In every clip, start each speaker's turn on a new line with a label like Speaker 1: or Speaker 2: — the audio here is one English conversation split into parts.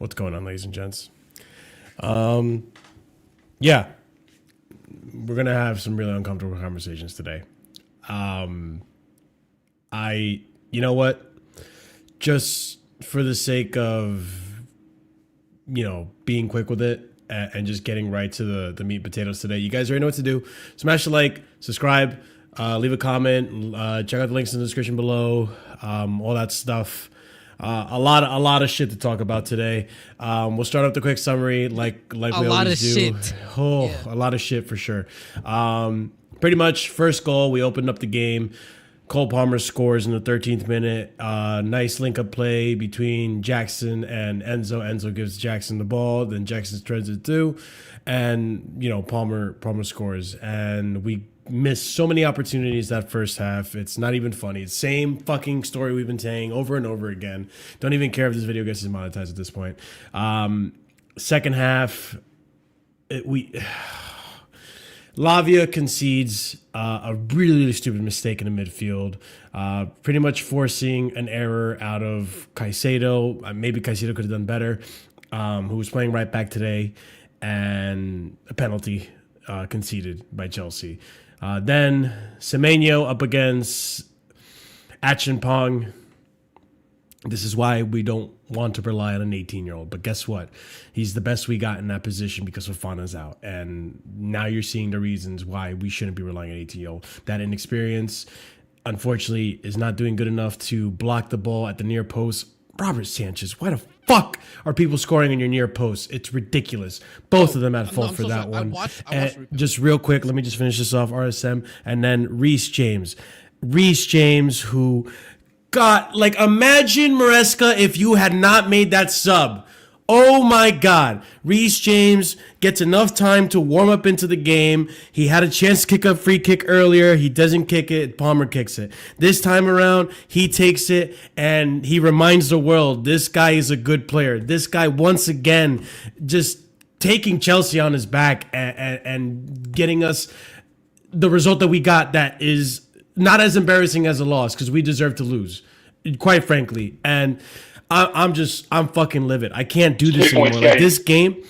Speaker 1: What's going on, ladies and gents? Yeah, we're gonna have some really uncomfortable conversations today. You know what? Just for the sake of, being quick with it and just getting right to the meat and potatoes today, you guys already know what to do. Smash the like, subscribe, leave a comment, check out the links in the description below, all that stuff. A lot of shit to talk about today. We'll start off the quick summary like we always do.
Speaker 2: Shit.
Speaker 1: Oh, yeah. A lot of shit for sure. Pretty much first goal, we opened up the game. Cole Palmer scores in the 13th minute. Nice link up play between Jackson and Enzo. Enzo gives Jackson the ball, then Jackson turns it through, and Palmer scores, and we missed so many opportunities that first half. It's not even funny. It's same fucking story we've been saying over and over again. Don't even care if this video gets demonetized at this point. Second half, Lavia concedes a really stupid mistake in the midfield, pretty much forcing an error out of Caicedo. Maybe Caicedo could have done better, who was playing right back today, and a penalty conceded by Chelsea. Then Semenyo up against Acheampong. This is why we don't want to rely on an 18-year-old. But guess what? He's the best we got in that position because Fofana's out. And now you're seeing the reasons why we shouldn't be relying on an 18-year-old. That inexperience, unfortunately, is not doing good enough to block the ball at the near post. Robert Sanchez, why the fuck are people scoring on your near post? It's ridiculous. Both of them at fault for that one. Just real quick, let me just finish this off. RSM, and then Reece James. Reece James, who got, imagine, Maresca, if you had not made that sub. Oh my God. Reece James gets enough time to warm up into the game. He had a chance to kick a free kick earlier. He doesn't kick it. Palmer kicks it. This time around, he takes it and he reminds the world this guy is a good player. This guy, once again, just taking Chelsea on his back and getting us the result that we got that is not as embarrassing as a loss because we deserve to lose, quite frankly. And I'm fucking livid. I can't do this anymore. Like, this game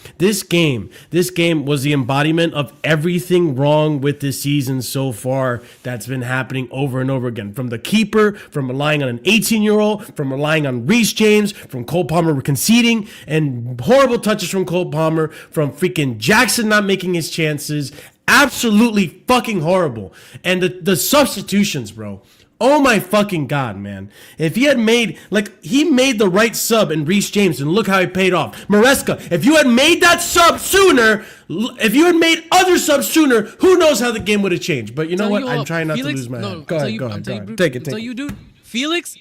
Speaker 1: was the embodiment of everything wrong with this season so far that's been happening over and over again. From the keeper, from relying on an 18-year-old, from relying on Reece James, from Cole Palmer conceding, and horrible touches from Cole Palmer, from freaking Jackson not making his chances. Absolutely fucking horrible. And the substitutions, bro. Oh my fucking God, man. If he had made, he made the right sub in Reece James, and look how he paid off. Maresca, if you had made that sub sooner, if you had made other subs sooner, who knows how the game would have changed. But you know what? I'm trying not to lose my head. Go ahead. Take it.
Speaker 2: You, dude. Felix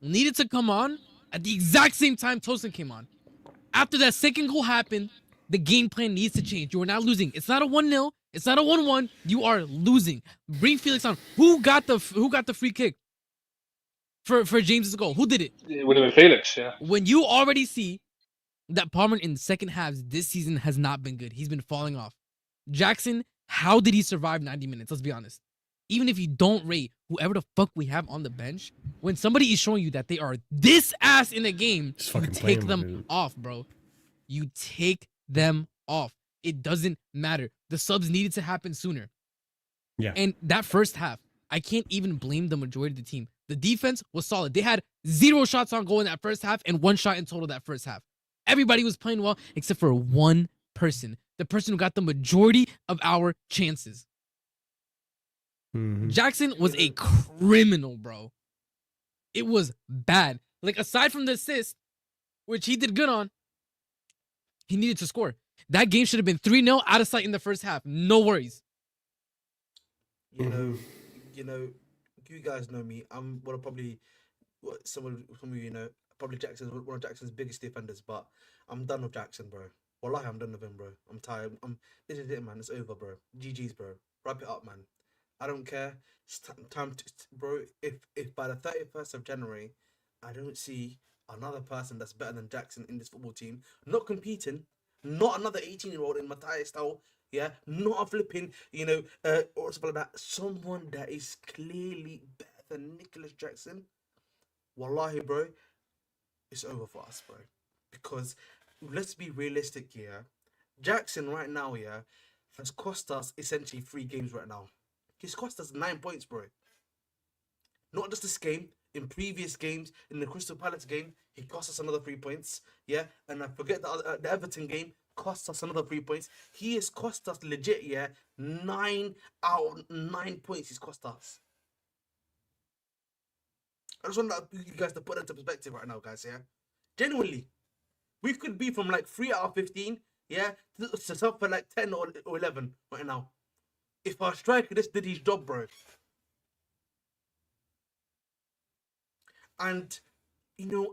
Speaker 2: needed to come on at the exact same time Tosin came on. After that second goal happened, the game plan needs to change. You are not losing. It's not a 1-0. It's not a 1-1. You are losing. Bring Felix on. Who got the free kick for James's goal? Who did it?
Speaker 3: It would have been Felix, yeah.
Speaker 2: When you already see that Palmer in the second halves this season has not been good. He's been falling off. Jackson, how did he survive 90 minutes? Let's be honest. Even if you don't rate whoever the fuck we have on the bench, when somebody is showing you that they are this ass in a game, you take them off, bro. You take them off. It doesn't matter. The subs needed to happen sooner.
Speaker 1: Yeah.
Speaker 2: And that first half, I can't even blame the majority of the team. The defense was solid. They had 0 shots on goal in that first half and 1 shot in total that first half. Everybody was playing well except for one person. The person who got the majority of our chances.
Speaker 1: Mm-hmm.
Speaker 2: Jackson was a criminal, bro. It was bad. Aside from the assist, which he did good on, he needed to score. That game should have been 3-0 out of sight in the first half. No worries.
Speaker 4: You know, you guys know me. I'm probably some of you know, probably one of Jackson's biggest defenders, but I'm done with Jackson, bro. Wallahi, I'm done with him, bro. I'm tired. This is it, man. It's over, bro. GG's, bro. Wrap it up, man. I don't care. It's time to, bro. If by the 31st of January, I don't see another person that's better than Jackson in this football team, not competing, not another 18-year-old in Matthias style, yeah, not a flipping, or something like that. Someone that is clearly better than Nicholas Jackson. Wallahi, bro, it's over for us, bro. because let's be realistic here. Jackson right now, yeah, has cost us essentially 3 games right now. He's cost us 9 points, bro. Not just this game. In previous games, in the Crystal Palace game, he cost us another 3 points. Yeah, and I forget the Everton game cost us another 3 points. He has cost us legit, yeah, 9 out of 9 points. He's cost us. I just want you guys to put that into perspective right now, guys. Yeah, genuinely, we could be from like 3 out of 15, yeah, to something like 10 or 11 right now. If our striker just did his job, bro. And the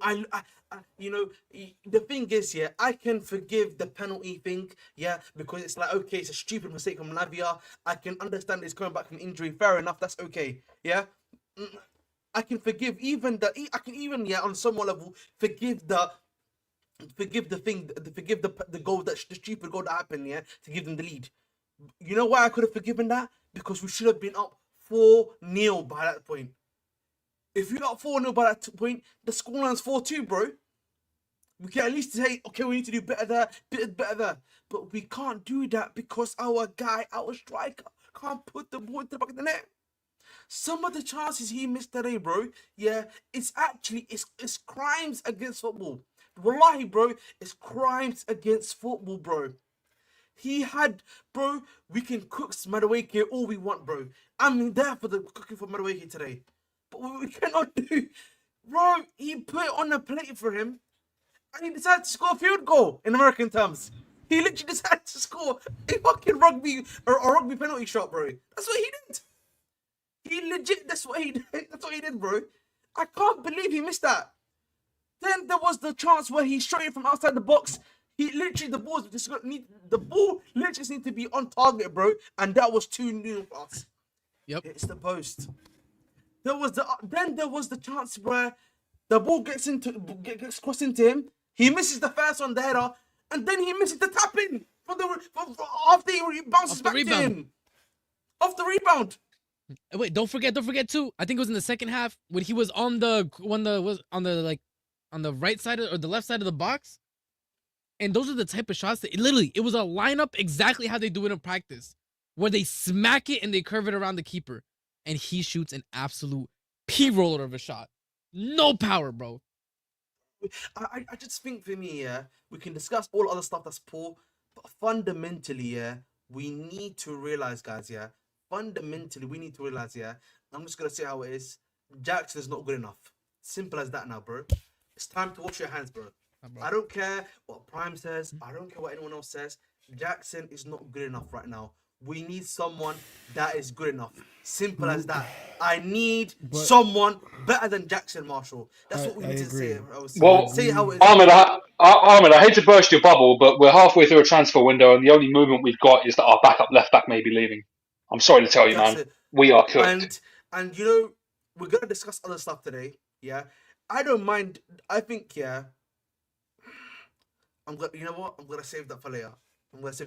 Speaker 4: thing is, yeah, I can forgive the penalty thing, yeah, because it's like, okay, it's a stupid mistake from Lavia. I can understand he's coming back from injury. Fair enough, that's okay, yeah. I can forgive yeah, on some level, forgive the goal, the stupid goal that happened, yeah, to give them the lead. You know why I could have forgiven that? Because we should have been up 4-0 by that point. If you're up 4-0 by that point, the scoreline's 4-2, bro. We can at least say, okay, we need to do better there, better there. But we can't do that because our striker, can't put the ball in the back of the net. Some of the chances he missed today, bro, yeah, it's crimes against football. Wallahi, bro, it's crimes against football, bro. He had, bro, we can cook Madueke all we want, bro. I'm there for the cooking for Madueke today. But what we cannot do, bro, he put it on the plate for him, and he decided to score a field goal in American terms. He literally decided to score a fucking rugby penalty shot, bro. That's what he did. He legit, that's what he did, bro. I can't believe he missed that. Then there was the chance where he shot it from outside the box. He literally, the ball literally needs to be on target, bro, and that was 2-0 for us.
Speaker 2: Yep.
Speaker 4: It's the post. There was the chance where the ball gets crossed into him. He misses the first on the header, and then he misses the tap in after he bounces back to him. Off the rebound.
Speaker 2: Wait, don't forget too. I think it was in the second half when he was on the right side or the left side of the box. And those are the type of shots that it was a lineup exactly how they do it in practice, where they smack it and they curve it around the keeper. And he shoots an absolute p-roller of a shot. No power, bro.
Speaker 4: I just think for me, yeah, we can discuss all other stuff that's poor, but fundamentally, yeah, we need to realize, guys, yeah, yeah, I'm just gonna say how it is. Jackson is not good enough. Simple as that now, bro. It's time to wash your hands, bro. I don't care what Prime says. I don't care what anyone else says. Jackson is not good enough right now. We need someone that is good enough. Simple as that. I need someone better than Jackson Marshall. That's what we need to say.
Speaker 3: Well,
Speaker 4: say how it is.
Speaker 3: Ahmed, I hate to burst your bubble, but we're halfway through a transfer window, and the only movement we've got is that our backup left back may be leaving. I'm sorry to tell you, man. We are cooked.
Speaker 4: And you know, we're gonna discuss other stuff today. Yeah, I don't mind. I think you know what? I'm gonna save that for later. Because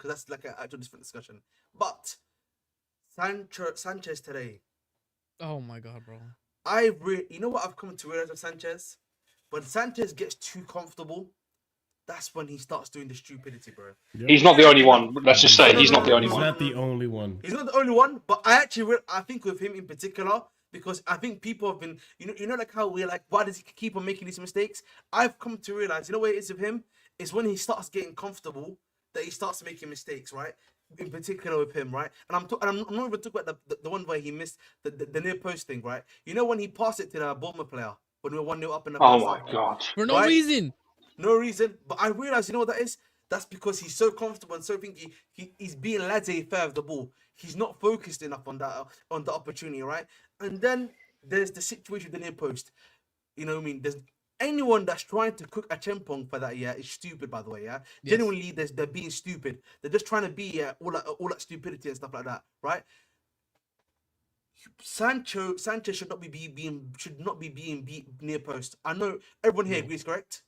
Speaker 4: that's like an actual different discussion. But Sanchez today.
Speaker 2: Oh my god, bro.
Speaker 4: You know what I've come to realize with Sanchez? When Sanchez gets too comfortable, that's when he starts doing the stupidity, bro.
Speaker 3: Yep. He's not the only one. Let's just say he's not the only one.
Speaker 1: He's not the only one.
Speaker 4: He's not the only one, but I think with him in particular, because I think people have been, you know, like how we're like, why does he keep on making these mistakes? I've come to realize, you know what it is with him? It's when he starts getting comfortable that he starts making mistakes, right? In particular with him, right? And I'm not even talking about the one where he missed the near post thing, right? You know when he passed it to the Bournemouth player when we were 1-0 up in the
Speaker 3: first half? God.
Speaker 2: For no reason.
Speaker 4: No reason. But I realize, you know what that is? That's because he's so comfortable and so thinking he's being laissez-faire with the ball. He's not focused enough on the opportunity, right? And then there's the situation with the near post. You know what I mean? There's anyone that's trying to cook a chempong for that, is stupid, by the way, yeah? Yes. Genuinely, they're being stupid. They're just trying to be all that stupidity and stuff like that, right? Sanchez should not be being beat near post. I know everyone here agrees, correct?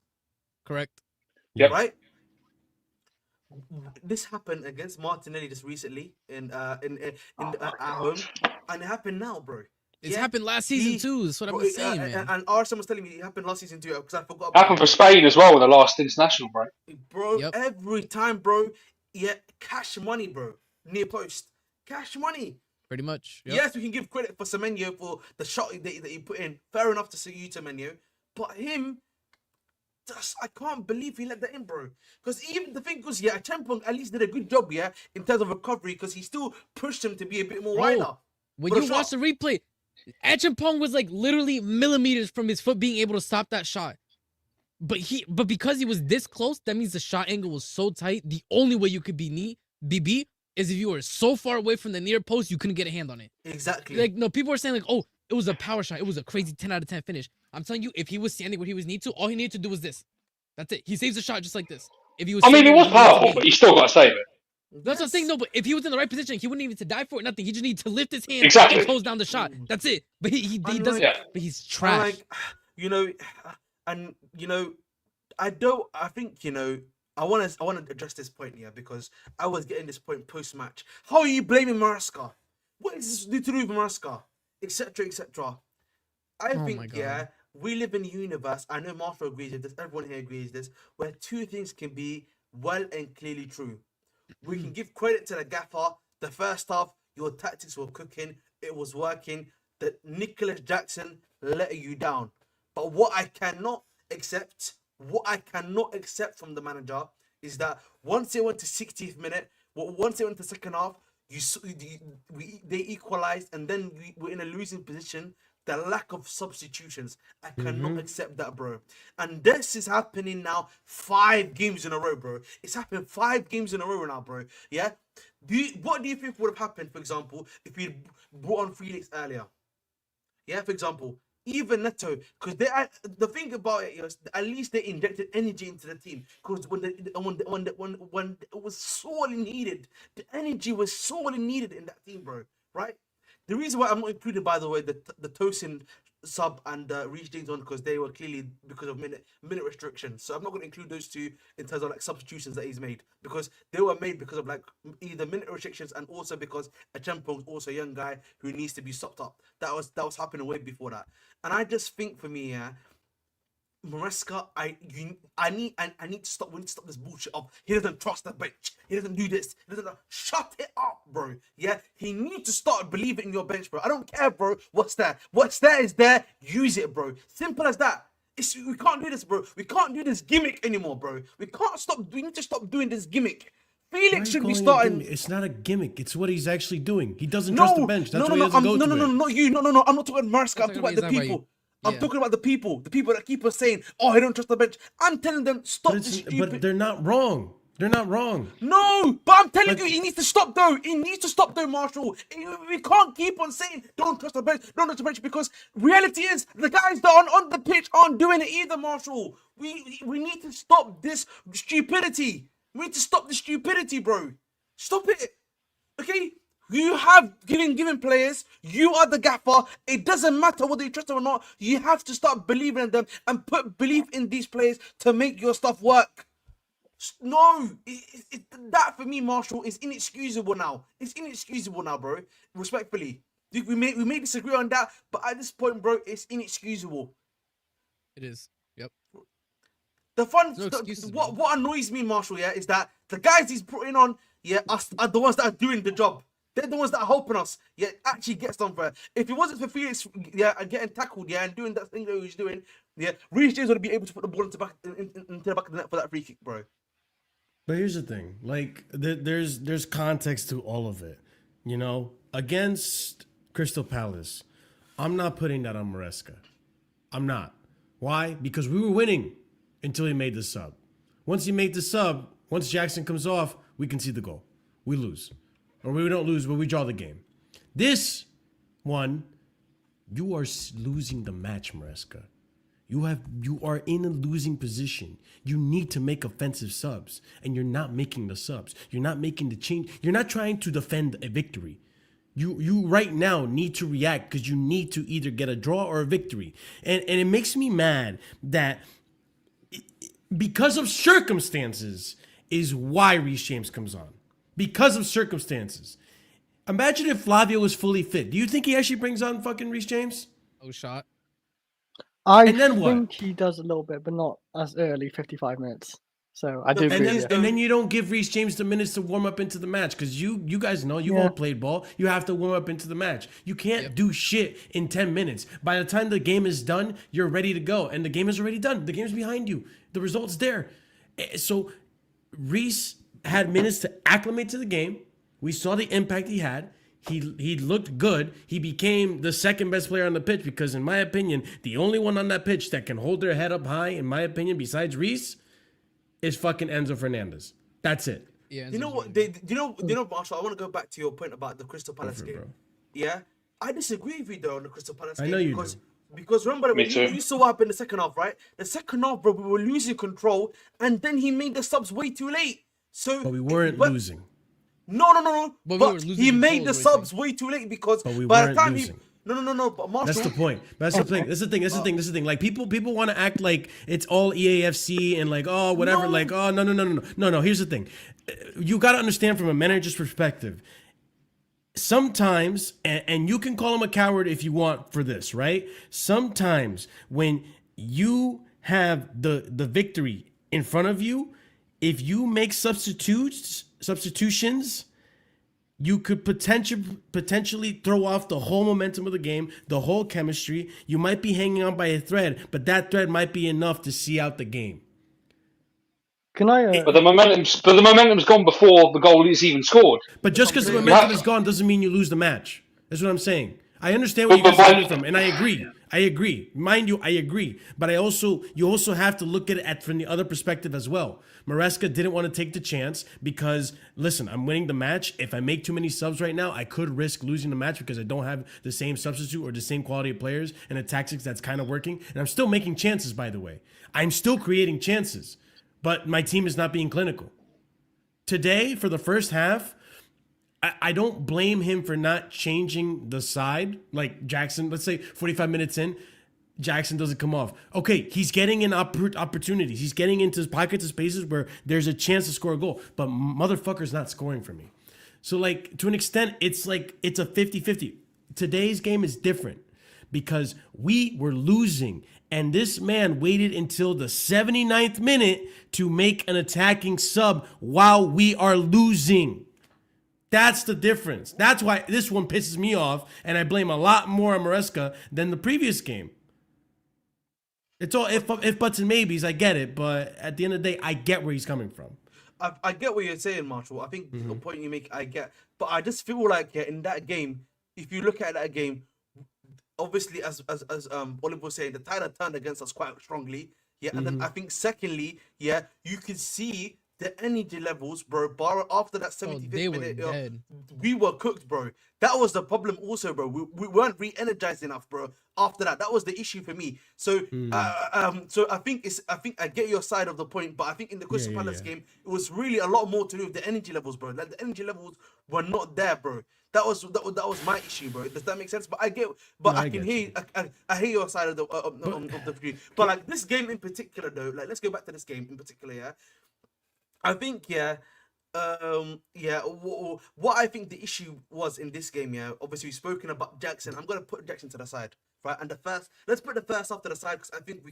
Speaker 2: Correct.
Speaker 3: Yep.
Speaker 4: Right? This happened against Martinelli just recently at home, and it happened now, bro.
Speaker 2: It's happened last season too. That's what I'm saying, man.
Speaker 4: And Arsenal was telling me it happened last season too, because I forgot.
Speaker 3: Happened for Spain as well in the last international, bro.
Speaker 4: Bro, every time, bro. Yeah, cash money, bro. Near post, cash money.
Speaker 2: Pretty much. Yep.
Speaker 4: Yes, we can give credit for Semenyo for the shot that he put in. Fair enough to see you, Semenyo. But him, I can't believe he let that in, bro. Because even the thing was, Champong at least did a good job, in terms of recovery, because he still pushed him to be a bit more wider.
Speaker 2: When you watch the replay, Achampong was like literally millimeters from his foot being able to stop that shot. But because he was this close, that means the shot angle was so tight. The only way you could be beat is if you were so far away from the near post, you couldn't get a hand on it.
Speaker 4: Exactly.
Speaker 2: Like, no, people are saying like, oh, it was a power shot. It was a crazy 10 out of 10 finish. I'm telling you, if he was standing where he was need to, all he needed to do was this. That's it. He saves the shot just like this. If he was,
Speaker 3: I mean, it was powerful, but he still got to save it.
Speaker 2: That's what I'm saying. No, but if he was in the right position, he wouldn't even to die for it. Nothing. He just needs to lift his hand and close down the shot. That's it. But he doesn't.
Speaker 3: Yeah.
Speaker 2: But he's trash.
Speaker 4: I think I want to address this point here, because I was getting this point post match. How are you blaming Maresca? What is this to do with Maresca? Etc. etc. I think we live in a universe. I know Martha agrees with this. Everyone here agrees with this. Where two things can be well and clearly true. We can give credit to the gaffer. The first half, your tactics were cooking. It was working. That Nicholas Jackson let you down. But what I cannot accept from the manager is that once it went to 60th minute, once it went to second half, they equalized, and then we were in a losing position. The lack of substitutions, I cannot accept that, bro. And this is happening now 5 games in a row, bro. It's happened 5 games in a row now, bro. Yeah. What do you think would have happened, for example, if we brought on Felix earlier? Yeah, for example, even Neto, because the thing about it is, at least they injected energy into the team. Because when it was sorely needed, the energy was sorely needed in that team, bro. Right? The reason why I'm not included, by the way, the Tosin sub and Reece James on, because they were clearly because of minute restrictions. So I'm not going to include those two in terms of like substitutions that he's made, because they were made because of like either minute restrictions and also because Achampong's also a young guy who needs to be stopped up. That was happening way before that. And I just think for me, Maresca, I need to stop. We need to stop this bullshit of he doesn't trust the bench. He doesn't do this. Shut it up, bro. Yeah, he needs to start believing in your bench, bro. I don't care, bro. What's there? What's there is there. Use it, bro. Simple as that. We can't do this, bro. We can't do this gimmick anymore, bro. We can't stop. We need to stop doing this gimmick. Felix should be starting.
Speaker 1: It's not a gimmick. It's what he's actually doing. He doesn't trust the bench. That's why he doesn't go to it.
Speaker 4: Not you. No. I'm not talking about Maresca. I'm talking about the people. I'm talking about the people that keep us saying, "Oh, I don't trust the bench." I'm telling them, stop this stupid.
Speaker 1: But they're not wrong. They're not wrong.
Speaker 4: No, but I'm telling you, he needs to stop though. He needs to stop though, Marshall. We can't keep on saying, "Don't trust the bench, don't trust the bench," because reality is the guys that are on the pitch aren't doing it either, Marshall. We need to stop this stupidity. We need to stop the stupidity, bro. Stop it, okay? You have given players. You are the gaffer. It doesn't matter whether you trust them or not. You have to start believing in them and put belief in these players to make your stuff work. No, that for me, Marshall, is inexcusable now. It's inexcusable now, bro. Respectfully, we may disagree on that, but at this point, bro, it's inexcusable.
Speaker 2: It is. Yep.
Speaker 4: What annoys me, Marshall, is that the guys he's putting on, are the ones that are doing the job. They're the ones that are helping us, actually get somewhere. If it wasn't for Felix, getting tackled, and doing that thing that he's doing, Reece James would be able to put the ball into the back of the net for that free kick, bro.
Speaker 1: But here's the thing, like there's context to all of it. Against Crystal Palace, I'm not putting that on Maresca. I'm not. Why? Because we were winning until he made the sub. Once he made the sub, once Jackson comes off, we can see the goal. We lose. Or we don't lose, but we draw the game. This one, you are losing the match, Maresca. You are in a losing position. You need to make offensive subs, and you're not making the subs. You're not making the change. You're not trying to defend a victory. You right now need to react because you need to either get a draw or a victory. And it makes me mad that because of circumstances is why Reece James comes on. Because of circumstances. Imagine if Flavio was fully fit. Do you think he actually brings on fucking Reece James?
Speaker 2: Oh, shot.
Speaker 5: I
Speaker 1: And then what?
Speaker 5: think he does a little bit, but not as early, 55 minutes. So I do agree with you.
Speaker 1: And then you don't give Reece James the minutes to warm up into the match because you guys know you've all played ball. You have to warm up into the match. You can't do shit in 10 minutes. By the time the game is done, you're ready to go, and the game is already done. The game's behind you. The result's there. So Reece had minutes to acclimate to the game. We saw the impact he had. He looked good. He became the second best player on the pitch because, in my opinion, the only one on that pitch that can hold their head up high, in my opinion, besides Reece, is fucking Enzo Fernandez. That's it.
Speaker 2: Yeah.
Speaker 4: You know what? Marshall. I want to go back to your point about the Crystal Palace game.
Speaker 1: Bro.
Speaker 4: Yeah, I disagree with you though on the Crystal Palace game.
Speaker 1: I know you
Speaker 4: because remember,
Speaker 3: Me too.
Speaker 4: you saw what happened in the second half, right? The second half, bro, we were losing control, and then he made the subs way too late. So,
Speaker 1: But we weren't losing.
Speaker 4: No.
Speaker 2: But we
Speaker 4: But
Speaker 2: were losing
Speaker 4: he made
Speaker 2: control,
Speaker 4: the
Speaker 2: is what you're
Speaker 4: subs way too late because
Speaker 1: But we
Speaker 4: by the
Speaker 1: weren't
Speaker 4: time
Speaker 1: losing.
Speaker 4: No. But Marshall,
Speaker 1: That's the point. That's the thing. That's the thing. Like people want to act like it's all EAFC and like, oh, whatever.
Speaker 4: No.
Speaker 1: Like, oh, no. Here's the thing. You got to understand from a manager's perspective. Sometimes, and you can call him a coward if you want for this, right? Sometimes when you have the victory in front of you, if you make substitutions, you could potentially throw off the whole momentum of the game, the whole chemistry. You might be hanging on by a thread, but that thread might be enough to see out the game.
Speaker 5: Can I?
Speaker 3: But the momentum's gone before the goal is even scored.
Speaker 1: But just because the momentum is gone doesn't mean you lose the match. That's what I'm saying. I understand where you guys are coming from, and I agree. Mind you, I agree. But you also have to look at it from the other perspective as well. Maresca didn't want to take the chance because, listen, I'm winning the match. If I make too many subs right now, I could risk losing the match because I don't have the same substitute or the same quality of players and a tactics that's kind of working. And I'm still making chances, by the way. I'm still creating chances, but my team is not being clinical. Today, for the first half, I don't blame him for not changing the side. Like Jackson, let's say 45 minutes in, Jackson doesn't come off. Okay, he's getting in opportunities. He's getting into pockets of spaces where there's a chance to score a goal. But motherfucker's not scoring for me. So, like, to an extent, it's like it's a 50-50. Today's game is different because we were losing. And this man waited until the 79th minute to make an attacking sub while we are losing. That's the difference. That's why this one pisses me off, and I blame a lot more on Maresca than the previous game. It's all if buts and maybes. I get it, but at the end of the day, I get where he's coming from.
Speaker 4: I get what you're saying, Marshall. I think the point you make, I get. But I just feel like in that game, if you look at that game, obviously as Oliver was saying, the tide had turned against us quite strongly. Yeah, and then I think secondly, yeah, you could see the energy levels, bro. Bar after that 75th minute, we were cooked, bro. That was the problem, also, bro. We weren't re-energized enough, bro. After that was the issue for me. So, so I think I get your side of the point, but I think in the Crystal Palace game, it was really a lot more to do with the energy levels, bro. Like the energy levels were not there, bro. That was my issue, bro. Does that make sense? But I get, but no, I can hear, I hear your side of the view. But like this game in particular, though, like let's go back to this game in particular, yeah. I think, what I think the issue was in this game, yeah, obviously we've spoken about Jackson. I'm going to put Jackson to the side, right? And let's put the first half to the side because I think we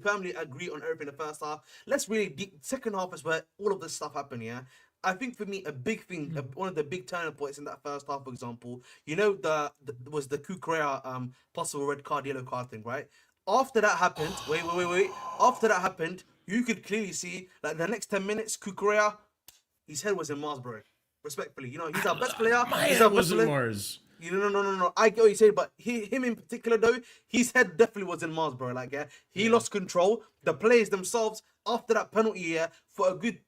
Speaker 4: firmly agree on everything in the first half. Let's really, second half is where all of this stuff happened, yeah? I think for me, a big thing, one of the big turning points in that first half, for example, you know, was the Kukurea possible red card, yellow card thing, right? After that happened, wait. After that happened, you could clearly see, like, the next 10 minutes, Kukurea, his head was in Mars, bro. Respectfully. You know, he's our best player.
Speaker 1: My head was in Mars.
Speaker 4: No. I get what you say, but him in particular, though, his head definitely was in Mars, bro. Like, yeah, he lost control. The players themselves, after that penalty, yeah, for a good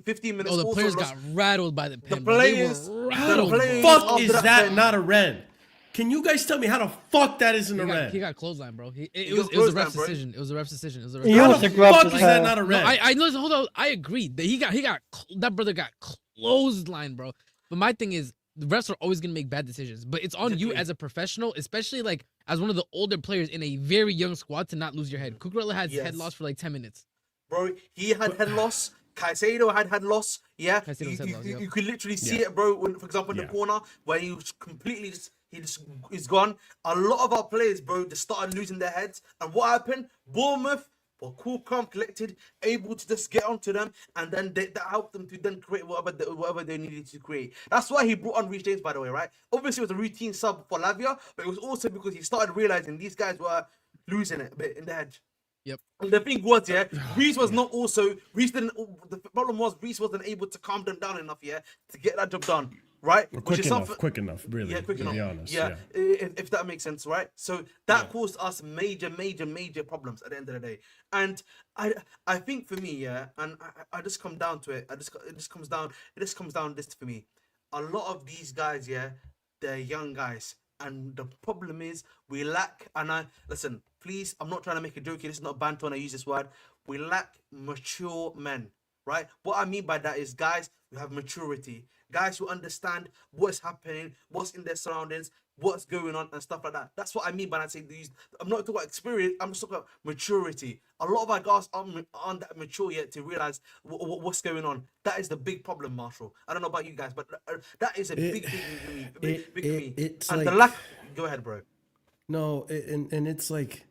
Speaker 4: 15 minutes.
Speaker 2: Oh, the players got rattled by the pen.
Speaker 1: Fuck is that not a red? Can you guys tell me how the fuck that isn't a red?
Speaker 2: He got clothesline, bro. It was a ref's decision. It was a ref's decision.
Speaker 1: How the fuck is that not a red?
Speaker 2: I listen. Hold on. I agree that that brother got clothesline, bro. But my thing is, the refs are always gonna make bad decisions. But it's on you as a professional, especially like as one of the older players in a very young squad, to not lose your head. Cucurella had head loss for like 10 minutes.
Speaker 4: Bro, he had head loss. Caicedo had loss. Yeah,
Speaker 2: Caicedo's had loss, yep.
Speaker 4: you could literally see
Speaker 1: Yeah.
Speaker 4: it, bro. When, for example, in the corner where he was completely he's gone. A lot of our players, bro, just started losing their heads. And what happened? Bournemouth were cool, calm, collected, able to just get onto them, and then that helped them to then create whatever they needed to create. That's why he brought on Reece James, by the way, right? Obviously, it was a routine sub for Lavia, but it was also because he started realizing these guys were losing it a bit in the head.
Speaker 2: Yep.
Speaker 4: And the thing was, yeah, Reece was not also Reece didn't. The problem was Reece wasn't able to calm them down enough, yeah, to get that job done, right?
Speaker 1: Quick enough, really.
Speaker 4: Yeah, quick enough.
Speaker 1: To be honest,
Speaker 4: yeah. If that makes sense, right? So that caused us major problems at the end of the day. And I think for me, yeah, and I just come down to it. It just comes down this for me. A lot of these guys, yeah, they're young guys. And the problem is we lack, listen, please, I'm not trying to make a joke here. This is not banter when I use this word. We lack mature men, right? What I mean by that is guys who have maturity, guys who understand what's happening, what's in their surroundings, what's going on and stuff like that. That's what I mean when I say these. I'm not talking about experience, I'm just talking about maturity. A lot of our guys aren't that mature yet to realize what's going on. That is the big problem, Marshall. I don't know about you guys, but that is a big thing for me. Big for me.
Speaker 1: It's
Speaker 4: and
Speaker 1: like,
Speaker 4: the lack. Go ahead, bro.
Speaker 1: No, and it's like,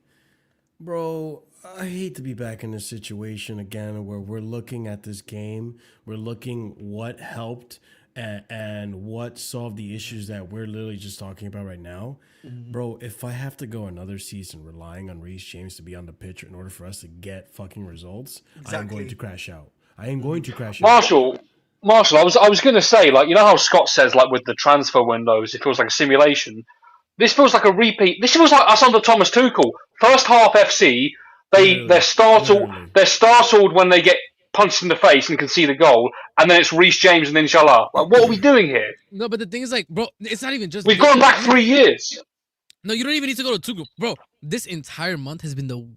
Speaker 1: bro, I hate to be back in this situation again where we're looking at this game, we're looking what helped and what solved the issues that we're literally just talking about right now. Bro, if I have to go another season relying on Reece James to be on the pitch in order for us to get fucking results, I am going to crash out.
Speaker 3: Marshall, I was going to say, like, you know how Scott says, like, with the transfer windows, it feels like a simulation. This feels like a repeat. This feels like us under Thomas Tuchel. First half FC, they're startled.
Speaker 1: Literally.
Speaker 3: They're startled when they get punched in the face and concede a goal, and then it's Reece James and Inshallah. Like, what are we doing here?
Speaker 2: No, but the thing is, like, bro, it's not even just.
Speaker 3: We've gone back 3 years.
Speaker 2: No, you don't even need to go to Tuchel, bro. This entire month has been the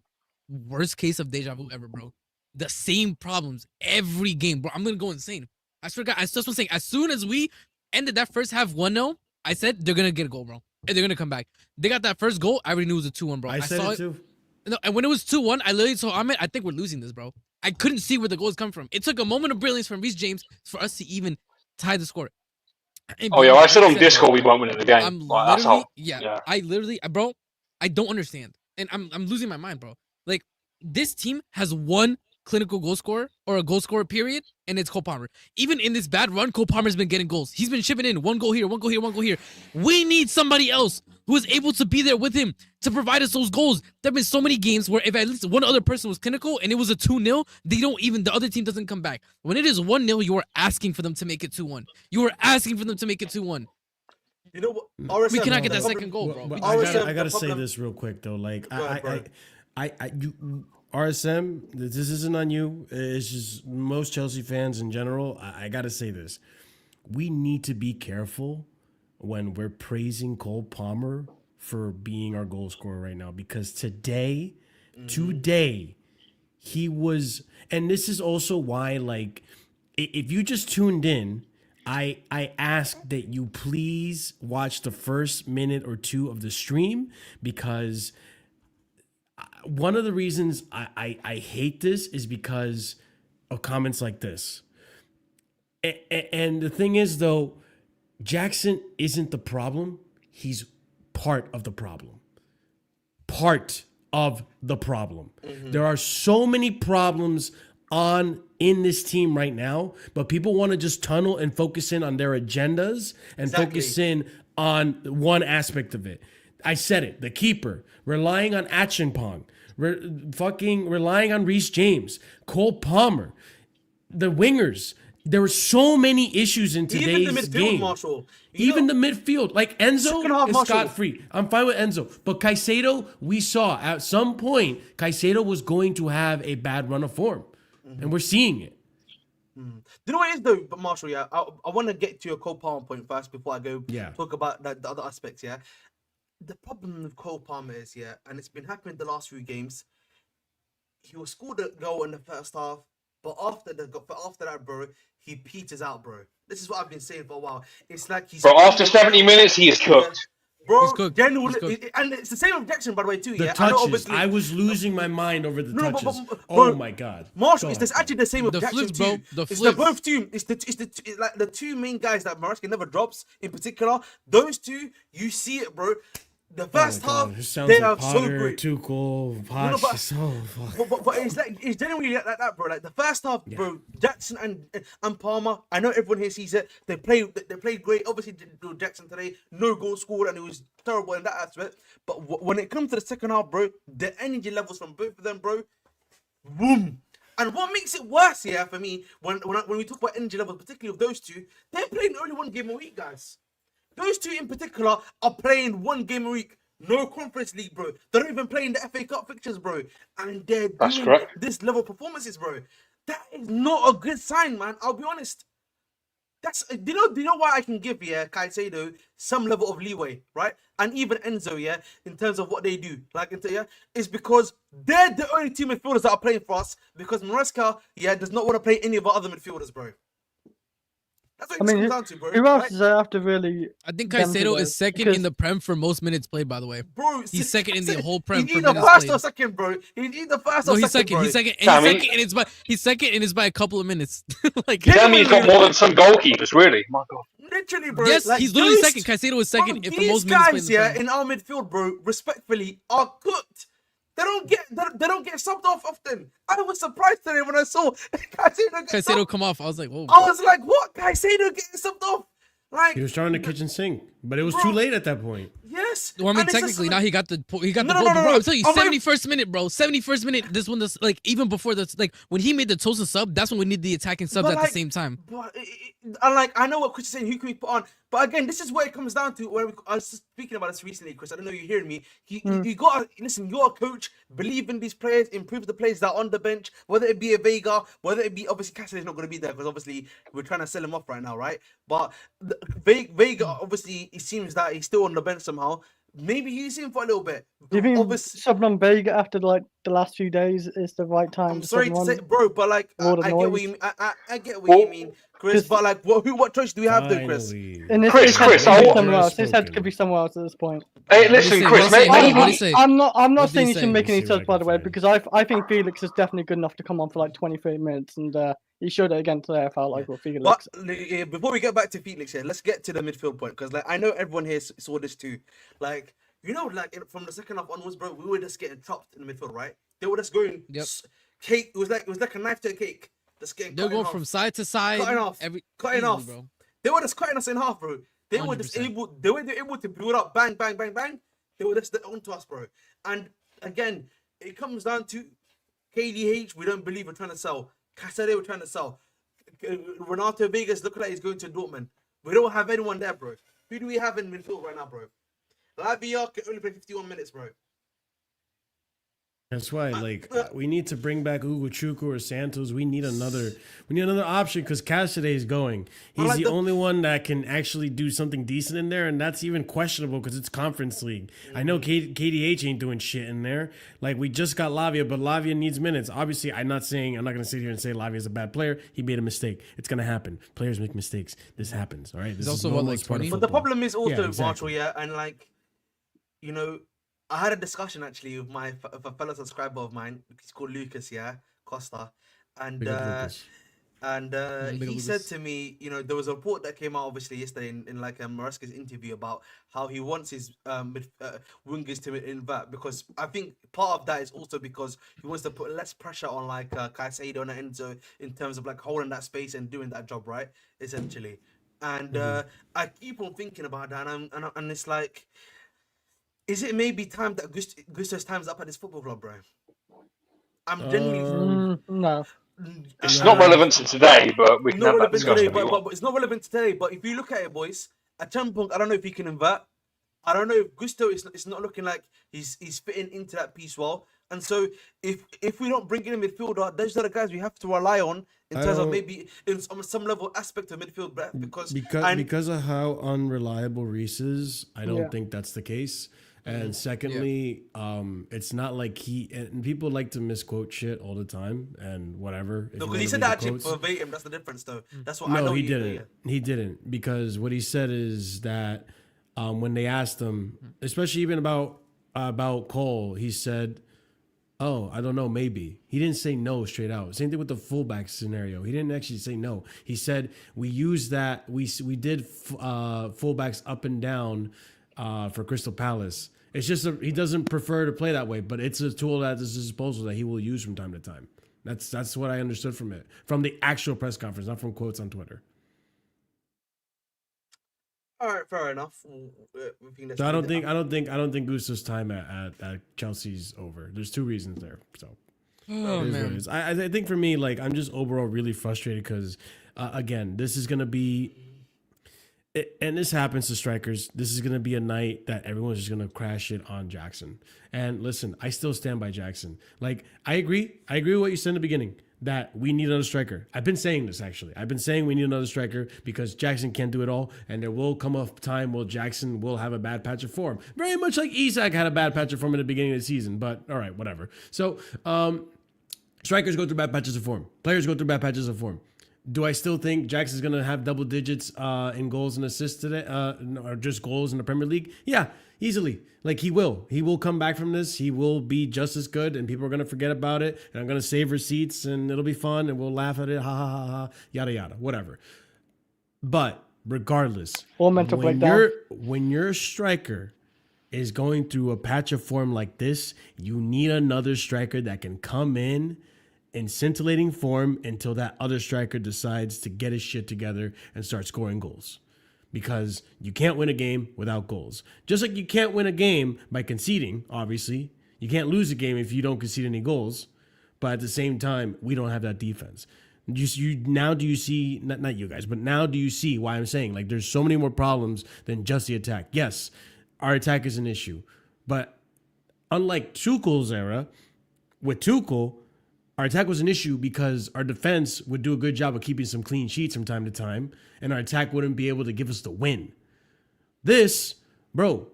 Speaker 2: worst case of deja vu ever, bro. The same problems every game, bro. I'm gonna go insane. I swear to God, I just was saying, as soon as we ended that first half 1-0, I said they're gonna get a goal, bro. And they're gonna come back. They got that first goal. I already knew it was a 2-1, bro.
Speaker 1: I said
Speaker 2: saw
Speaker 1: it too.
Speaker 2: No, and when it was 2-1, I literally told Ahmed, I think we're losing this, bro. I couldn't see where the goals come from. It took a moment of brilliance from Reece James for us to even tie the score. And
Speaker 3: Oh, yeah, I said on
Speaker 2: bro,
Speaker 3: Discord we won't win in the game.
Speaker 2: I'm
Speaker 3: Like, that's
Speaker 2: literally,
Speaker 3: how,
Speaker 2: yeah, I literally, bro, I don't understand. And I'm losing my mind, bro. Like, this team has one clinical goal scorer or a goal scorer, period, and it's Cole Palmer. Even in this bad run, Cole Palmer's been getting goals. He's been shipping in one goal here, one goal here, one goal here. We need somebody else who is able to be there with him to provide us those goals. There have been so many games where if at least one other person was clinical and it was a 2-0, the other team doesn't come back. When it is 1-0, you are asking for them to make it 2-1. You are asking for them to make it 2-1.
Speaker 4: You know what? RSM,
Speaker 2: We cannot get that second goal, bro.
Speaker 1: Well,
Speaker 4: RSM,
Speaker 1: I gotta
Speaker 4: the
Speaker 1: say
Speaker 4: problem-
Speaker 1: this real quick though. Like,
Speaker 4: Go ahead, bro.
Speaker 1: RSM, this isn't on you. It's just most Chelsea fans in general. I gotta say this. We need to be careful when we're praising Cole Palmer for being our goal scorer right now, because today, he was, and this is also why, like, if you just tuned in, I ask that you please watch the first minute or two of the stream, because one of the reasons I hate this is because of comments like this. And the thing is, though, Jackson isn't the problem. He's part of the problem. Part of the problem. There are so many problems in this team right now, but people want to just tunnel and focus in on their agendas and focus in on one aspect of it. I said it. The keeper, relying on Achinpong, relying on Reece James, Cole Palmer, the wingers. There were so many issues in today's
Speaker 4: Even the midfield,
Speaker 1: game.
Speaker 4: Marshall.
Speaker 1: Even the midfield, like Enzo
Speaker 4: Second half,
Speaker 1: is
Speaker 4: Marshall.
Speaker 1: scot-free. I'm fine with Enzo. But Caicedo, we saw at some point, Caicedo was going to have a bad run of form. And we're seeing it.
Speaker 4: Do you know what it is though, Marshall? Yeah, I want to get to your Cole Palmer point first before I go talk about the other aspects. Yeah, the problem with Cole Palmer is, yeah, and it's been happening the last few games. He will score the goal in the first half, but after that, bro, he peters out, bro. This is what I've been saying for a while. It's like he's.
Speaker 3: Bro, after 70 minutes, he is cooked.
Speaker 4: bro.
Speaker 2: He's cooked.
Speaker 4: Genuinely,
Speaker 2: He's cooked.
Speaker 4: and it's the same objection, by the way, too.
Speaker 1: The
Speaker 4: Yeah, I know,
Speaker 1: touches.
Speaker 4: obviously.
Speaker 1: I was losing my mind over the
Speaker 4: No,
Speaker 1: touches.
Speaker 4: bro,
Speaker 1: Oh my god.
Speaker 4: Marshall,
Speaker 1: Go
Speaker 4: it's
Speaker 1: ahead,
Speaker 4: actually the same
Speaker 2: The
Speaker 4: objection
Speaker 2: flips, bro.
Speaker 4: too.
Speaker 2: The
Speaker 4: It's
Speaker 2: flips.
Speaker 4: both two. It's like the two main guys that Maresca never drops. In particular, those two, you see it, bro. The first half,
Speaker 1: It sounds
Speaker 4: they
Speaker 1: like
Speaker 4: are so
Speaker 1: Potter,
Speaker 4: great.
Speaker 1: Tuchel,
Speaker 4: No,
Speaker 1: Poch.
Speaker 4: but-
Speaker 1: It's so fuck.
Speaker 4: But it's generally like that, bro. Like the first half, bro. Jackson and Palmer. I know everyone here sees it. They played great. Obviously, Jackson today, no goal scored, and it was terrible in that aspect. But when it comes to the second half, bro, the energy levels from both of them, bro, boom. And what makes it worse, yeah, for me, when we talk about energy levels, particularly of those two, they're playing only one game a week, guys. Those two in particular are playing one game a week. No Conference League, bro. They're not even playing the FA Cup fixtures, bro. And they're
Speaker 3: That's
Speaker 4: doing
Speaker 3: correct.
Speaker 4: this level of performances, bro. That is not a good sign, man. I'll be honest. Do you know why I can give Caicedo some level of leeway, right? And even Enzo, yeah, in terms of what they do, is because they're the only two midfielders that are playing for us. Because Maresca, does not want to play any of our other midfielders, bro. That's what it comes down to, bro.
Speaker 5: Who else
Speaker 4: right?
Speaker 5: does I have to really?
Speaker 2: I think
Speaker 5: them to
Speaker 2: Caicedo
Speaker 5: go?
Speaker 2: is second
Speaker 5: Because-
Speaker 2: in the Prem for most minutes played, by the way.
Speaker 4: Bro,
Speaker 2: He's second in the whole Prem
Speaker 4: He's
Speaker 2: for
Speaker 4: either
Speaker 2: minutes
Speaker 4: first
Speaker 2: played.
Speaker 4: or second, bro. He's either first
Speaker 2: No,
Speaker 4: or
Speaker 2: he's
Speaker 4: second,
Speaker 2: second.
Speaker 4: bro.
Speaker 2: He's second. And
Speaker 3: Damn,
Speaker 2: he's second, and it's by a couple of minutes. like,
Speaker 3: Damn, he's got more than some goalkeepers, really. My God.
Speaker 4: Literally, bro.
Speaker 2: yes,
Speaker 4: like,
Speaker 2: he's literally
Speaker 4: those-
Speaker 2: second. Caicedo is second
Speaker 4: Bro,
Speaker 2: for
Speaker 4: these
Speaker 2: most minutes played
Speaker 4: guys,
Speaker 2: in the Prem.
Speaker 4: in our midfield, bro, respectfully, are cooked. They don't get subbed off often. I was surprised today when I saw Caicedo get
Speaker 2: Caicedo
Speaker 4: subbed.
Speaker 2: come off. I was like, whoa.
Speaker 4: I was like, what? Caicedo getting subbed off? Like,
Speaker 1: He was trying the kitchen sink, but it was too late at that point.
Speaker 4: yes.
Speaker 2: Well, I mean,
Speaker 4: And it's just
Speaker 2: technically,
Speaker 4: like-
Speaker 2: now he got the
Speaker 4: No,
Speaker 2: goal.
Speaker 4: no,
Speaker 2: But
Speaker 4: no,
Speaker 2: bro,
Speaker 4: no.
Speaker 2: I'm telling you,
Speaker 4: I'm not-
Speaker 2: 71st minute, bro. 71st minute. This one, like even before this, like when he made the Tosa sub, that's when we need the attacking subs
Speaker 4: But
Speaker 2: at
Speaker 4: like-
Speaker 2: the same time.
Speaker 4: But I know what Chris is saying. Who can we put on? But again, this is where it comes down to. I was speaking about this recently, Chris. I don't know if you're hearing me. You got to listen. You're a coach. Believe in these players. Improve the players that are on the bench. Whether it be a Vega, whether it be obviously Cassidy's not going to be there because obviously we're trying to sell him off right now, right? But Vega, obviously, it seems that he's still on the bench somehow. Maybe use him for a little bit.
Speaker 5: Do you think
Speaker 4: Obviously,
Speaker 5: subbing on Vega after like the last few days is the right time?
Speaker 4: I'm sorry to
Speaker 5: sub him
Speaker 4: say,
Speaker 5: on?
Speaker 4: bro, but like
Speaker 5: Lord of
Speaker 4: I get what
Speaker 5: noise.
Speaker 4: you mean. I get what you mean, Chris.
Speaker 5: Just-
Speaker 4: But like, what choice do we have, though, Chris?
Speaker 1: Finally.
Speaker 5: And
Speaker 3: Chris,
Speaker 5: head
Speaker 3: Chris,
Speaker 5: could be
Speaker 3: I-
Speaker 5: somewhere else. His head
Speaker 1: Spoken.
Speaker 5: could be somewhere else at this point.
Speaker 3: Hey, listen,
Speaker 2: say?
Speaker 3: Chris,
Speaker 2: What do you say?
Speaker 3: maybe.
Speaker 2: What do you say?
Speaker 5: I'm not
Speaker 2: What do
Speaker 5: saying
Speaker 2: you
Speaker 5: he should
Speaker 2: say?
Speaker 5: make any
Speaker 1: Let's see what
Speaker 5: subs, by
Speaker 1: I
Speaker 5: the
Speaker 1: can
Speaker 5: way,
Speaker 1: find.
Speaker 5: because I think Felix is definitely good enough to come on for like 20, 30 minutes, and he showed it again today. I felt like with Felix.
Speaker 4: But before we get back to Felix here, let's get to the midfield point because like I know everyone here saw this too. Like from the second half onwards, bro, we were just getting chopped in the midfield, right? They were just going cake. It was like a knife to a cake. Just getting
Speaker 2: They're
Speaker 4: cut in
Speaker 2: going
Speaker 4: half.
Speaker 2: from side to side.
Speaker 4: Cutting off. Cutting
Speaker 2: easily,
Speaker 4: off.
Speaker 2: bro.
Speaker 4: They were just cutting us in half, bro. They were just
Speaker 2: 100%.
Speaker 4: able to build up, bang, bang, bang, bang. They were just onto us, bro. And again, it comes down to KDH. We don't believe we're trying to sell. Caicedo we're trying to sell. Renato Vegas look like he's going to Dortmund. We don't have anyone there, bro. Who do we have in midfield right now, bro? Lavia can only play 51 minutes, bro.
Speaker 1: That's why, we need to bring back Ugo Chuku or Santos. We need another option because Cassidy is going. He's
Speaker 4: like
Speaker 1: the
Speaker 4: the-
Speaker 1: only one that can actually do something decent in there, and that's even questionable because it's Conference League. I know KDH ain't doing shit in there. Like, we just got Lavia, but Lavia needs minutes. Obviously, I'm not going to sit here and say Lavia is a bad player. He made a mistake. It's going to happen. Players make mistakes. This happens, all right? This
Speaker 2: also,
Speaker 1: is
Speaker 2: what,
Speaker 1: normal.
Speaker 2: like
Speaker 1: It's part of
Speaker 2: 20?
Speaker 4: But the
Speaker 1: football.
Speaker 4: problem is also,
Speaker 1: Yeah, exactly.
Speaker 4: Marshall, and like, I had a discussion actually with with a fellow subscriber of mine. He's called Lucas, Costa, and
Speaker 1: Big up Lucas.
Speaker 2: Big
Speaker 4: he
Speaker 2: up
Speaker 4: said
Speaker 2: Lucas.
Speaker 4: to me, there was a report that came out obviously yesterday in like Maresca's interview about how he wants his wingers to invert because I think part of that is also because he wants to put less pressure on like Caicedo and Enzo in terms of like holding that space and doing that job, right? Essentially, and I keep on thinking about that, and it's like. Is it maybe time that Gusto's time's up at this football club, bro? I'm genuinely
Speaker 5: No.
Speaker 3: It's not relevant to today, but we can
Speaker 4: not
Speaker 3: have that
Speaker 4: relevant
Speaker 3: discussion.
Speaker 4: today.
Speaker 3: if you want.
Speaker 4: But it's not relevant today. But if you look at it, boys, at some point, I don't know if he can invert. I don't know if Gusto is not looking like he's fitting into that piece well. And so if we don't bring in a midfielder, those are the guys we have to rely on in terms of maybe on some level aspect of midfield breadth
Speaker 1: because of how unreliable Reese is, I don't
Speaker 5: Yeah.
Speaker 1: think that's the case. And secondly, it's not like and people like to misquote shit all the time and whatever.
Speaker 4: No, because he said that actually verbatim. That's the difference, though. That's what I know.
Speaker 1: No, he didn't. He didn't because what he said is that when they asked him, especially even about Cole, he said, "Oh, I don't know, maybe." He didn't say no straight out. Same thing with the fullback scenario. He didn't actually say no. He said we used that. We did fullbacks up and down for Crystal Palace. It's just he doesn't prefer to play that way, but it's a tool at his disposal that he will use from time to time. That's what I understood from it, from the actual press conference, not from quotes on Twitter.
Speaker 4: All right, fair enough.
Speaker 1: So I don't think Gusto's time at Chelsea's over. There's two reasons there. So
Speaker 2: Oh man.
Speaker 1: I think for me, like, I'm just overall really frustrated because again, this is gonna be. And this happens to strikers. This is going to be a night that everyone's just going to crash it on Jackson. And listen, I still stand by Jackson. Like, I agree. I agree with what you said in the beginning, that we need another striker. I've been saying this, actually. I've been saying we need another striker because Jackson can't do it all. And there will come a time where Jackson will have a bad patch of form. Very much like Isak had a bad patch of form in the beginning of the season. But, all right, whatever. So, strikers go through bad patches of form. Players go through bad patches of form. Do I still think Jackson's going to have double digits in goals and assists today, or just goals in the Premier League? Yeah, easily. Like, he will. He will come back from this. He will be just as good, and people are going to forget about it, and I'm going to save receipts, and it'll be fun, and we'll laugh at it, ha, ha, ha, ha, yada, yada, whatever. But regardless,
Speaker 5: Or mental breakdown.
Speaker 1: when your striker is going through a patch of form like this, you need another striker that can come in scintillating form until that other striker decides to get his shit together and start scoring goals. Because you can't win a game without goals. Just like you can't win a game by conceding, obviously. You can't lose a game if you don't concede any goals. But at the same time, we don't have that defense. Now do you see, not you guys, but now do you see why I'm saying, like, there's so many more problems than just the attack. Yes, our attack is an issue. But unlike Tuchel's era, with Tuchel, our attack was an issue because our defense would do a good job of keeping some clean sheets from time to time, and our attack wouldn't be able to give us the win. This, bro,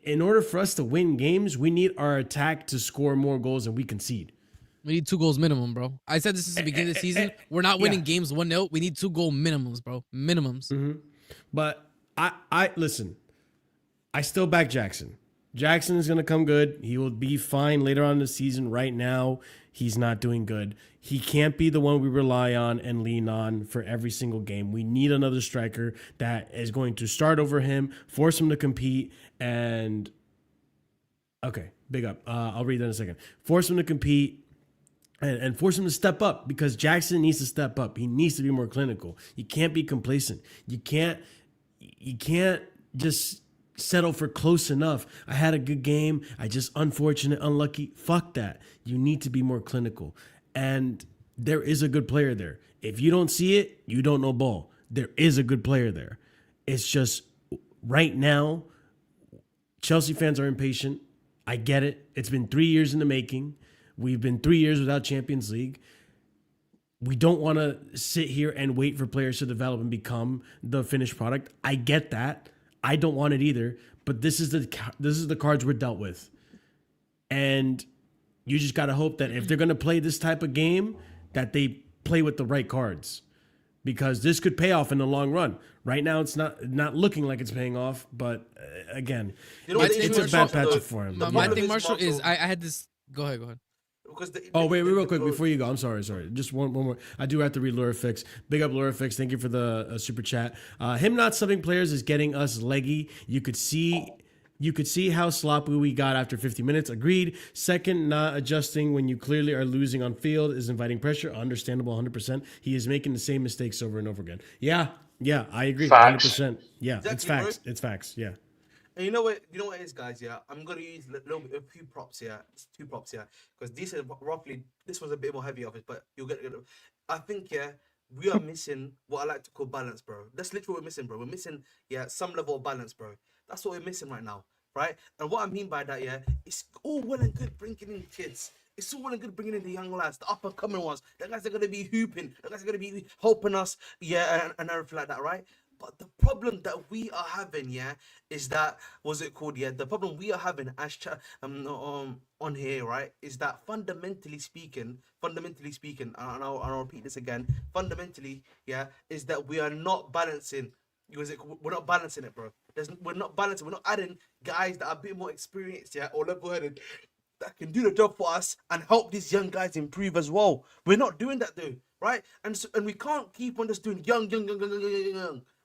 Speaker 1: in order for us to win games, we need our attack to score more goals than we concede.
Speaker 2: We need 2 goals minimum, bro. I said this since the beginning of the season. We're not winning games 1-0. We need 2 goal minimums, bro. Minimums.
Speaker 1: Mm-hmm. But I listen, I still back Jackson. Jackson is going to come good. He will be fine later on in the season. Right now, he's not doing good. He can't be the one we rely on and lean on for every single game. We need another striker that is going to start over him, force him to compete, and... Okay, big up. I'll read that in a second. Force him to compete and force him to step up because Jackson needs to step up. He needs to be more clinical. You can't be complacent. You can't just settle for close enough. I had a good game. I just unfortunate, unlucky. Fuck that. You need to be more clinical. And there is a good player there. If you don't see it, you don't know ball. There is a good player there. It's just right now, Chelsea fans are impatient. I get it. It's been 3 years in the making. We've been 3 years without Champions League. We don't want to sit here and wait for players to develop and become the finished product. I get that. I don't want it either, but this is the cards we're dealt with. And you just got to hope that if they're going to play this type of game, that they play with the right cards. Because this could pay off in the long run. Right now, it's not looking like it's paying off, but again, it's a bad patch for him.
Speaker 2: My thing, Marshall, is I had this... Go ahead.
Speaker 1: Because wait, real quick before you go. I'm sorry. Just one more. I do have to read Lurifix. Big up Lurifix. Thank you for the super chat. Him not subbing players is getting us leggy. You could see how sloppy we got after 50 minutes. Agreed. Second, not adjusting when you clearly are losing on field is inviting pressure. Understandable, 100%. He is making the same mistakes over and over again. Yeah, I agree.
Speaker 3: Facts.
Speaker 1: 100%. Yeah,
Speaker 4: Exactly,
Speaker 1: it's facts.
Speaker 4: bro.
Speaker 1: It's facts. Yeah.
Speaker 4: And you know what it is, guys, yeah? I'm going to use a few props here. It's 2 props here. Because these are roughly, this was a bit more heavy of it, but you'll get it. I think, yeah, we are missing what I like to call balance, bro. That's literally what we're missing, bro. We're missing, some level of balance, bro. That's what we're missing right now, right? And what I mean by that, it's all well and good bringing in kids. It's all well and good bringing in the young lads, the up-and-coming ones. The guys are going to be hooping. The guys are going to be helping us, and everything like that, right? But the problem that we are having, is that, the problem we are having as on here, right, is that fundamentally speaking, and I'll repeat this again, fundamentally, is that we are not balancing we're not balancing it, bro. We're not balancing. We're not adding guys that are a bit more experienced, or level-headed, that can do the job for us and help these young guys improve as well. We're not doing that, though, right? And we can't keep on just doing young,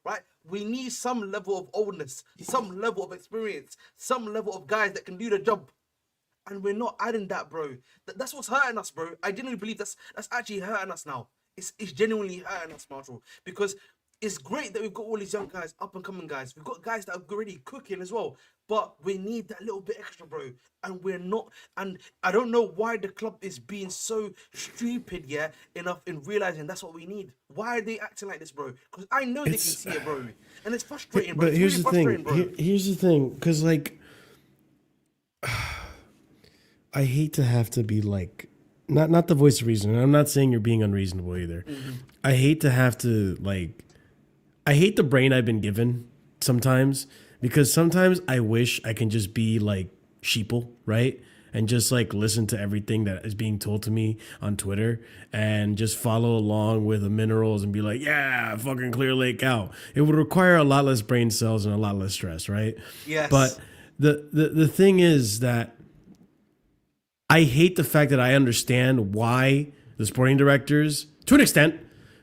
Speaker 4: right? We need some level of oldness, some level of experience, some level of guys that can do the job. And we're not adding that, bro. That's what's hurting us, bro. I genuinely believe that's actually hurting us now. It's genuinely hurting us, Marshall, because it's great that we've got all these young guys, up and coming guys. We've got guys that are already cooking as well, but we need that little bit extra, bro. And we're not. And I don't know why the club is being so stupid, enough in realizing that's what we need. Why are they acting like this, bro? Because I know they can see it, bro, and it's frustrating, bro.
Speaker 1: But here's the thing. Here's the thing, because like, I hate to have to be like, not the voice of reason. I'm not saying you're being unreasonable either. I hate to have to like. I hate the brain I've been given sometimes, because sometimes I wish I can just be like sheeple, right? And just like listen to everything that is being told to me on Twitter and just follow along with the minerals and be like, yeah, fucking Clear Lake out. It would require a lot less brain cells and a lot less stress, right?
Speaker 4: Yes.
Speaker 1: But the thing is that I hate the fact that I understand why the sporting directors, to an extent,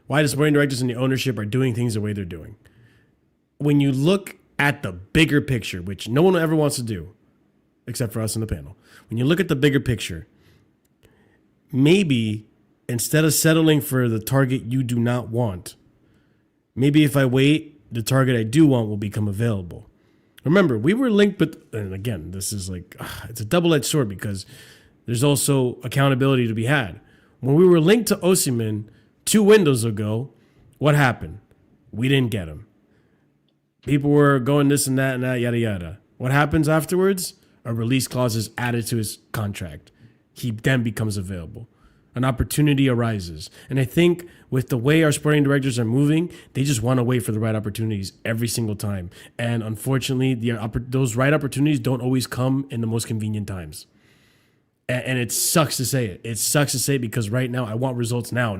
Speaker 1: why the sporting directors and the ownership are doing things the way they're doing. When you look at the bigger picture, which no one ever wants to do, except for us in the panel. When you look at the bigger picture, maybe instead of settling for the target you do not want, maybe if I wait, the target I do want will become available. Remember, we were linked with, and again, this is like, it's a double-edged sword because there's also accountability to be had. When we were linked to Osimhen 2 windows ago, what happened? We didn't get him. People were going this and that, yada, yada. What happens afterwards? A release clause is added to his contract. He then becomes available. An opportunity arises. And I think with the way our sporting directors are moving, they just want to wait for the right opportunities every single time. And unfortunately, those right opportunities don't always come in the most convenient times. And it sucks to say it. It sucks to say it because right now I want results now.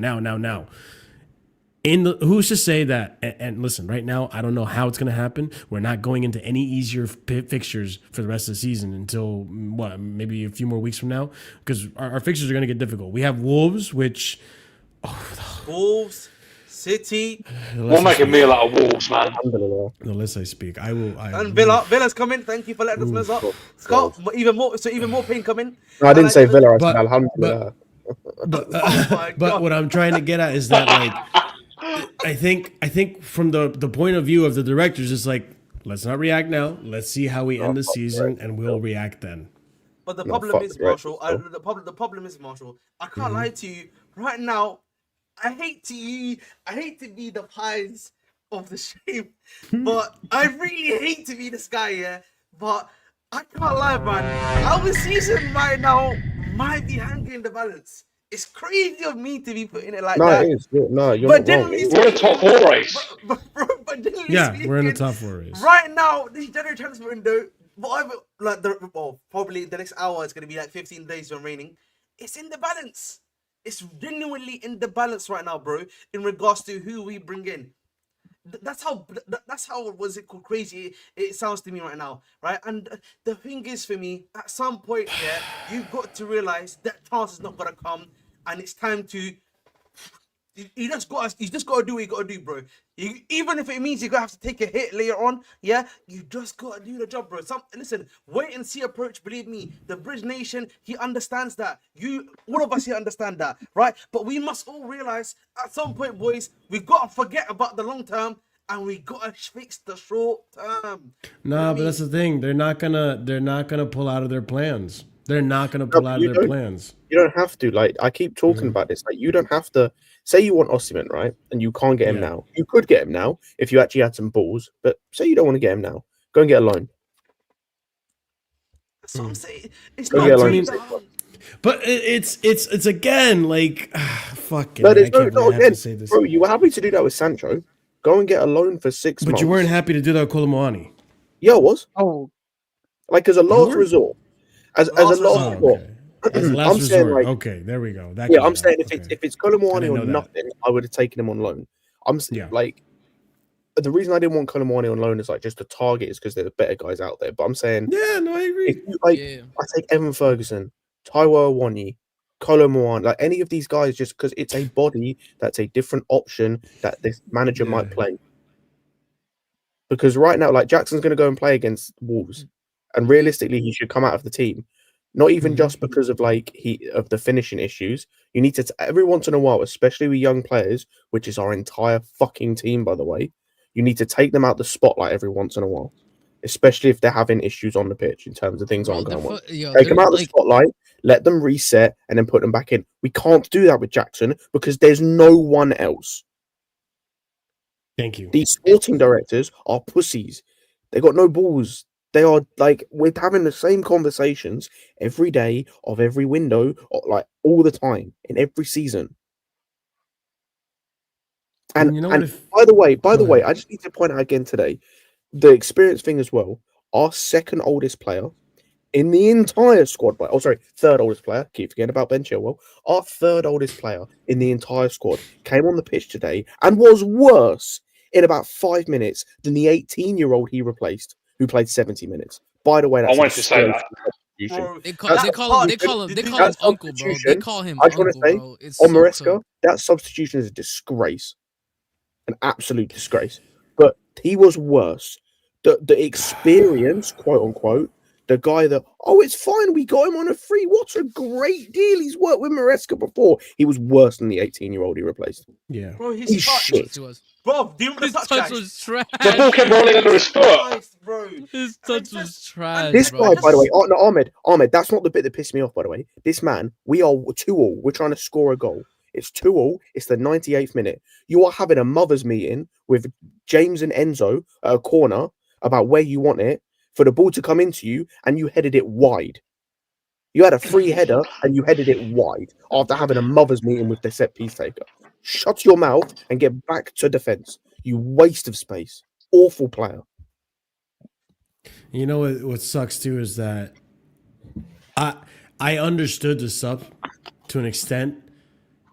Speaker 1: Who's to say that? And listen, right now I don't know how it's going to happen. We're not going into any easier fixtures for the rest of the season until maybe a few more weeks from now, because our fixtures are going to get difficult. We have Wolves, which
Speaker 4: Wolves, City.
Speaker 3: We'll make a meal out of Wolves, man.
Speaker 1: No, unless I speak, I will.
Speaker 4: And Villa's coming. Thank you for letting us mess up. Scott, even more pain coming.
Speaker 6: No, I didn't say Villa. I said Alhamdulillah.
Speaker 1: But what I'm trying to get at is that, like, I think from the point of view of the directors, it's like, let's not react now. Let's see how we end the season, and we'll react then.
Speaker 4: But the problem is, Marshall. The problem is, Marshall. I can't lie to you. Right now, I hate to be the pies of the shame, but I really hate to be this guy, But I can't lie, man. Our season right now might be hanging in the balance. It's crazy of me to be putting it like that.
Speaker 6: No, it is. No, you're
Speaker 4: but
Speaker 6: not wrong.
Speaker 3: We're in a top 4 race.
Speaker 4: But
Speaker 1: Yeah,
Speaker 4: speaking,
Speaker 1: we're in the top 4 race.
Speaker 4: Right now, this January transfer window, probably the next hour is going to be like 15 days remaining. It's in the balance. It's genuinely in the balance right now, bro, in regards to who we bring in. That's how was it called crazy it sounds to me right now, right? And the thing is, for me, at some point, you've got to realize that chance is not gonna come, and it's time to. You just got to do what you got to do, bro. Even if it means you're gonna have to take a hit later on, you just got to do the job, bro. Listen, wait and see approach. Believe me, the Bridge Nation, he understands that. All of us here understand that, right? But we must all realize at some point, boys, we got to forget about the long term and we got to fix the short term.
Speaker 1: Nah, but that's the thing. They're not gonna pull out of their plans. They're not gonna pull out of their plans.
Speaker 6: You don't have to. Like, I keep talking about this. Like, you don't have to. Say you want Osimhen, right? And you can't get him now. You could get him now if you actually had some balls. But say you don't want to get him now. Go and get a loan.
Speaker 4: That's what I'm saying. It's
Speaker 6: Go
Speaker 4: not
Speaker 6: get a loan.
Speaker 1: But it's again like fucking.
Speaker 6: No,
Speaker 1: I can't believe I have to say this.
Speaker 6: Bro, you were happy to do that with Sancho. Go and get a loan for 6 months.
Speaker 1: But you weren't happy to do that with Kolomoani.
Speaker 6: Yeah, I was.
Speaker 5: Oh,
Speaker 6: Like, as a last resort. As a last resort.
Speaker 1: Okay. As a last
Speaker 6: I'm
Speaker 1: resort.
Speaker 6: saying, like,
Speaker 1: okay, there we go.
Speaker 6: I'm saying if it's Kolomoani or nothing, I would have taken him on loan. Like, the reason I didn't want Colomwani on loan is like just the target is because there's better guys out there. But I'm saying,
Speaker 1: Yeah, no, I agree.
Speaker 6: if you, like, I take Evan Ferguson, Taiwo Awoniyi, Colomwani, like any of these guys, just because it's a body that's a different option that this manager might play. Because right now, like Jackson's going to go and play against Wolves, and realistically, he should come out of the team. Not even just because of like of the finishing issues. You need to every once in a while, especially with young players, which is our entire fucking team, by the way. You need to take them out the spotlight every once in a while, especially if they're having issues on the pitch in terms of things aren't going well. Take them out of the spotlight, let them reset, and then put them back in. We can't do that with Jackson because there's no one else.
Speaker 1: Thank you.
Speaker 6: These sporting directors are pussies. They got no balls. They are like, we're having the same conversations every day of every window, like all the time in every season. And,
Speaker 1: you know
Speaker 6: and
Speaker 1: what,
Speaker 6: by the way, I just need to point out again today, the experience thing as well. Our second oldest player in the entire squad, third oldest player. Keep forgetting about Ben Chilwell. Our third oldest player in the entire squad came on the pitch today and was worse in about 5 minutes than the 18-year-old he replaced, who played 70 minutes. By the way, that's
Speaker 3: I wanted to say that.
Speaker 2: Bro, they call him uncle, bro. They call him uncle, bro. It's
Speaker 6: on Maresca, that substitution is a disgrace. An absolute disgrace. But he was worse. The experience, quote unquote, the guy that, it's fine, we got him on a free. What a great deal. He's worked with Maresca before. He was worse than the 18-year-old he replaced.
Speaker 1: Yeah.
Speaker 4: Bro,
Speaker 6: he's shit.
Speaker 4: Bro, do you remember
Speaker 2: his touch was trash.
Speaker 3: The ball kept rolling under his foot.
Speaker 4: Bro.
Speaker 2: His touch was trash.
Speaker 6: This
Speaker 2: bro.
Speaker 6: guy, by the way, Ahmed, that's not the bit that pissed me off, by the way. This man, we are 2-2. We're trying to score a goal. It's 2-2. It's the 98th minute. You are having a mother's meeting with James and Enzo at a corner about where you want it for the ball to come into you, and you headed it wide. You had a free header, and you headed it wide after having a mother's meeting with the set piece taker. Shut your mouth and get back to defense. You waste of space. Awful player.
Speaker 1: You know what sucks too is that I understood the sub to an extent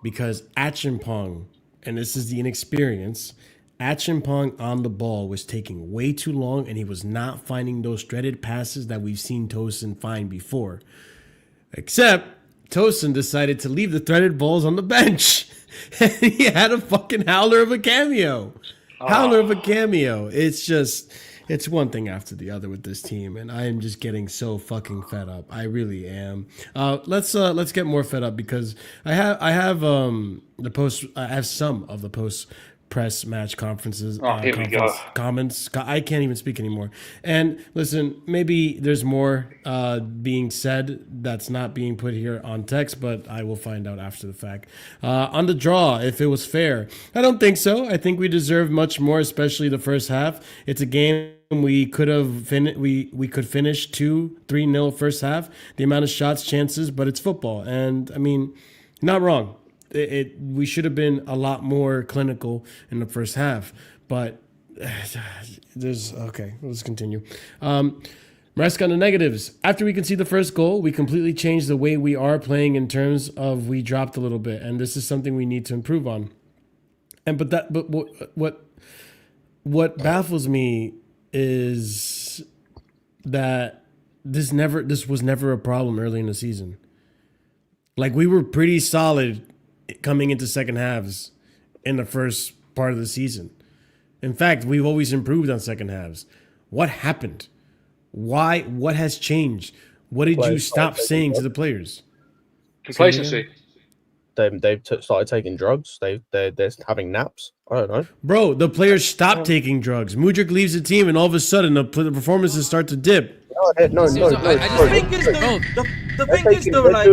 Speaker 1: because Achimpong, and this is the inexperience, Achimpong on the ball was taking way too long and he was not finding those threaded passes that we've seen Tosin find before. Except Tosin decided to leave the threaded balls on the bench. And he had a fucking howler of a cameo. It's one thing after the other with this team, and I am just getting so fucking fed up. I really am. Let's get more fed up because I have some of the post press match conferences.
Speaker 3: Here we go.
Speaker 1: Comments. I can't even speak anymore. And listen, maybe there's more being said that's not being put here on text, but I will find out after the fact. On the draw, if it was fair, I don't think so. I think we deserve much more, especially the first half. It's a game we could have we could finish 2-3-0 first half. The amount of shots, chances, but it's football, and I mean, not wrong. We should have been a lot more clinical in the first half, but let's continue. Maresca on the negatives. After we concede the first goal, we completely changed the way we are playing in terms of we dropped a little bit, and this is something we need to improve on. But what baffles me is that this was never a problem early in the season. Like, we were pretty solid coming into second halves in the first part of the season. In fact, we've always improved on second halves. What happened? Why? What has changed? What did you stop saying to the players?
Speaker 3: Complacency.
Speaker 6: They've started taking drugs. They're having naps. I don't know.
Speaker 1: Bro, the players stopped taking drugs. Mudryk leaves the team, and all of a sudden, the performances start to dip.
Speaker 6: No.
Speaker 4: The thing is though, like,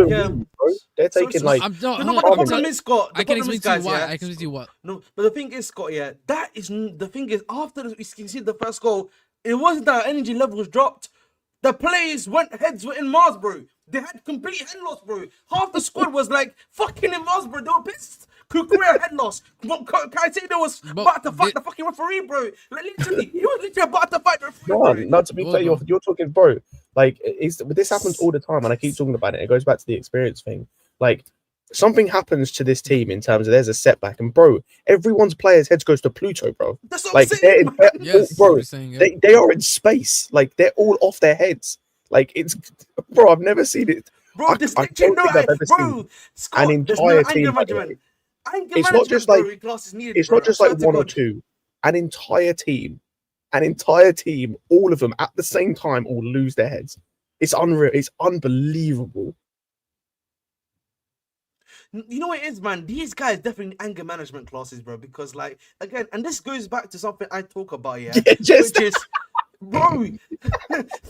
Speaker 6: they're taking like.
Speaker 4: The problem is, Scott.
Speaker 2: I can explain to you why. I can explain to you what.
Speaker 4: No, but the thing is, Scott. Yeah, that is the thing is after we conceded the first goal, it wasn't that our energy levels dropped. The players heads were in Mars, bro. They had complete head loss, bro. Half the squad was like fucking in Mars, bro. They were pissed. Kukurea head loss. Caicedo was about to fight the fucking referee, bro. Like, literally, he was literally about to fight the referee.
Speaker 6: No, to be fair, you're talking, bro. Like, this happens all the time, and I keep talking about it. It goes back to the experience thing. Like, something happens to this team in terms of there's a setback, and bro, everyone's players' heads goes to Pluto, bro.
Speaker 4: That's what
Speaker 6: Like
Speaker 4: I'm saying, man.
Speaker 2: Yes,
Speaker 6: bro,
Speaker 2: you're saying, yeah.
Speaker 6: they are in space. Like they're all off their heads. Like it's, bro, I've never seen it.
Speaker 4: Bro, there's
Speaker 6: I
Speaker 4: literally
Speaker 6: don't think I've ever
Speaker 4: bro,
Speaker 6: seen
Speaker 4: Scott,
Speaker 6: an
Speaker 4: there's no
Speaker 6: entire
Speaker 4: anger
Speaker 6: team, by the
Speaker 4: management. Anger
Speaker 6: It's not
Speaker 4: management,
Speaker 6: just
Speaker 4: bro,
Speaker 6: like-
Speaker 4: in class is needed,
Speaker 6: It's
Speaker 4: bro.
Speaker 6: not just
Speaker 4: I
Speaker 6: like
Speaker 4: swear
Speaker 6: one
Speaker 4: to
Speaker 6: or
Speaker 4: God.
Speaker 6: two. An entire team, all of them at the same time, all lose their heads. It's unreal. It's unbelievable.
Speaker 4: You know what it is, man? These guys definitely anger management classes, bro. Because, like, again, and this goes back to something I talk about, yeah,
Speaker 6: Just
Speaker 4: which is, bro,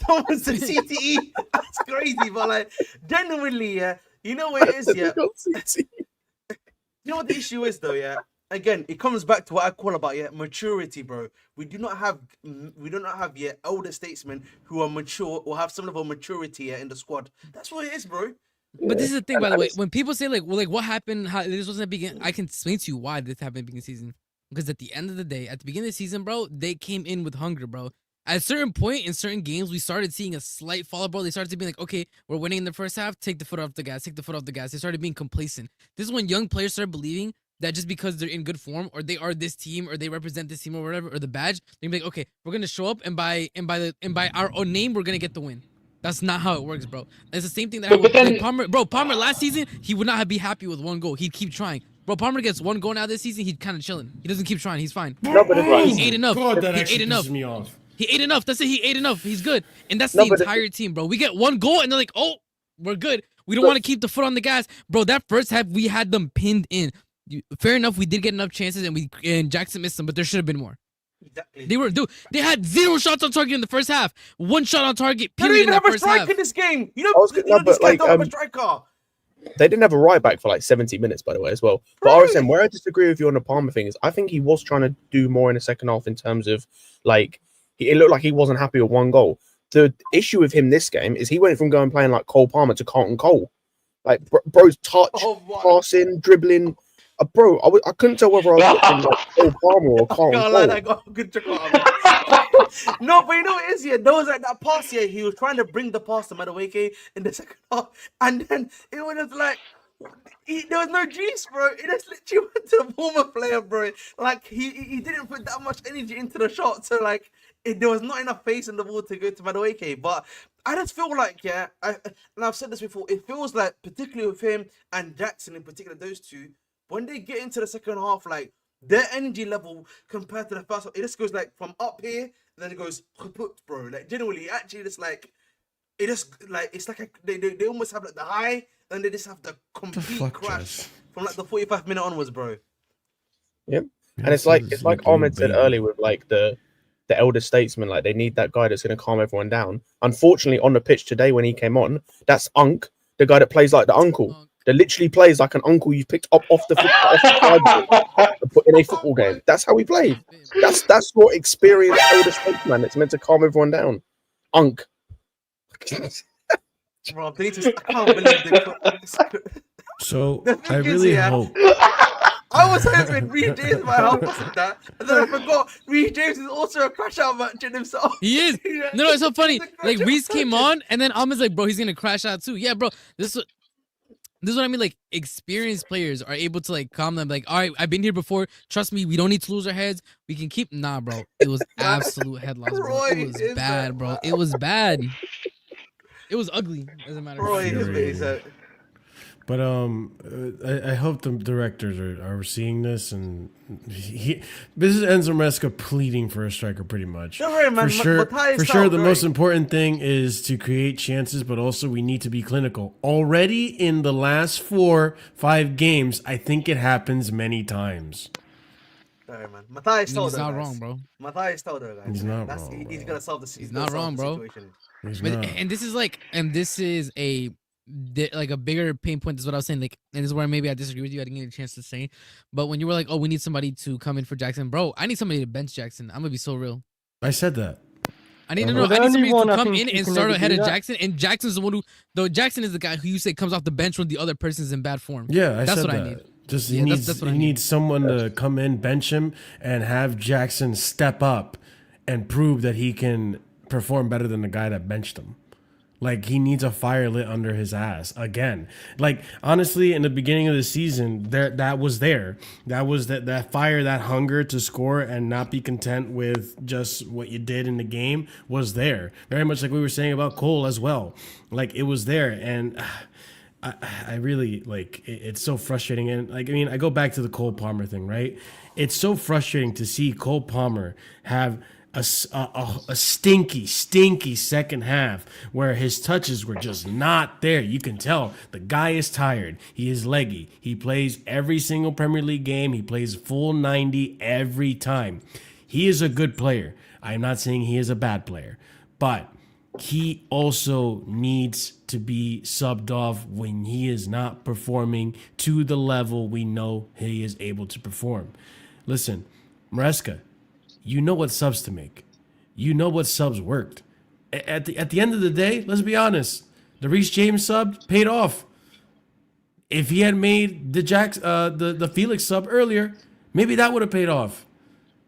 Speaker 4: someone said CTE. That's crazy, but like, genuinely, yeah, you know what it is, yeah. You know what the issue is, though, yeah. Again, it comes back to what I call about maturity, bro. We do not have yet elder statesmen who are mature or have some level of maturity in the squad. That's what it is, bro.
Speaker 2: But this is the thing, by the way. When people say like, well, like what happened? How this wasn't begin? I can explain to you why this happened at the beginning of the season. Because at the end of the day, at the beginning of the season, bro, they came in with hunger, bro. At a certain point in certain games, we started seeing a slight fall, bro. They started to be like, okay, we're winning in the first half. Take the foot off the gas. Take the foot off the gas. They started being complacent. This is when young players started believing that just because they're in good form or they are this team or they represent this team or whatever or the badge, they're gonna be like, okay, we're gonna show up and by our own name, we're gonna get the win. That's not how it works, bro. It's the same thing that happened with like Palmer. Bro, Palmer last season, he would not be happy with one goal. He'd keep trying. Bro, Palmer gets one goal now this season, he's kind of chilling. He doesn't keep trying. He's fine.
Speaker 6: No, but
Speaker 2: He ate enough.
Speaker 1: God, that
Speaker 2: He
Speaker 1: actually
Speaker 2: ate enough.
Speaker 1: pisses me off.
Speaker 2: He ate enough. That's it. He ate enough. He's good. And that's
Speaker 6: No,
Speaker 2: the
Speaker 6: but
Speaker 2: entire team, bro. We get one goal and they're like, oh, we're good. We don't want to keep the foot on the gas. Bro, that first half, we had them pinned in. Fair enough, we did get enough chances and Jackson missed them, but there should have been more.
Speaker 4: Exactly.
Speaker 2: They had 0 shots on target in the first half. 1 shot on target.
Speaker 4: They don't
Speaker 2: Period.
Speaker 4: even
Speaker 2: In
Speaker 4: have
Speaker 2: the
Speaker 4: a
Speaker 2: first
Speaker 4: striker
Speaker 2: half.
Speaker 4: in this game. You
Speaker 6: I
Speaker 4: know,
Speaker 6: was gonna- no,
Speaker 4: these
Speaker 6: but,
Speaker 4: guys
Speaker 6: like,
Speaker 4: don't have a striker.
Speaker 6: They didn't have a right back for like 70 minutes, by the way, as well. But RSM, where I disagree with you on the Palmer thing is I think he was trying to do more in the second half in terms of like it looked like he wasn't happy with one goal. The issue with him this game is he went from going playing like Cole Palmer to Carlton Cole. Like bro's touch, passing, dribbling. Bro, I couldn't tell whether I was watching like Cole Palmer or Carlton
Speaker 4: Can't
Speaker 6: Cole.
Speaker 4: lie, I got a good check out of it. No, but you know what it is, yeah. There was like that pass here. He was trying to bring the pass to Madueke in the second half, and then it was just like there was no juice, bro. It just literally went to the former player, bro. Like he didn't put that much energy into the shot, so like there was not enough pace in the ball to go to Madueke. But I just feel like, yeah, and I've said this before. It feels like, particularly with him and Jackson in particular, those two, when they get into the second half, like their energy level compared to the first half, it just goes like from up here, then it goes kaput, bro. Like generally, actually, it's like it just like it's like they almost have like the high, and they just have the complete crash from like the 45-minute onwards, bro.
Speaker 6: Yep. And it's like Ahmed said earlier with like the elder statesman, like they need that guy that's going to calm everyone down. Unfortunately, on the pitch today when he came on, that's Unk, the guy that plays like the uncle. That literally plays like an uncle you picked up off the sideboard and put in a football game. That's how he played. That's what experienced elder statesman that's meant to calm everyone down. Unk.
Speaker 4: Bro, I can't believe they put.
Speaker 1: So I really hope.
Speaker 4: I was hoping Reece James might help us with that, and then I forgot Reece James is also a crash out merchant himself.
Speaker 2: He is. No, it's so funny. Like Reece came on, and then Ahmed's like, bro, he's gonna crash out too. Yeah, bro. This is what I mean. Like experienced players are able to like calm them. Like, all right, I've been here before. Trust me, we don't need to lose our heads. We can keep. Nah, bro. It was absolute head loss, bro. It was bad, bro. It was bad. It was ugly, as a matter of fact.
Speaker 1: But I hope the directors are seeing this, and this is Enzo Maresca pleading for a striker, pretty much.
Speaker 4: Don't worry, man.
Speaker 1: For sure, the most important thing is to create chances, but also we need to be clinical. Already in the last 4-5 games, I think it happens many times.
Speaker 4: Sorry, man. Matthias
Speaker 2: He's not wrong, bro.
Speaker 4: Matthias Toldo, guys.
Speaker 1: He's not wrong.
Speaker 4: He's gonna solve the situation.
Speaker 2: He's not wrong, bro. And this is a bigger pain point. Is what I was saying. Like, and this is where maybe I disagree with you. I didn't get a chance to say, but when you were like, "Oh, we need somebody to come in for Jackson," bro, I need somebody to bench Jackson. I'm gonna be so real.
Speaker 1: I said that.
Speaker 2: I need to know. I need somebody to come in and start ahead of Jackson. And Jackson's the one who, though Jackson is the guy who you say comes off the bench when the other person's in bad form.
Speaker 1: Yeah,
Speaker 2: that's
Speaker 1: said
Speaker 2: what
Speaker 1: that.
Speaker 2: I need.
Speaker 1: Just he needs someone to come in, bench him, and have Jackson step up and prove that he can perform better than the guy that benched him. Like he needs a fire lit under his ass again. Like honestly, in the beginning of the season, that was there. That was that fire, that hunger to score and not be content with just what you did in the game was there. Very much like we were saying about Cole as well. Like it was there, and I really like it's so frustrating. And like I mean, I go back to the Cole Palmer thing, right? It's so frustrating to see Cole Palmer have a stinky second half where his touches were just not there. You can tell the guy is tired. He is leggy. He plays every single Premier League game. He plays full 90 every time. He is a good player. I'm not saying he is a bad player, but he also needs to be subbed off when he is not performing to the level we know he is able to perform. Listen, Maresca, you know what subs to make. You know what subs worked. At the end of the day, let's be honest. The Reece James sub paid off. If he had made the Felix sub earlier, maybe that would have paid off.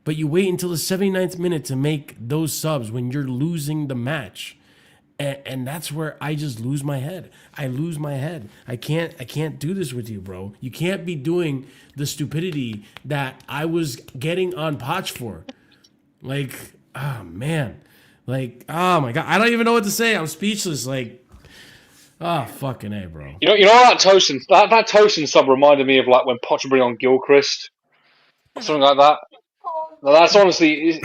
Speaker 1: But you wait until the 79th minute to make those subs when you're losing the match. And that's where I just lose my head. I lose my head. I can't do this with you, bro. You can't be doing the stupidity that I was getting on Poch for. Like, oh man. Like, oh my God. I don't even know what to say. I'm speechless. Like, fucking A, bro.
Speaker 3: You know that Tosin sub reminded me of like when Poch bring on Gilchrist. Something like that. No, that's honestly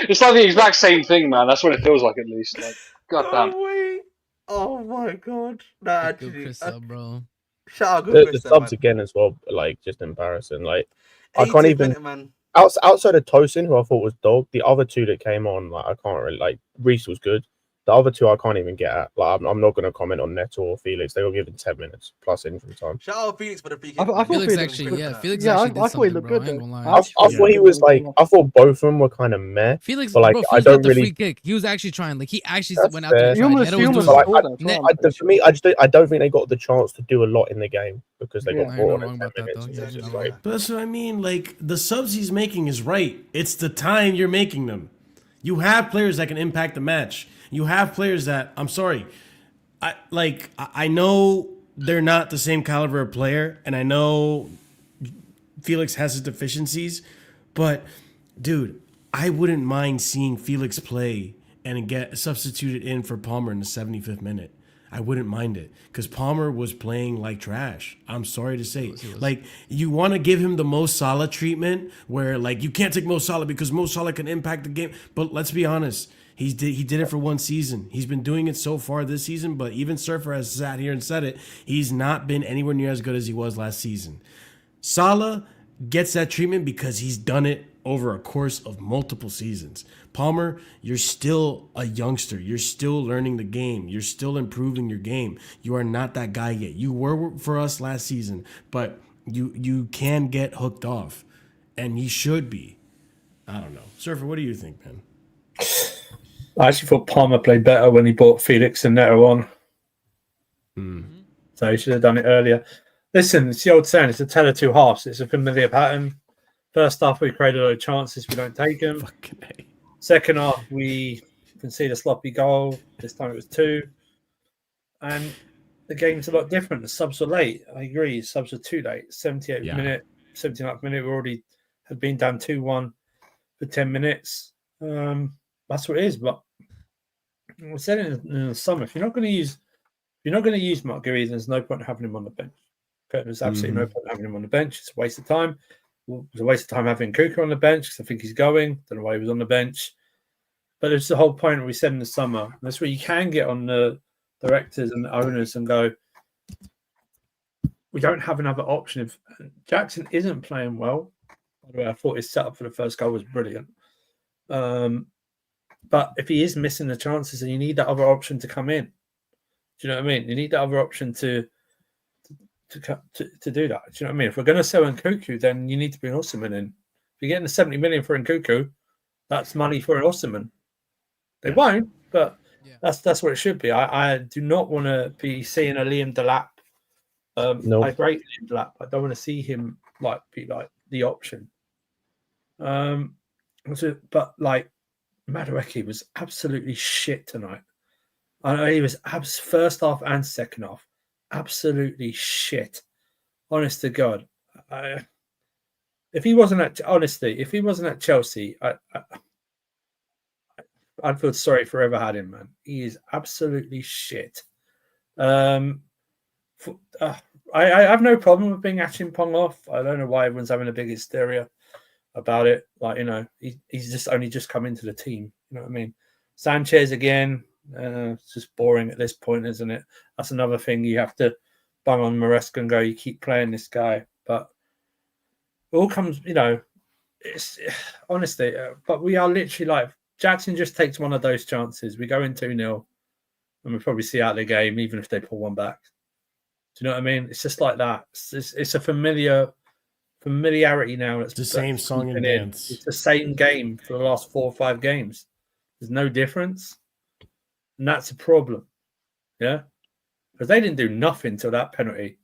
Speaker 3: it's like the exact same thing, man. That's what it feels like at least. Like, goddamn.
Speaker 4: Oh my god. Nah, actually,
Speaker 2: Chris up, bro.
Speaker 4: shout out
Speaker 6: The subs again as well, like just embarrassing. Like I can't
Speaker 4: 80
Speaker 6: even
Speaker 4: minute, man.
Speaker 6: outside of Tosin, who I thought was dog. The other two that came on, like I can't really like. Reece was good. The other two I can't even get at. Like I'm not going to comment on Neto or Felix. They were given 10 minutes plus injury time.
Speaker 4: Shout out Felix for the free kick.
Speaker 5: I thought
Speaker 2: Felix
Speaker 5: Felix
Speaker 2: actually,
Speaker 5: was
Speaker 2: yeah,
Speaker 5: good.
Speaker 2: Felix
Speaker 5: Yeah,
Speaker 2: actually
Speaker 5: I
Speaker 2: did
Speaker 5: thought he
Speaker 2: something,
Speaker 5: looked
Speaker 2: bro.
Speaker 5: good,
Speaker 2: I ain't
Speaker 5: though.
Speaker 2: gonna
Speaker 6: I
Speaker 2: lie.
Speaker 6: thought he was like. I thought both of them were kind of meh.
Speaker 2: Felix,
Speaker 6: But, like,
Speaker 2: bro,
Speaker 6: I
Speaker 2: Felix
Speaker 6: don't
Speaker 2: got the
Speaker 6: really-
Speaker 2: free kick. He was actually trying. Like he actually
Speaker 6: That's
Speaker 2: went out there
Speaker 6: fair.
Speaker 2: and tried.
Speaker 5: Humorless,
Speaker 2: Neto was
Speaker 5: humorless
Speaker 2: doing.
Speaker 6: But,
Speaker 5: scored as
Speaker 2: Net-
Speaker 5: well.
Speaker 6: For me, I don't think they got the chance to do a lot in the game because they
Speaker 5: Yeah.
Speaker 6: got
Speaker 2: No, you're
Speaker 6: brought
Speaker 2: not
Speaker 6: on in
Speaker 2: wrong
Speaker 6: 10
Speaker 2: about that,
Speaker 6: minutes.
Speaker 2: though.
Speaker 6: and
Speaker 2: You're
Speaker 6: it's
Speaker 2: not
Speaker 6: just
Speaker 2: wrong.
Speaker 6: like,
Speaker 1: But that's what I mean. Like the subs he's making is right. It's the time you're making them. You have players that can impact the match. You have players that I'm sorry. I know they're not the same caliber of player, and I know Felix has his deficiencies, but dude, I wouldn't mind seeing Felix play and get substituted in for Palmer in the 75th minute. I wouldn't mind it because Palmer was playing like trash. I'm sorry to say. Like, you want to give him the Mo Salah treatment where, like, you can't take Mo Salah because Mo Salah can impact the game. But let's be honest. He did it for one season. He's been doing it so far this season, but even Surfer has sat here and said it. He's not been anywhere near as good as he was last season. Salah gets that treatment because he's done it over a course of multiple seasons. Palmer, you're still a youngster. You're still learning the game. You're still improving your game. You are not that guy yet. You were for us last season, but you can get hooked off, and he should be. I don't know. Surfer, what do you think, man?
Speaker 7: I actually thought Palmer played better when he brought Felix and Neto on. So he should have done it earlier. Listen, it's the old saying, it's a tale of two halves. It's a familiar pattern. First half, we created a lot of chances. We don't take them.
Speaker 1: Fucking A.
Speaker 7: Second half, we concede a sloppy goal. This time it was 2. And the game's a lot different. The subs were late. I agree. Subs were too late. 78th minute, 79th minute, we already had been down 2-1 for 10 minutes. That's what it is. But we said it in the summer. If you're not going to use Marguerite, there's no point in having him on the bench. There's absolutely no point in having him on the bench. It's a waste of time. It was a waste of time having Kuka on the bench because I think he's going. Don't know why he was on the bench. But it's the whole point we said in the summer. That's where you can get on the directors and the owners and go, we don't have another option. If Jackson isn't playing well, by the way, I thought his setup for the first goal was brilliant. But if he is missing the chances, then you need that other option to come in. Do you know what I mean? You need that other option to do that. Do you know what I mean? If we're going to sell Nkuku, then you need to bring Osimhen in. If you're getting the 70 million for Nkuku, that's money for an Osimhen. They won't, but that's what it should be. I do not want to be seeing a Liam Delap. I rate Liam Delap. I don't want to see him be like the option. But like Madueke was absolutely shit tonight. I know he was first half and second half absolutely shit. Honest to God, if he wasn't at Chelsea, I'd feel sorry for whoever had him, man. He is absolutely shit. I have no problem with being Pong off. I don't know why everyone's having a big hysteria about it. Like, he's just only just come into the team. You know what I mean? Sanchez again, it's just boring at this point, isn't it? That's another thing you have to bang on Maresca and go, you keep playing this guy. But it all comes, it's honestly, but we are literally like, Jackson just takes one of those chances. We go in 2-0 and we probably see out the game, even if they pull one back. Do you know what I mean? It's just like that. It's a familiarity now.
Speaker 1: It's the same song and dance.
Speaker 7: It's the same game for the last 4 or 5 games. There's no difference. And that's a problem. Yeah? Because they didn't do nothing till that penalty.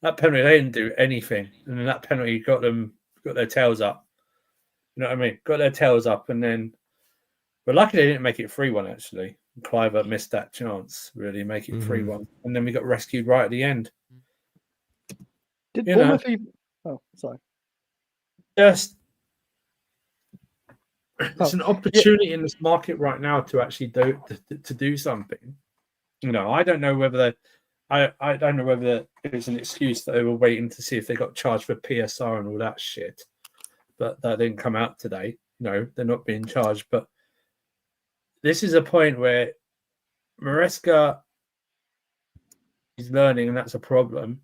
Speaker 7: That penalty, they didn't do anything. And then that penalty got their tails up. You know what I mean? Got their tails up, and then we're lucky they didn't make it 3-1, actually. Cliver missed that chance, really, make it 3-1. And then we got rescued right at the end.
Speaker 5: Did Bournemouth even... Oh, sorry.
Speaker 7: Just... It's an opportunity in this market right now to actually do something. I don't know whether I don't know whether it's an excuse that they were waiting to see if they got charged for PSR and all that shit. But that didn't come out today. No, they're not being charged. But this is a point where Maresca is learning, and that's a problem.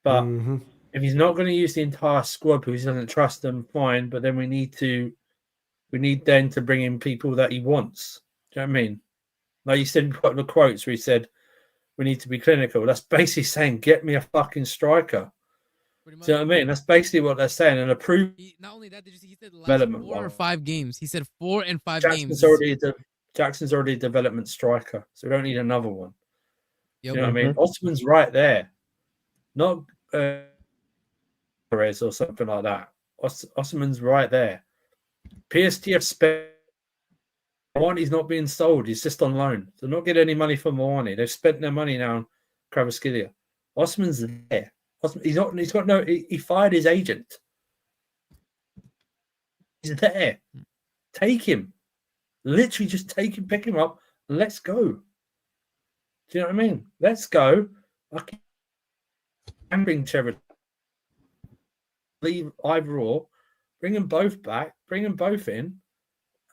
Speaker 7: But if he's not going to use the entire squad because he doesn't trust them, fine. But then we need then to bring in people that he wants. Do you know what I mean? Like you said, in the quotes where he said, we need to be clinical. That's basically saying, get me a fucking striker. Do you know what I mean? That's basically what they're saying. And approve.
Speaker 2: Not only that, he said the last 4 or 5 games. He said 4 and 5 games.
Speaker 7: Jackson's already a development striker, so we don't need another one.
Speaker 2: Yep.
Speaker 7: You know what I mean? Osman's right there. Not Perez or something like that. Osman's right there. PSTF spent. Moani's not being sold. He's just on loan. They're not getting any money from Moani. They've spent their money now on Kvaratskhelia. Osman's there. He fired his agent. He's there. Take him. Literally just take him, pick him up, and let's go. Do you know what I mean? Let's go. I can bring Trevor. Leave either or. Bring them both back. Bring them both in.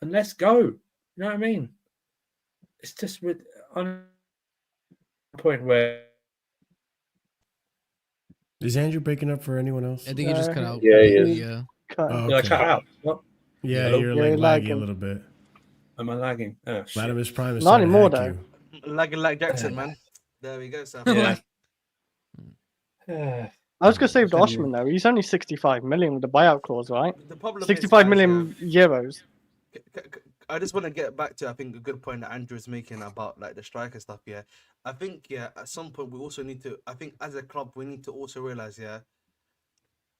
Speaker 7: And let's go. You know what I mean? It's just on a point where...
Speaker 1: Is Andrew breaking up for anyone else?
Speaker 2: I think he just cut out.
Speaker 6: Yeah.
Speaker 5: Cut.
Speaker 1: Oh,
Speaker 7: Did I cut out? What?
Speaker 1: Yeah,
Speaker 7: Hello?
Speaker 1: you're
Speaker 5: Yeah,
Speaker 1: lagging a
Speaker 5: lagging.
Speaker 1: little bit.
Speaker 7: Am I lagging? Oh, shit.
Speaker 1: Ladimus Prime is
Speaker 5: Not
Speaker 1: trying to
Speaker 5: anymore,
Speaker 1: hack
Speaker 5: though.
Speaker 1: you.
Speaker 4: Lagging like Jackson, man. There we go, sir.
Speaker 7: Yeah.
Speaker 5: I was going to say with Oshman, though. He's only 65 million with the buyout clause, right?
Speaker 4: The problem is,
Speaker 5: 65
Speaker 4: guys,
Speaker 5: million euros.
Speaker 4: I just want to get back to, I think, a good point that Andrew is making about like the striker stuff. Yeah, I think at some point we also need to. I think as a club we need to also realize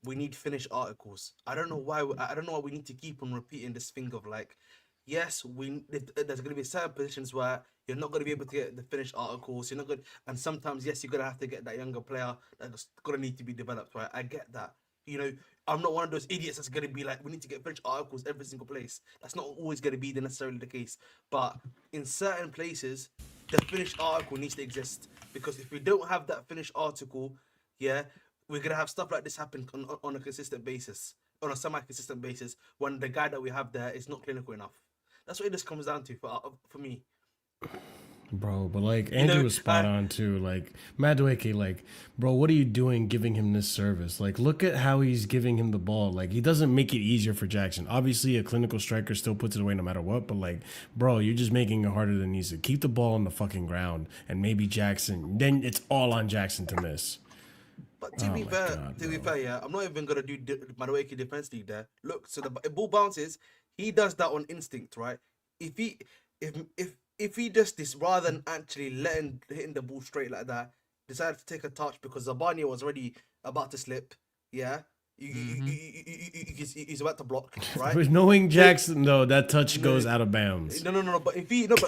Speaker 4: we need finished articles. I don't know why we need to keep on repeating this thing of like, yes, there's going to be certain positions where you're not going to be able to get the finished articles. You're not good, and sometimes yes, you're going to have to get that younger player that's going to need to be developed. Right, I get that. I'm not one of those idiots that's going to be like, we need to get finished articles every single place. That's not always going to be necessarily the case. But in certain places, the finished article needs to exist. Because if we don't have that finished article, we're going to have stuff like this happen on a consistent basis, on a semi-consistent basis, when the guy that we have there is not clinical enough. That's what it just comes down to for me.
Speaker 1: Bro, but like Andrew was spot on too. Like Madueke, like, bro, what are you doing giving him this service? Like, look at how he's giving him the ball. Like, he doesn't make it easier for Jackson. Obviously, a clinical striker still puts it away no matter what. But like, bro, you're just making it harder than it needs to. Keep the ball on the fucking ground, and maybe Jackson. Then it's all on Jackson to miss.
Speaker 4: But to be fair, I'm not even gonna do Madueke defense league there. Look, so the ball bounces. He does that on instinct, right? If he does this rather than actually hitting the ball straight like that, decided to take a touch because Zabania was already about to slip, He's about to block, right?
Speaker 1: With knowing Jackson, though, that touch goes out of bounds.
Speaker 4: No. But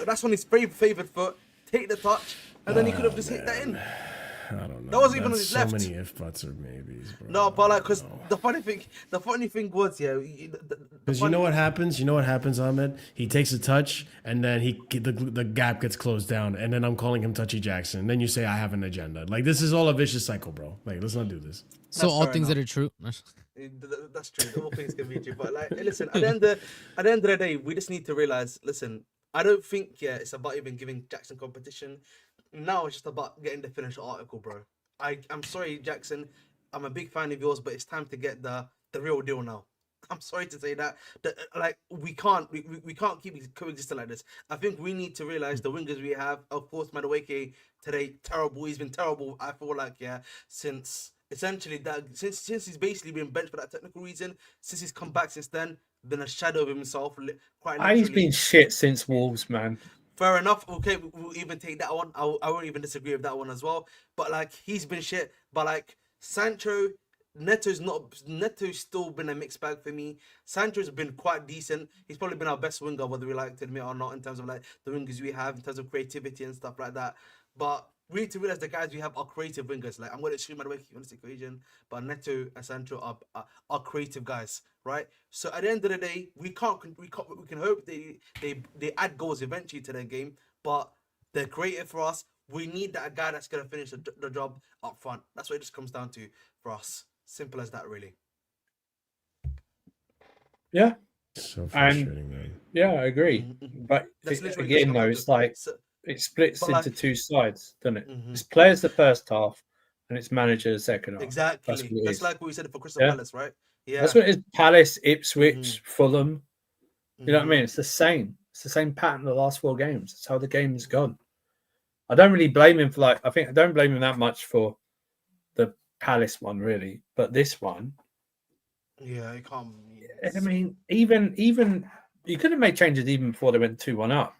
Speaker 4: that's on his favored foot. Take the touch, and then he could have just hit that in.
Speaker 1: I don't know.
Speaker 4: That wasn't even on
Speaker 1: That's
Speaker 4: his
Speaker 1: so
Speaker 4: left.
Speaker 1: many if buts or maybes, bro.
Speaker 4: No, but like, cause
Speaker 1: I don't know.
Speaker 4: the funny thing was, yeah.
Speaker 1: Because you know what happens? You know what happens, Ahmed? He takes a touch, and then the gap gets closed down, and then I'm calling him Touchy Jackson. And then you say I have an agenda. Like, this is all a vicious cycle, bro. Like, let's not do this.
Speaker 2: So
Speaker 4: That's
Speaker 2: all
Speaker 4: fair
Speaker 2: things
Speaker 4: enough.
Speaker 2: that are true.
Speaker 4: That's true. All things can be true. But like, listen, at the end of the day, we just need to realize. Listen, I don't think it's about even giving Jackson competition. Now it's just about getting the finished article, bro. I'm sorry, Jackson. I'm a big fan of yours, but it's time to get the real deal now. I'm sorry to say that. Like we can't keep coexisting like this. I think we need to realize the wingers we have. Of course, Madueke today terrible. He's been terrible. I feel like since essentially since he's basically been benched for that technical reason. Since he's come back since then, been a shadow of himself. Quite literally.
Speaker 7: He's been shit since Wolves, man.
Speaker 4: Fair enough. Okay, we'll even take that one. I won't even disagree with that one as well. But like, he's been shit. But like, Neto's still been a mixed bag for me. Sancho's been quite decent. He's probably been our best winger, whether we like to admit or not, in terms of like the wingers we have, in terms of creativity and stuff like that. But we need to realize the guys we have are creative wingers. Like, I'm going to assume Madueke on this equation, but Neto and Sancho are creative guys, right? So at the end of the day, we can hope they add goals eventually to their game, but they're creative for us. We need that guy that's going to finish the job up front. That's what it just comes down to for us. Simple as that, really.
Speaker 7: Yeah.
Speaker 1: So frustrating, man.
Speaker 7: Yeah, I agree. But again, though, it's like it splits into two sides, doesn't it? It's players the first half, and it's manager the second half.
Speaker 4: Exactly. That's like what we said for Crystal Palace, right? Yeah.
Speaker 7: That's what it is. Palace, Ipswich, Fulham. You know what I mean? It's the same. It's the same pattern the last 4 games. It's how the game's gone. I don't really blame him for I don't blame him that much for the Palace one, really. But this one,
Speaker 4: yeah, you can't.
Speaker 7: I mean, even you could have made changes even before they went 2-1 up.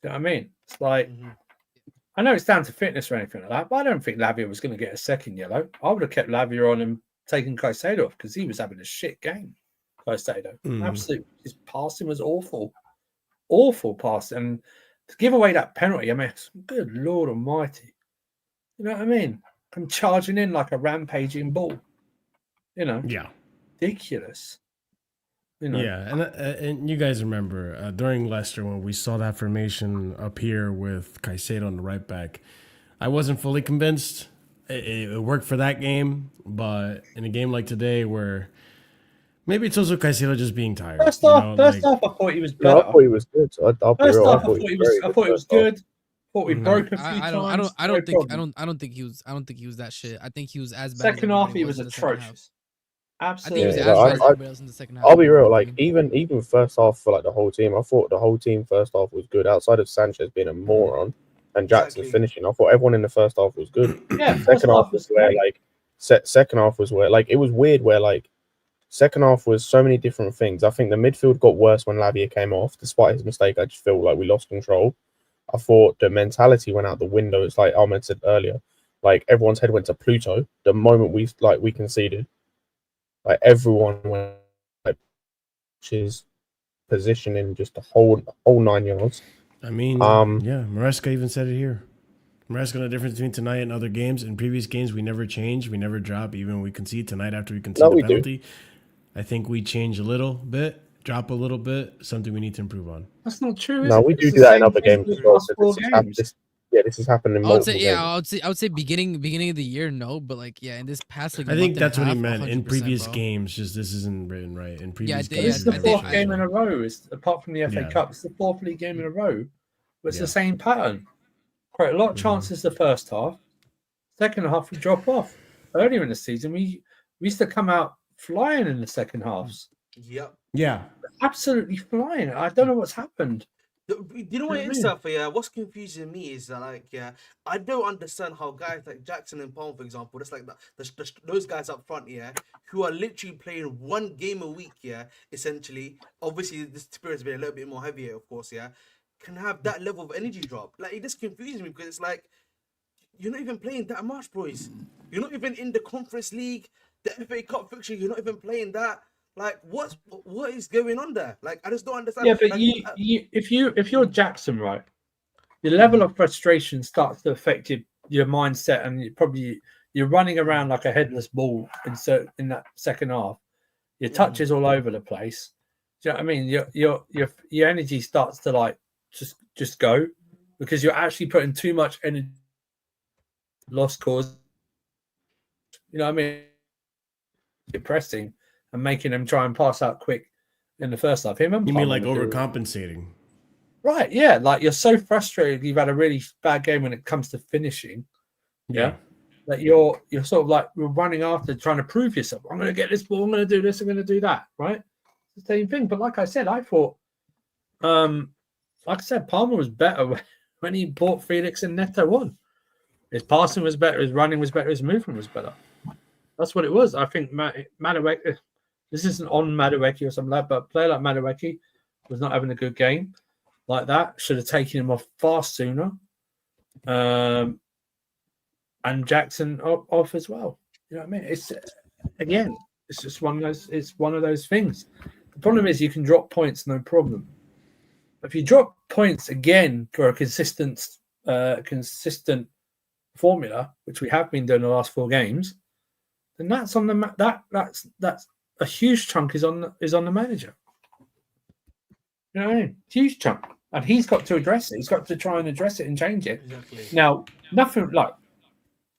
Speaker 7: You know what I mean? It's like I know it's down to fitness or anything like that, but I don't think Lavia was going to get a second yellow. I would have kept Lavia on and taken Caicedo off because he was having a shit game. Caicedo, absolutely, his passing was awful pass, and to give away that penalty, I mean, good Lord Almighty, you know what I mean? Come charging in like a rampaging bull, you know?
Speaker 1: Yeah,
Speaker 7: ridiculous. You know?
Speaker 1: Yeah, and you guys remember during Leicester when we saw that formation up here with Caicedo on the right back, I wasn't fully convinced. It worked for that game, but in a game like today where maybe it's also Caicedo just being tired.
Speaker 7: First off, I thought he was better.
Speaker 6: No, I thought he was good. I'll be real.
Speaker 7: I thought he was good. Thought we broke a few times.
Speaker 2: I don't think he was that shit. I think he was as bad.
Speaker 7: Second half, he was atrocious. Absolutely.
Speaker 2: I think he was as bad as everybody else in the second half.
Speaker 6: I'll be real. Like even first half for like the whole team, I thought the whole team first half was good. Outside of Sanchez being a moron and Jackson finishing, I thought everyone in the first half was good.
Speaker 7: Yeah.
Speaker 6: Second half was where second half was where it was weird where second half was so many different things. I think the midfield got worse when Lavia came off. Despite his mistake, I just feel like we lost control. I thought the mentality went out the window. It's like Ahmed said earlier. Like everyone's head went to Pluto the moment we conceded. Like everyone went his positioning just the whole 9 yards.
Speaker 1: I mean, yeah, Maresca even said it here. Maresca, the difference between tonight and other games. In previous games, we never change, we never drop, even when we concede. Tonight, after we concede the penalty, I think we change a little bit, drop a little bit, something we need to improve on.
Speaker 7: That's not true.
Speaker 6: No, we do that in other games as well. So this is happening in multiple games.
Speaker 2: I would say beginning of the year, no, but in this past,
Speaker 1: I think that's what he meant. In previous games, just this isn't written right. In previous games,
Speaker 7: it's the 4th game in a row. Apart from the FA Cup, it's the 4th league game in a row. But it's the same pattern. Create a lot of chances the first half. Second half, we drop off. Earlier in the season, we used to come out flying in the second halves.
Speaker 4: Yep.
Speaker 1: Yeah.
Speaker 7: Absolutely flying. I don't know what's happened.
Speaker 4: You know what it is, Safa? What's confusing me is that, I don't understand how guys like Jackson and Palm, for example, just those guys up front, who are literally playing 1 game a week, essentially. Obviously, this spirit's been a little bit more heavier, of course, can have that level of energy drop. It just confuses me because it's like, you're not even playing that much, boys. You're not even in the Conference League. The FA Cup fixture, you're not even playing that. Like, what is going on there? Like, I just don't understand.
Speaker 7: Yeah, but
Speaker 4: like,
Speaker 7: if you're Jackson, right, your level of frustration starts to affect your mindset, and you're running around like a headless ball in that second half. Your touch is all over the place. Do you know what I mean? Your energy starts to like just go, because you're actually putting too much energy. Lost cause. You know what I mean? Depressing and making them try and pass out quick in the first half.
Speaker 1: You mean like overcompensating?
Speaker 7: Right, yeah. Like, you're so frustrated. You've had a really bad game when it comes to finishing. Yeah. That you're sort of like running after, trying to prove yourself. I'm going to get this ball. I'm going to do this. I'm going to do that. Right. It's the same thing. But like I said, I thought, Palmer was better when he brought Felix and Neto on. His passing was better. His running was better. His movement was better. That's what it was. I think Madueke, this isn't on Madueke or something like that, but a player like Madueke was not having a good game like that. Should have taken him off far sooner. And Jackson off as well. You know what I mean? It's just one of those things. The problem is you can drop points, no problem. If you drop points again for a consistent formula, which we have been doing the last 4 games, then that's on the that's a huge chunk is on the manager. You know what I mean? Huge chunk, and he's got to address it. He's got to try and address it and change it.
Speaker 4: Exactly.
Speaker 7: Now, nothing like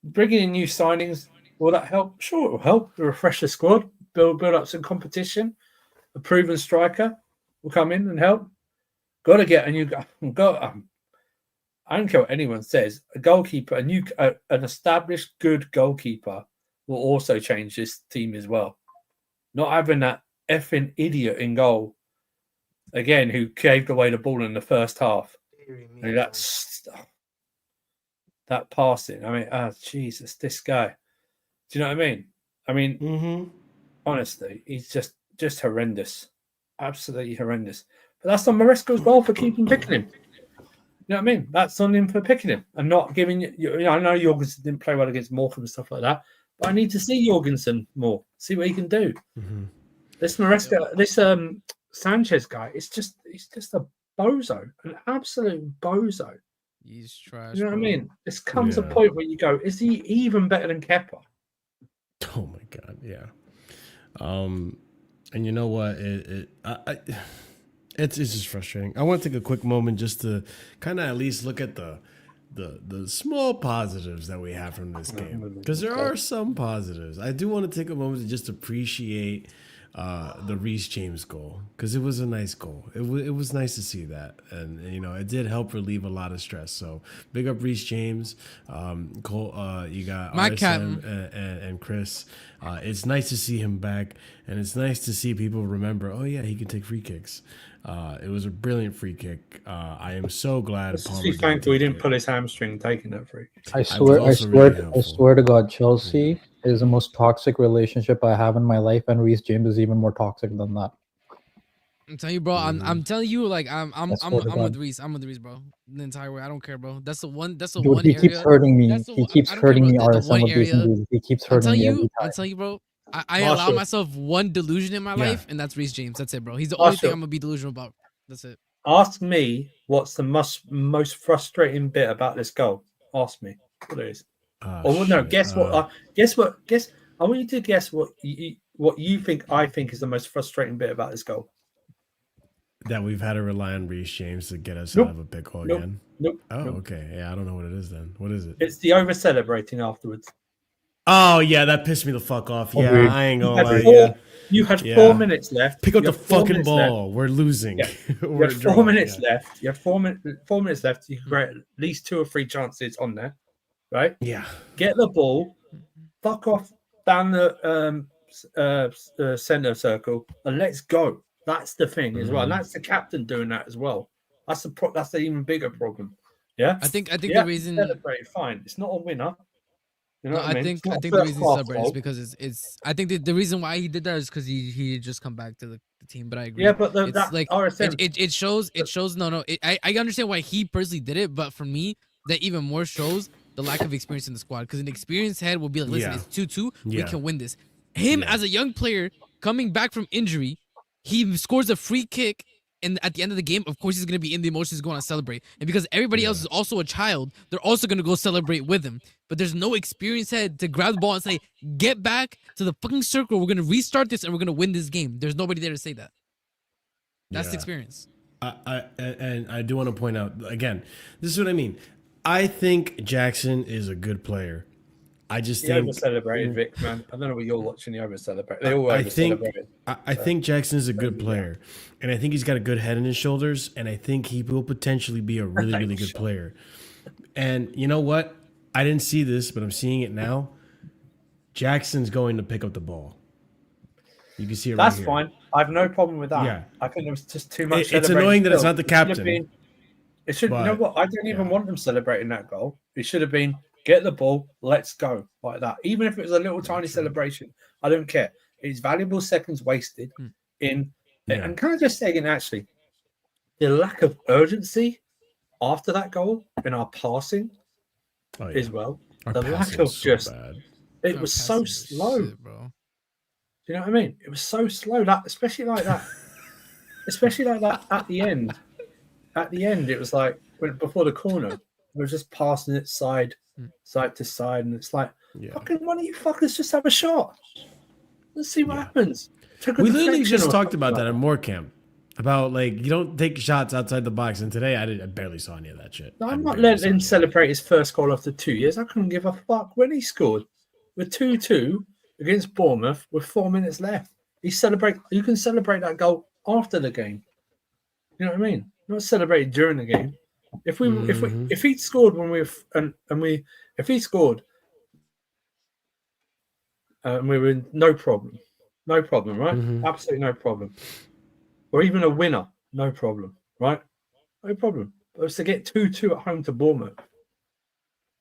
Speaker 7: bringing in new signings. Will that help? Sure, it will help. Refresh the squad, build up some competition. A proven striker will come in and help. Got to get a new guy. I don't care what anyone says. A goalkeeper, an established good goalkeeper, will also change this team as well. Not having that effing idiot in goal again who caved away the ball in the first half. I mean, that passing. I mean, Jesus, this guy. Do you know what I mean? I mean, honestly, he's just horrendous, absolutely horrendous. But that's on Maresco's goal for picking him. You know what I mean? That's on him for picking him and not giving you. I know Jorgensen didn't play well against Morecambe and stuff like that, but I need to see Jorgensen more, see what he can do. This Maresco, this Sanchez guy, he's just a bozo, an absolute bozo.
Speaker 2: He's trash.
Speaker 7: You know what I mean? This comes a point where you go, is he even better than Kepa?
Speaker 1: Oh my god, yeah. And you know what? It's just frustrating. I want to take a quick moment just to kind of at least look at the small positives that we have from this game, because there are some positives. I do want to take a moment to just appreciate the Reece James goal, because it was a nice goal. It was nice to see that, and you know, it did help relieve a lot of stress. So big up Reece James. Cole, you got
Speaker 2: my
Speaker 1: RSM and Chris. It's nice to see him back, and it's nice to see people remember, oh yeah, he can take free kicks. It was a brilliant free kick. I am so glad.
Speaker 7: Let's be thankful he didn't pull his hamstring taking that free kick.
Speaker 8: I swear to God, Chelsea is the most toxic relationship I have in my life, and Reece James is even more toxic than that.
Speaker 2: I'm telling you, bro. I'm telling you, like I'm with Reece. I'm with Reece, bro. The entire way. I don't care, bro. That's the one. That's the
Speaker 8: Dude,
Speaker 2: one.
Speaker 8: He keeps hurting me. He keeps hurting me. He keeps hurting me every time.
Speaker 2: I'm telling you, bro. I allow myself one delusion in my life, and that's Reece James. That's it, bro. He's the only thing I'm gonna be delusional about. That's it. Ask
Speaker 7: me what's the most frustrating bit about this goal. Ask me what it is. No, guess what? Guess. I want you to guess what you think. I think is the most frustrating bit about this goal.
Speaker 1: That we've had to rely on Reece James to get us out of a pickle again.
Speaker 7: Nope.
Speaker 1: Oh, okay. Yeah, I don't know what it is then. What is it?
Speaker 7: It's the over celebrating afterwards.
Speaker 1: Oh yeah, that pissed me the fuck off. Yeah, I ain't gonna lie.
Speaker 7: You had 4 minutes left.
Speaker 1: Pick up the fucking ball. Left. We're losing.
Speaker 7: Yeah. You had 4 minutes left. You have 4 minutes left. You can create at least 2 or 3 chances on there, right?
Speaker 1: Yeah.
Speaker 7: Get the ball, fuck off down the center circle, and let's go. That's the thing as well. And that's the captain doing that as well. That's the even bigger problem. Yeah.
Speaker 2: I think the reason
Speaker 7: celebrate fine. It's not a winner. You know
Speaker 2: no, I think the reason he's celebrating is because it's. I think the reason why he did that is because he just come back to the team. But I agree.
Speaker 7: Yeah, but
Speaker 2: it shows. No. I understand why he personally did it, but for me, that even more shows the lack of experience in the squad. Because an experienced head will be like, listen, it's 2-2. We can win this. Him
Speaker 1: Yeah.
Speaker 2: as a young player coming back from injury, he scores a free kick, and at the end of the game, of course, he's gonna be in the emotions, going to celebrate. And because everybody else is also a child, they're also gonna go celebrate with him. But there's no experienced head to grab the ball and say, "Get back to the fucking circle. We're gonna restart this, and we're gonna win this game." There's nobody there to say that. That's the experience.
Speaker 1: I do want to point out again. This is what I mean. I think Jackson is a good player. I just
Speaker 7: He
Speaker 1: think
Speaker 7: over celebrated, Vic, man. I don't know what you're watching. He over celebrated. They all
Speaker 1: I
Speaker 7: over
Speaker 1: think
Speaker 7: celebrated.
Speaker 1: I think Jackson is a good player, and I think he's got a good head on his shoulders, and I think he will potentially be a really, really good player. And you know what? I didn't see this, but I'm seeing it now. Jackson's going to pick up the ball. You can see it right
Speaker 7: That's
Speaker 1: here.
Speaker 7: fine. I have no problem with that.
Speaker 1: Yeah.
Speaker 7: I think there was just too much.
Speaker 1: It's annoying that it's not the
Speaker 7: It should have
Speaker 1: captain.
Speaker 7: been- It should. You know
Speaker 1: but-
Speaker 7: what? I don't even want them celebrating that goal. It should have been get the ball, let's go like that. Even if it was a little tiny celebration, I don't care. It's valuable seconds wasted in.
Speaker 1: Yeah.
Speaker 7: And can I just say again, actually, the lack of urgency after that goal in our passing as well.
Speaker 1: Our
Speaker 7: The
Speaker 1: passing
Speaker 7: lack of
Speaker 1: was so
Speaker 7: just
Speaker 1: bad.
Speaker 7: it
Speaker 2: Our
Speaker 7: was so
Speaker 2: passing was
Speaker 7: slow.
Speaker 2: shit, bro.
Speaker 7: Do you know what I mean? It was so slow, that especially like that at the end. At the end, it was like before the corner, we were just passing it side to side, and it's like, fucking, why don't you fuckers just have a shot? Let's see what happens.
Speaker 1: We literally just talked about that in Moore Camp. About like you don't take shots outside the box, and today I barely saw any of that shit.
Speaker 7: I'm not letting him celebrate his first goal after 2 years. I couldn't give a fuck when he scored. With 2-2 against Bournemouth with 4 minutes left. You can celebrate that goal after the game. You know what I mean? Not celebrate during the game. If he scored when we were if he scored and we were in no problem, right? Absolutely no problem. Or even a winner, no problem, right? No problem. But it's to get 2-2 at home to Bournemouth. Do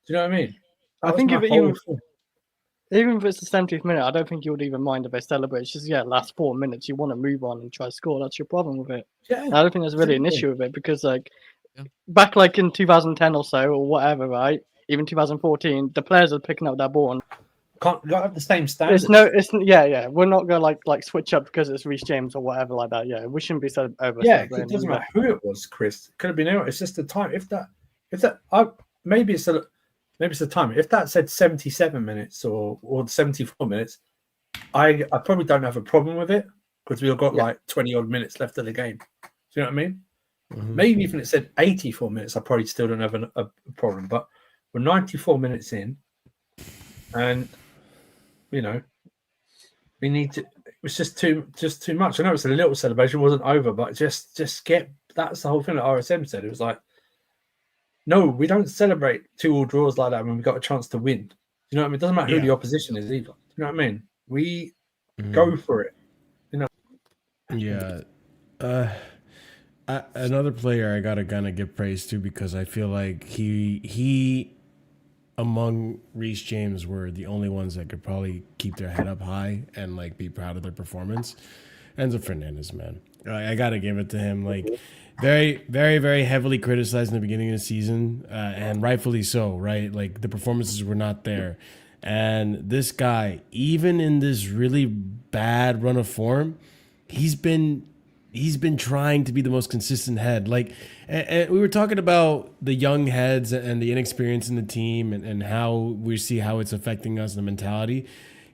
Speaker 7: you know what I mean?
Speaker 5: I think if even if it's the 70th minute, I don't think you would even mind if they celebrate. It's just, last 4 minutes, you want to move on and try to score. That's your problem with it.
Speaker 7: Yeah,
Speaker 5: I don't think there's really an issue with it because, back in 2010 or so, or whatever, right? Even 2014, the players are picking up that ball. And
Speaker 7: can't have the same standards.
Speaker 5: We're not going to like switch up because it's Reece James or whatever like that. Yeah, we shouldn't be so over.
Speaker 7: Yeah, it doesn't matter who it was, Chris. It could have been anyone. It's just the time. Maybe it's the time. If that said 77 minutes or 74 minutes, I probably don't have a problem with it because we've got like 20 odd minutes left of the game. Do you know what I mean? Maybe even it said 84 minutes, I probably still don't have a problem. But we're 94 minutes in, and we need to. It was just too much. I know it's a little celebration, it wasn't over, but just get. That's the whole thing that RSM said. It was like, no, we don't celebrate 2-2 draws like that when we got a chance to win. Do you know what I mean? It doesn't matter who the opposition is either. Do you know what I mean? We go for it.
Speaker 1: Yeah. Another player I gotta kind of give praise to because I feel like he among Reece James were the only ones that could probably keep their head up high and like be proud of their performance. Enzo Fernandez, man, I gotta give it to him. Like very, very, very heavily criticized in the beginning of the season, and rightfully so, right? Like the performances were not there, and this guy, even in this really bad run of form, he's been trying to be the most consistent head. Like, and we were talking about the young heads and the inexperience in the team and how we see how it's affecting us, the mentality.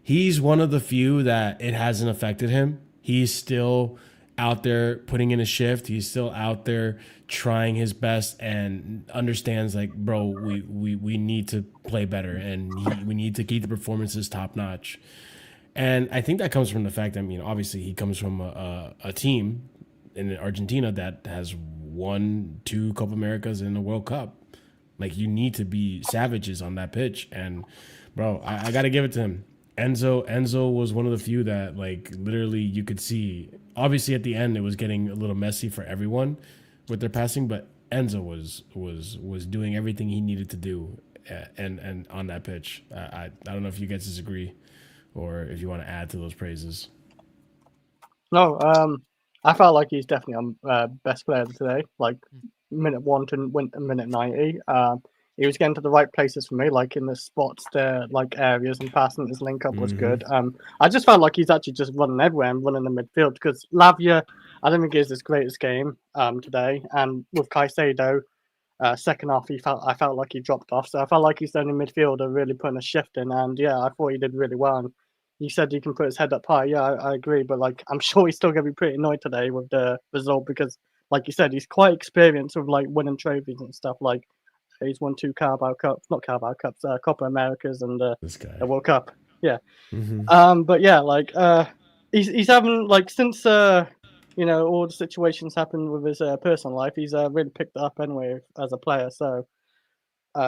Speaker 1: He's one of the few that it hasn't affected him. He's still out there putting in a shift. He's still out there trying his best and understands like, bro, we need to play better and we need to keep the performances top notch. And I think that comes from the fact that, obviously he comes from a team in Argentina that has won 2 Copa Americas in the World Cup. Like, you need to be savages on that pitch. And, bro, I got to give it to him. Enzo was one of the few that, like, literally you could see. Obviously, at the end, it was getting a little messy for everyone with their passing, but Enzo was doing everything he needed to do and on that pitch. I don't know if you guys disagree or if you want to add to those praises.
Speaker 5: No, I felt like he's definitely best player today. Like minute 1 to minute 90. he was getting to the right places for me, like in the spots, the like areas and passing. His link up was good. I just felt like he's actually just running everywhere and running the midfield because Lavia, I don't think he is his greatest game today, and with Caicedo. Second half, I felt like he dropped off. So I felt like he's the only midfielder really putting a shift in. And yeah, I thought he did really well. And you said he can put his head up high. Yeah, I agree. But like, I'm sure he's still going to be pretty annoyed today with the result because, like you said, he's quite experienced with like winning trophies and stuff. Like he's won 2 Carabao Cups, not Carabao Cups, Copa Americas and the World Cup. Yeah. But yeah, like he's having like since all the situations happened with his personal life, he's really picked it up anyway as a player. So,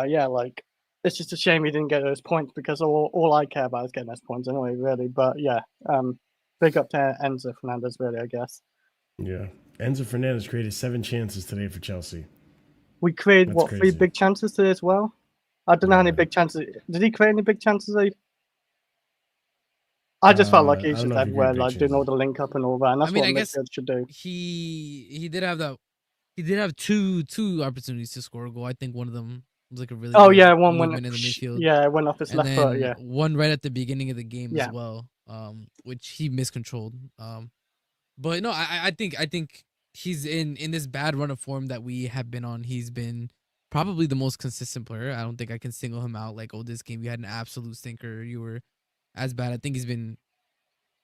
Speaker 5: yeah, like it's just a shame he didn't get those points because all I care about is getting those points anyway, really. But yeah, big up to Enzo Fernandez, really, I guess.
Speaker 1: Yeah, Enzo Fernandez created 7 chances today for Chelsea.
Speaker 5: We created
Speaker 1: That's
Speaker 5: 3
Speaker 1: crazy.
Speaker 5: big chances today as well. I don't know how many big chances. Did he create any big chances? I just felt like he was
Speaker 1: I don't
Speaker 5: just
Speaker 1: know if he
Speaker 5: everywhere,
Speaker 1: created big
Speaker 5: like doing all the link up and all that. And that's
Speaker 2: I mean,
Speaker 5: what
Speaker 2: I guess
Speaker 5: midfield should do.
Speaker 2: he did have that. He did have two opportunities to score a goal. I think one of them was like a really
Speaker 5: Oh
Speaker 2: good
Speaker 5: yeah, one
Speaker 2: movement
Speaker 5: went
Speaker 2: in the midfield.
Speaker 5: Yeah, it went off his
Speaker 2: And
Speaker 5: left foot.
Speaker 2: then
Speaker 5: Yeah,
Speaker 2: one right at the beginning of the game
Speaker 5: Yeah.
Speaker 2: as well, which he miscontrolled. But no, I think he's in this bad run of form that we have been on. He's been probably the most consistent player. I don't think I can single him out like, oh, this game you had an absolute stinker. You were as bad. I think he's been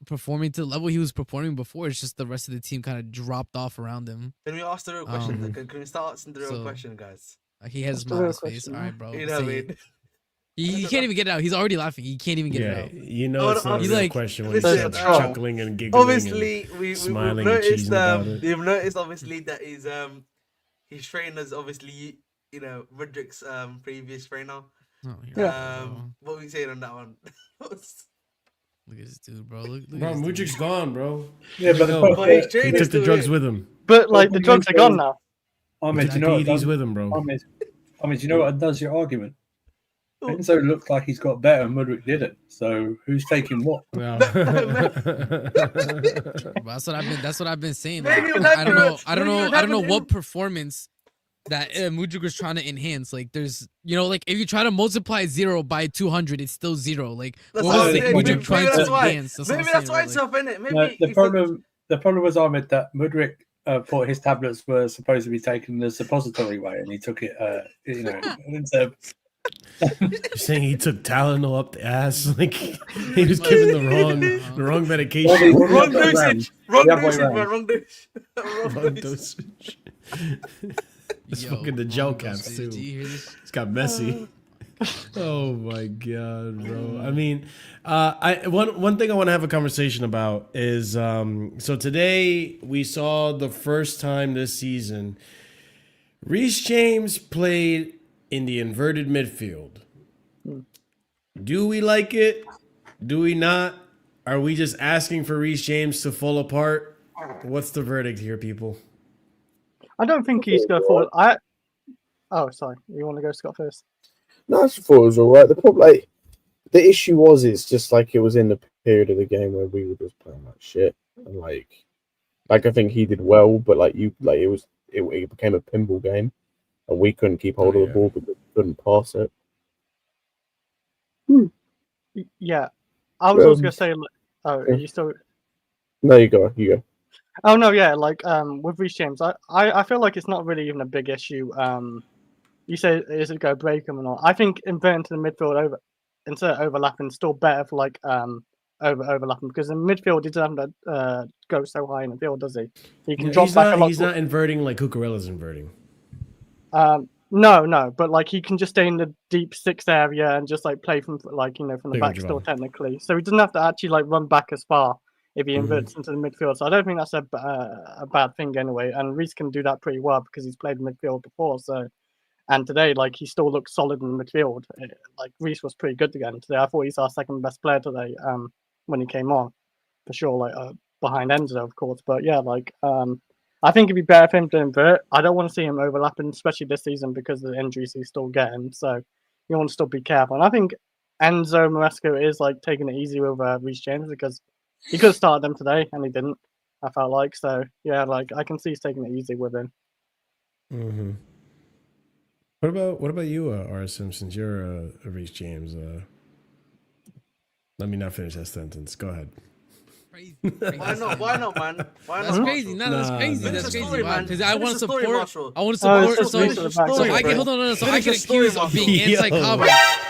Speaker 2: performing to the level he was performing before. It's just the rest of the team kind of dropped off around him.
Speaker 4: Can we ask the real question? Can we start asking the real
Speaker 2: so-
Speaker 4: question, guys?
Speaker 2: He has a
Speaker 5: What's the
Speaker 2: smile on
Speaker 5: real
Speaker 2: his face.
Speaker 5: question,
Speaker 2: All right, bro.
Speaker 4: You know what I
Speaker 2: Say it.
Speaker 4: mean?
Speaker 2: He can't even get it out. He's already laughing. He can't even get it
Speaker 1: Yeah,
Speaker 2: out.
Speaker 1: you know it's not a
Speaker 2: He's
Speaker 1: real
Speaker 2: like-
Speaker 1: question when he's
Speaker 4: Listen,
Speaker 1: chuckling and giggling
Speaker 4: Obviously, we've
Speaker 1: smiling and
Speaker 4: noticed.
Speaker 1: cheesing about it.
Speaker 4: We've noticed obviously that his trainer's obviously Mudrik's previous trainer.
Speaker 2: Oh, here
Speaker 5: Yeah.
Speaker 2: we go, bro.
Speaker 4: What were you saying on that one?
Speaker 2: Look at this dude, bro. Look
Speaker 1: Bro,
Speaker 2: at this dude.
Speaker 1: Mudrik's gone, bro.
Speaker 7: Yeah, but the
Speaker 1: Go.
Speaker 4: But his
Speaker 1: He
Speaker 4: trainer's
Speaker 1: took the
Speaker 4: still
Speaker 1: drugs
Speaker 4: here.
Speaker 1: with him.
Speaker 5: but like the
Speaker 7: Well,
Speaker 5: drugs are gone now.
Speaker 1: He
Speaker 7: Ahmed,
Speaker 1: took
Speaker 7: do
Speaker 1: the
Speaker 7: you know what
Speaker 1: PEDs
Speaker 7: does,
Speaker 1: with him, bro.
Speaker 7: Ahmed, do you know what does your argument? Enzo looked like he's got better and Mudrik didn't. So who's taking what?
Speaker 1: No.
Speaker 2: That's what I've been saying.
Speaker 4: Maybe
Speaker 2: Like,
Speaker 4: it was
Speaker 2: I don't know.
Speaker 4: accurate.
Speaker 2: I don't
Speaker 4: Maybe it
Speaker 2: know.
Speaker 4: was
Speaker 2: I don't know
Speaker 4: happening.
Speaker 2: what performance that Mudrik was trying to enhance. Like, there's, like if you try to multiply 0 by 200, it's still 0. Like,
Speaker 4: That's
Speaker 2: what
Speaker 4: what
Speaker 2: was
Speaker 4: I'm saying.
Speaker 2: Mudrik
Speaker 4: Maybe
Speaker 2: trying
Speaker 4: that's
Speaker 2: to
Speaker 4: why.
Speaker 2: enhance? That's
Speaker 4: Maybe
Speaker 2: what I'm
Speaker 4: that's
Speaker 2: saying,
Speaker 4: why
Speaker 2: bro.
Speaker 4: it's tough, innit?
Speaker 7: No,
Speaker 4: Maybe
Speaker 7: the problem was, Ahmed, that Mudrik thought his tablets were supposed to be taken the suppository way, and he took it, instead of
Speaker 1: You're saying he took Tylenol up the ass? Like he was given the wrong medication.
Speaker 4: wrong dosage. Wrong
Speaker 7: The other way
Speaker 4: dosage,
Speaker 7: around.
Speaker 4: man. Wrong dosage.
Speaker 1: Wrong dosage. It's
Speaker 2: Yo,
Speaker 1: fucking the gel
Speaker 2: wrong
Speaker 1: caps
Speaker 2: dosage.
Speaker 1: too.
Speaker 2: Do you hear this?
Speaker 1: It's got messy. Oh my god, bro. I mean, one thing I want to have a conversation about is so today we saw the first time this season Reece James played in the inverted midfield. Do we like it? Do we not? Are we just asking for Reece James to fall apart? What's the verdict here, people?
Speaker 5: I don't think he's going to fall. Oh, sorry. You want to go, Scott, first?
Speaker 6: No, I just thought it was all right. The problem, like, the issue was, it's just like it was in the period of the game where we were just playing like shit, and like I think he did well, but it became a pinball game, and we couldn't keep hold of the ball because we couldn't pass it.
Speaker 5: Yeah. I was also going to say, are you still...
Speaker 6: No, you go.
Speaker 5: Oh, no, yeah, like, with Reece James, I feel like it's not really even a big issue. You say, is it go break him or not? I think inverting to the midfield instead of overlapping is still better for, like, overlapping, because in midfield, he doesn't have to go so high in the field, does he? He can drop back a lot.
Speaker 1: He's not inverting like Cucurella's inverting.
Speaker 5: No, but like he can just stay in the deep 6 area and just like play from from the back still technically. So he doesn't have to actually like run back as far if he inverts into the midfield. So I don't think that's a bad thing anyway. And Reece can do that pretty well because he's played midfield before. So and today like he still looks solid in the midfield. Like Reece was pretty good again today. I thought he's our second best player today when he came on for sure. Like behind Enzo of course, but yeah I think it'd be better for him to invert. I don't want to see him overlapping, especially this season because of the injuries he's still getting. So you want to still be careful. And I think Enzo Maresco is like taking it easy with Reece James because he could have started them today and he didn't. I felt like so. Yeah, like I can see he's taking it easy with him.
Speaker 1: Mm-hmm. What about you, RSM? Since you're a Reece James, let me not finish that sentence. Go ahead.
Speaker 2: Crazy.
Speaker 4: Why not? Why not, man? Why
Speaker 2: That's
Speaker 4: not?
Speaker 2: crazy. No, that's
Speaker 1: Nah,
Speaker 2: crazy.
Speaker 1: nah.
Speaker 2: That's
Speaker 4: Finish the
Speaker 2: crazy,
Speaker 4: story,
Speaker 2: man.
Speaker 4: man.
Speaker 2: Because I want to
Speaker 4: Finish the story,
Speaker 2: support.
Speaker 4: Marshall.
Speaker 2: I want to
Speaker 5: Oh,
Speaker 2: support.
Speaker 5: it's just
Speaker 2: So
Speaker 5: Reece at the back.
Speaker 2: I
Speaker 4: Sorry,
Speaker 2: get
Speaker 4: bro.
Speaker 2: so I
Speaker 4: Finish
Speaker 2: get
Speaker 4: the story,
Speaker 2: accused of being
Speaker 1: Yo.
Speaker 2: anti-Cobham.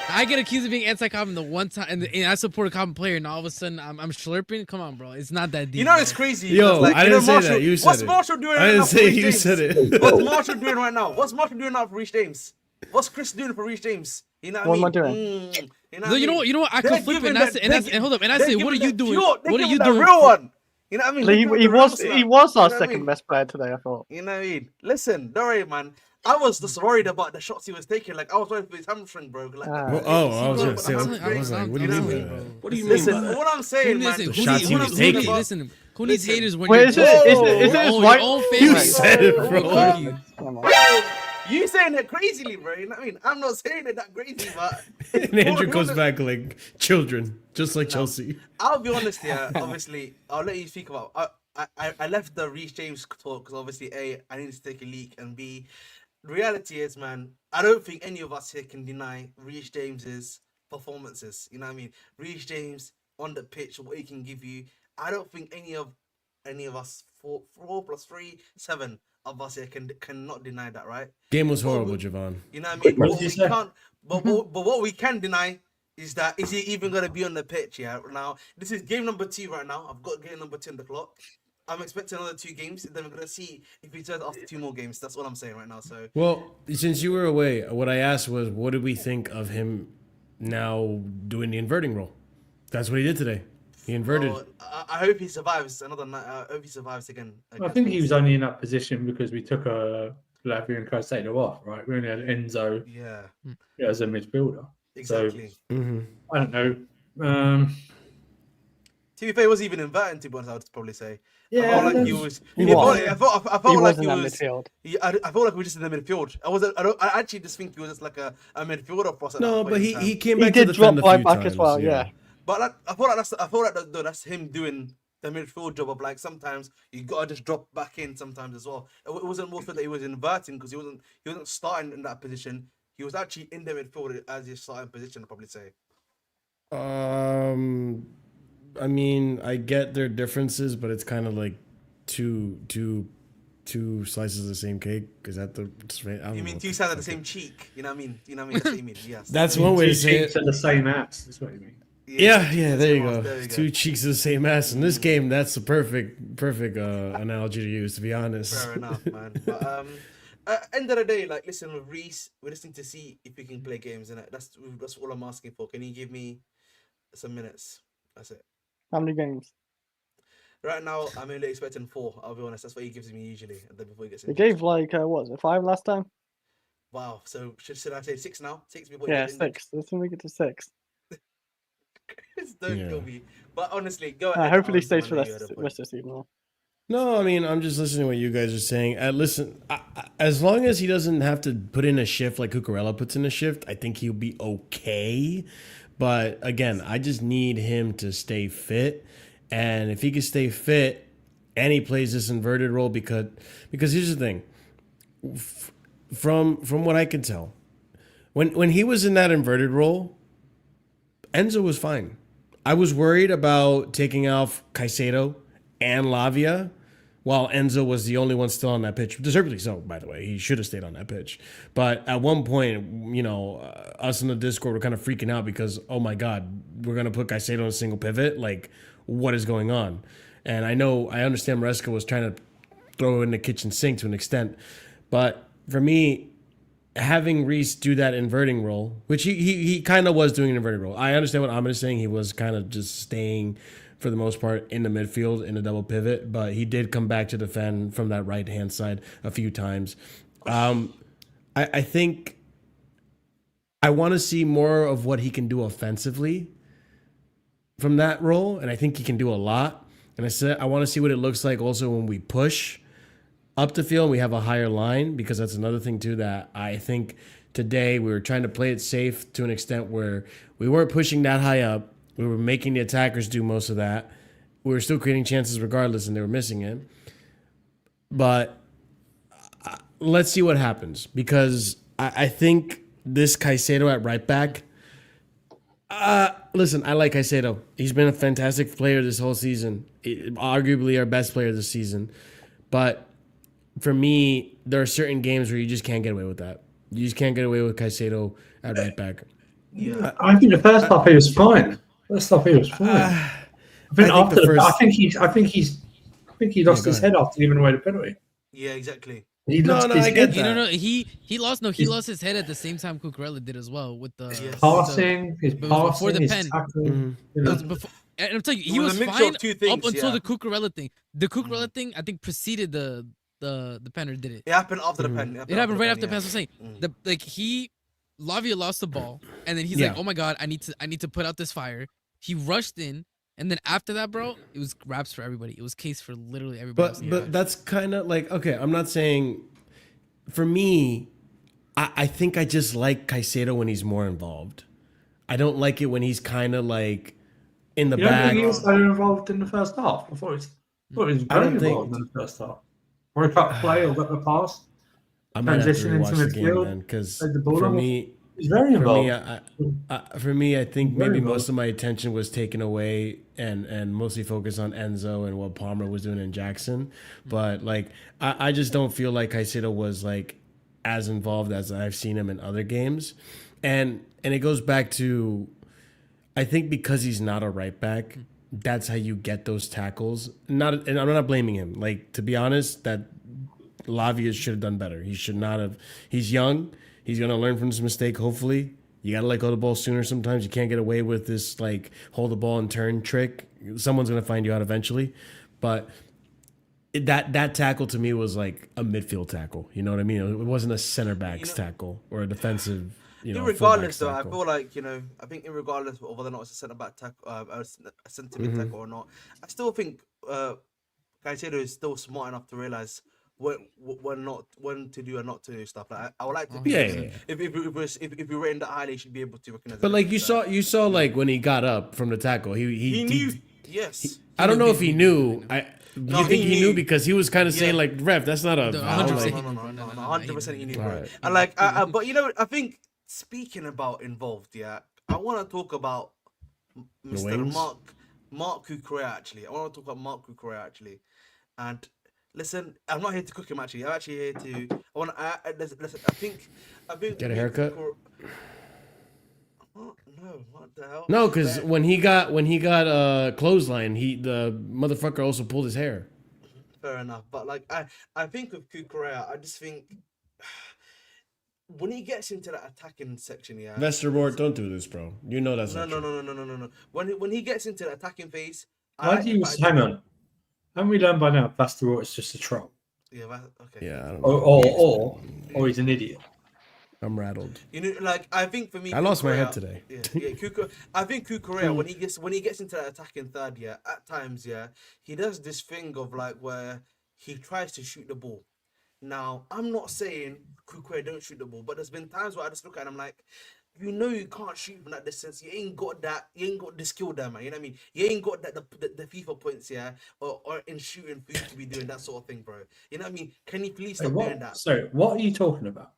Speaker 2: I get accused of being anti-Cobham the one time, and I support a Cobham player, and all of a sudden I'm slurping. Come on, bro. It's not that deep.
Speaker 4: You know
Speaker 2: bro.
Speaker 4: it's crazy.
Speaker 1: Yo,
Speaker 4: because, like,
Speaker 1: I
Speaker 4: you know,
Speaker 1: didn't say
Speaker 4: Marshall,
Speaker 1: that. You said
Speaker 4: what's
Speaker 1: it.
Speaker 4: Marshall doing
Speaker 1: I
Speaker 4: right
Speaker 1: didn't
Speaker 4: now for
Speaker 1: say
Speaker 4: Reece
Speaker 1: you
Speaker 4: James?
Speaker 1: said it.
Speaker 4: What's Marshall doing right now? What's Marshall doing now for Reece James? What's Chris doing for Reece James? You know what,
Speaker 5: What
Speaker 4: I
Speaker 5: am I
Speaker 4: mean?
Speaker 5: doing?
Speaker 4: You know
Speaker 2: No, you know what? You know what? I
Speaker 4: They're
Speaker 2: could flip it,
Speaker 4: giving
Speaker 2: and
Speaker 4: that-
Speaker 2: hold up, and I
Speaker 4: they're
Speaker 2: say, what are
Speaker 4: giving
Speaker 2: you
Speaker 4: that
Speaker 2: doing?
Speaker 4: pure- they're
Speaker 2: What are you
Speaker 4: giving the
Speaker 2: doing?
Speaker 4: real one. You know what I mean?
Speaker 5: He
Speaker 4: They're giving the
Speaker 5: was
Speaker 4: real
Speaker 5: he
Speaker 4: one.
Speaker 5: was our
Speaker 4: You know what I
Speaker 5: second
Speaker 4: mean?
Speaker 5: best player today. I thought.
Speaker 4: You know what I mean? Listen, don't worry, man. I was just worried about the shots he was taking. Like I was worried for his hamstring, bro. Like,
Speaker 1: I was gonna say. I was like, what do you mean by
Speaker 2: bro?
Speaker 1: that?
Speaker 6: What do you
Speaker 4: Listen,
Speaker 6: mean by that?
Speaker 4: what I'm saying, man.
Speaker 2: Listen,
Speaker 1: The shots he was
Speaker 4: I'm
Speaker 1: taking.
Speaker 4: saying about-
Speaker 2: Listen, who needs
Speaker 4: Listen.
Speaker 2: haters when
Speaker 5: Wait,
Speaker 2: you're
Speaker 5: is it
Speaker 4: Whoa.
Speaker 5: his
Speaker 2: your
Speaker 5: right?
Speaker 2: own
Speaker 1: You
Speaker 2: family?
Speaker 1: said it, bro.
Speaker 2: Fuck you.
Speaker 5: Come on.
Speaker 4: You saying it crazily, bro. You know what I mean? I'm not saying it that crazy, but
Speaker 1: And Andrew goes back like children, just like Chelsea.
Speaker 4: I'll be honest here. Obviously, I'll let you speak about. I left the Reece James talk because obviously, A, I needed to take a leak, and B, the reality is, man, I don't think any of us here can deny Reece James's performances. You know what I mean? Reece James on the pitch, what he can give you. I don't think any of us, four plus 3, 7 of us here cannot deny that, right?
Speaker 1: Game was horrible, Javon.
Speaker 4: You know what I mean?
Speaker 7: What
Speaker 4: What
Speaker 7: did you
Speaker 4: we
Speaker 7: say?
Speaker 4: can't, but what we can deny is that is he even gonna be on the pitch? Yeah. Now this is game number 2 right now. I've got game number 2 on the clock. I'm expecting another 2 games. Then we're gonna see if he turns after 2 more games. That's all I'm saying right now. So
Speaker 1: Well, since you were away, what I asked was, what did we think of him now doing the inverting role? That's what he did today. He inverted.
Speaker 4: I hope he survives another night. I hope he survives again.
Speaker 7: I think he was only in that position because we took a Lavia and Caicedo off, right? We only had Enzo
Speaker 4: Yeah.
Speaker 7: as a midfielder.
Speaker 4: Exactly.
Speaker 7: I don't know.
Speaker 4: To be fair, he wasn't even inverting. To be honest, I would probably say.
Speaker 7: Yeah,
Speaker 4: I felt like
Speaker 7: that's-
Speaker 4: he was.
Speaker 5: He
Speaker 4: I
Speaker 5: was.
Speaker 4: felt
Speaker 5: He
Speaker 4: like
Speaker 5: was
Speaker 4: he
Speaker 5: in that
Speaker 4: was.
Speaker 5: midfield.
Speaker 4: I felt like we were just in the midfield. I actually just think he was just like a midfielder for us. at that
Speaker 1: No,
Speaker 4: point
Speaker 1: but
Speaker 4: in
Speaker 1: he
Speaker 4: time.
Speaker 1: came
Speaker 5: He
Speaker 1: back
Speaker 5: did
Speaker 1: to
Speaker 5: drop
Speaker 1: defend a
Speaker 5: right
Speaker 1: few
Speaker 5: back
Speaker 1: times.
Speaker 5: as well. Yeah.
Speaker 4: But like, I feel like that's him doing the midfield job of like sometimes you gotta just drop back in sometimes as well. It wasn't more so that he was inverting because he wasn't starting in that position. He was actually in the midfield as his starting position. I'd probably say.
Speaker 1: I mean, I get their differences, but it's kind of like two slices of the same cake. Is that the? I don't
Speaker 4: You
Speaker 1: know
Speaker 4: mean
Speaker 1: what
Speaker 4: 2
Speaker 1: the
Speaker 4: sides of
Speaker 1: fuck
Speaker 4: the
Speaker 1: it-
Speaker 4: same cheek? You know what I mean? You know what I mean? That's what you mean? Yes.
Speaker 1: That's one way to
Speaker 7: Two
Speaker 1: say
Speaker 7: cheeks
Speaker 1: it.
Speaker 7: are the same ass. That's what you mean.
Speaker 1: Yeah,
Speaker 4: two cheeks
Speaker 1: yeah.
Speaker 4: of the
Speaker 1: There
Speaker 4: same
Speaker 1: you
Speaker 4: ass.
Speaker 1: go.
Speaker 4: There we
Speaker 1: Two cheeks of the same ass. In this game, that's the perfect analogy to use. To be honest.
Speaker 4: Fair enough, man. But end of the day, like, listen, with Reece, we just need to see if we can play games, and that's all I'm asking for. Can you give me some minutes? That's it.
Speaker 5: How many games?
Speaker 4: Right now, I'm only expecting 4. I'll be honest. That's what he gives me usually. And then before he gets
Speaker 5: He
Speaker 4: injured.
Speaker 5: gave like what was it, 5 last time?
Speaker 4: Wow. So should I say 6 now? 6 before
Speaker 5: Yeah,
Speaker 4: he gets injured?
Speaker 5: 6. Let's make it to 6.
Speaker 4: Don't
Speaker 1: Yeah.
Speaker 4: kill me. But honestly, go ahead.
Speaker 5: Hopefully, he
Speaker 4: Aaron,
Speaker 5: stays
Speaker 4: I
Speaker 5: for
Speaker 4: know
Speaker 5: the
Speaker 4: you had a point.
Speaker 5: rest of the season.
Speaker 1: No, I mean, I'm just listening to what you guys are saying. As long as he doesn't have to put in a shift like Cucurella puts in a shift, I think he'll be okay. But again, I just need him to stay fit. And if he can stay fit and he plays this inverted role, because here's the thing. From what I can tell, when he was in that inverted role, Enzo was fine. I was worried about taking off Caicedo and Lavia while Enzo was the only one still on that pitch. Deservedly so, by the way. He should have stayed on that pitch. But at one point, us in the Discord were kind of freaking out because, oh my God, we're going to put Caicedo on a single pivot. Like, what is going on? And I understand Maresca was trying to throw in the kitchen sink to an extent. But for me, having Reece do that inverting role, which he kind of was doing an inverted role. I understand what Ahmed is saying. He was kind of just staying for the most part in the midfield in a double pivot, but he did come back to defend from that right-hand side a few times. I think I want to see more of what he can do offensively from that role, and I think he can do a lot. And I want to see what it looks like also when we push up the field and we have a higher line, because that's another thing too that I think today we were trying to play it safe to an extent where we weren't pushing that high up. We were making the attackers do most of that. We were still creating chances regardless, and they were missing it. But let's see what happens, because I think this Caicedo at right back. Listen, I like Caicedo. He's been a fantastic player this whole season. Arguably our best player this season. But for me, there are certain games where you just can't get away with that. You just can't get away with Caicedo at right back.
Speaker 4: Yeah,
Speaker 7: I think the first half he was fine. First half he was fine. I think after the first, I think he lost his head after giving away the penalty.
Speaker 4: yeah, exactly.
Speaker 7: He lost
Speaker 1: No,
Speaker 7: his
Speaker 1: I get
Speaker 7: head.
Speaker 1: that.
Speaker 2: He lost his head at the same time Cucurella did as well with the
Speaker 4: Yes.
Speaker 7: Passing, his
Speaker 2: before
Speaker 7: passing,
Speaker 2: the
Speaker 7: his
Speaker 2: pen.
Speaker 7: tackling.
Speaker 2: It was before, and I'm telling you, he
Speaker 4: It was
Speaker 2: was
Speaker 4: a mixture
Speaker 2: fine
Speaker 4: of two
Speaker 2: up
Speaker 4: things,
Speaker 2: until
Speaker 4: yeah.
Speaker 2: the Cucurella thing. The Cucurella thing, I think, preceded the pen, or did it?
Speaker 4: It happened after the pen.
Speaker 2: It happened right after the
Speaker 4: yeah.
Speaker 2: pen. So I'm saying Lavia lost the ball, and then he's
Speaker 1: Yeah.
Speaker 2: like, "Oh my god, I need to put out this fire." He rushed in, and then after that, bro, it was raps for everybody. It was case for literally everybody. else in the
Speaker 1: But
Speaker 2: match.
Speaker 1: that's kind of like, okay, I'm not saying, for me, I think I just like Caicedo when he's more involved. I don't like it when he's kind of like in the
Speaker 7: You don't
Speaker 1: back.
Speaker 7: think he was so involved in the first half? I thought he was
Speaker 1: I
Speaker 7: very
Speaker 1: don't think-
Speaker 7: involved in the first half. Or a cut play or got the pass.
Speaker 1: I might have to
Speaker 7: Transition into
Speaker 1: rewatch the game
Speaker 7: midfield,
Speaker 1: then, because
Speaker 7: played the ball
Speaker 1: for
Speaker 7: on.
Speaker 1: me,
Speaker 7: He's very involved.
Speaker 1: I think
Speaker 7: Very
Speaker 1: maybe
Speaker 7: involved.
Speaker 1: most of my attention was taken away and mostly focused on Enzo and what Palmer was doing in Jackson. But like, I just don't feel like Caicedo was like as involved as I've seen him in other games, and it goes back to, I think because he's not a right back, that's how you get those tackles. And I'm not blaming him. Like, to be honest, that Lavia should have done better. He should not have. He's young. He's gonna learn from this mistake. Hopefully, you gotta let go of the ball sooner. Sometimes you can't get away with this like hold the ball and turn trick. Someone's gonna find you out eventually. But that tackle to me was like a midfield tackle. You know what I mean? It wasn't a center back's tackle or a defensive.
Speaker 4: Regardless,
Speaker 1: fullback's
Speaker 4: though, I
Speaker 1: tackle.
Speaker 4: feel like I think regardless of whether or not it's a centre back tackle, a centre mid tackle or not, I still think Caicedo is still smart enough to realize when to do and not to do stuff. Like I would like to think if we rate him that highly, he should be able to recognize.
Speaker 1: But like you saw like when he got up from the tackle, he
Speaker 4: knew. Yes,
Speaker 1: I don't know if he knew.
Speaker 4: No,
Speaker 1: You think
Speaker 4: he
Speaker 1: he knew
Speaker 4: knew.
Speaker 1: because he was kind of saying like, "Ref, that's not a
Speaker 2: No,
Speaker 1: foul."
Speaker 2: 100%.
Speaker 1: Like,
Speaker 4: no, 100% he knew, bro.
Speaker 1: Alright.
Speaker 4: And but I think speaking about involved, I want to talk about Mr.
Speaker 1: wings?
Speaker 4: Marc Cucurella actually. I want to talk about Marc Cucurella actually, and. Listen, I'm not here to cook him. Actually, I'm actually here to. I want to. Listen, I think.
Speaker 1: Get a haircut?
Speaker 4: What? No, what the hell?
Speaker 1: No, because when he got clothesline, the motherfucker also pulled his hair.
Speaker 4: Fair enough, but like I think with Cucurella, I just think when he gets into that attacking section,
Speaker 1: Vestergaard, don't do this, bro. You know that's
Speaker 4: no,
Speaker 1: not
Speaker 4: no,
Speaker 1: true.
Speaker 4: no, no, no, no, no. When he gets into the attacking phase,
Speaker 7: Why do you hang on? Haven't we learned by now Vestergaard is just a troll?
Speaker 4: Yeah, okay.
Speaker 1: Yeah, I don't know.
Speaker 7: Or he's an idiot.
Speaker 1: I'm rattled.
Speaker 4: You know, like I think for me,
Speaker 1: I lost my head
Speaker 4: Cucurella-
Speaker 1: today.
Speaker 4: I think Cucurella when he gets into that attacking third, at times, he does this thing of like where he tries to shoot the ball. Now, I'm not saying Cucurella don't shoot the ball, but there's been times where I just look at him like, you can't shoot from that distance. You ain't got the skill there, man. You know what I mean? You ain't got the FIFA points, or in shooting for you to be doing that sort of thing, bro. You know what I mean? Can you please stop doing that?
Speaker 7: So, what are you talking about?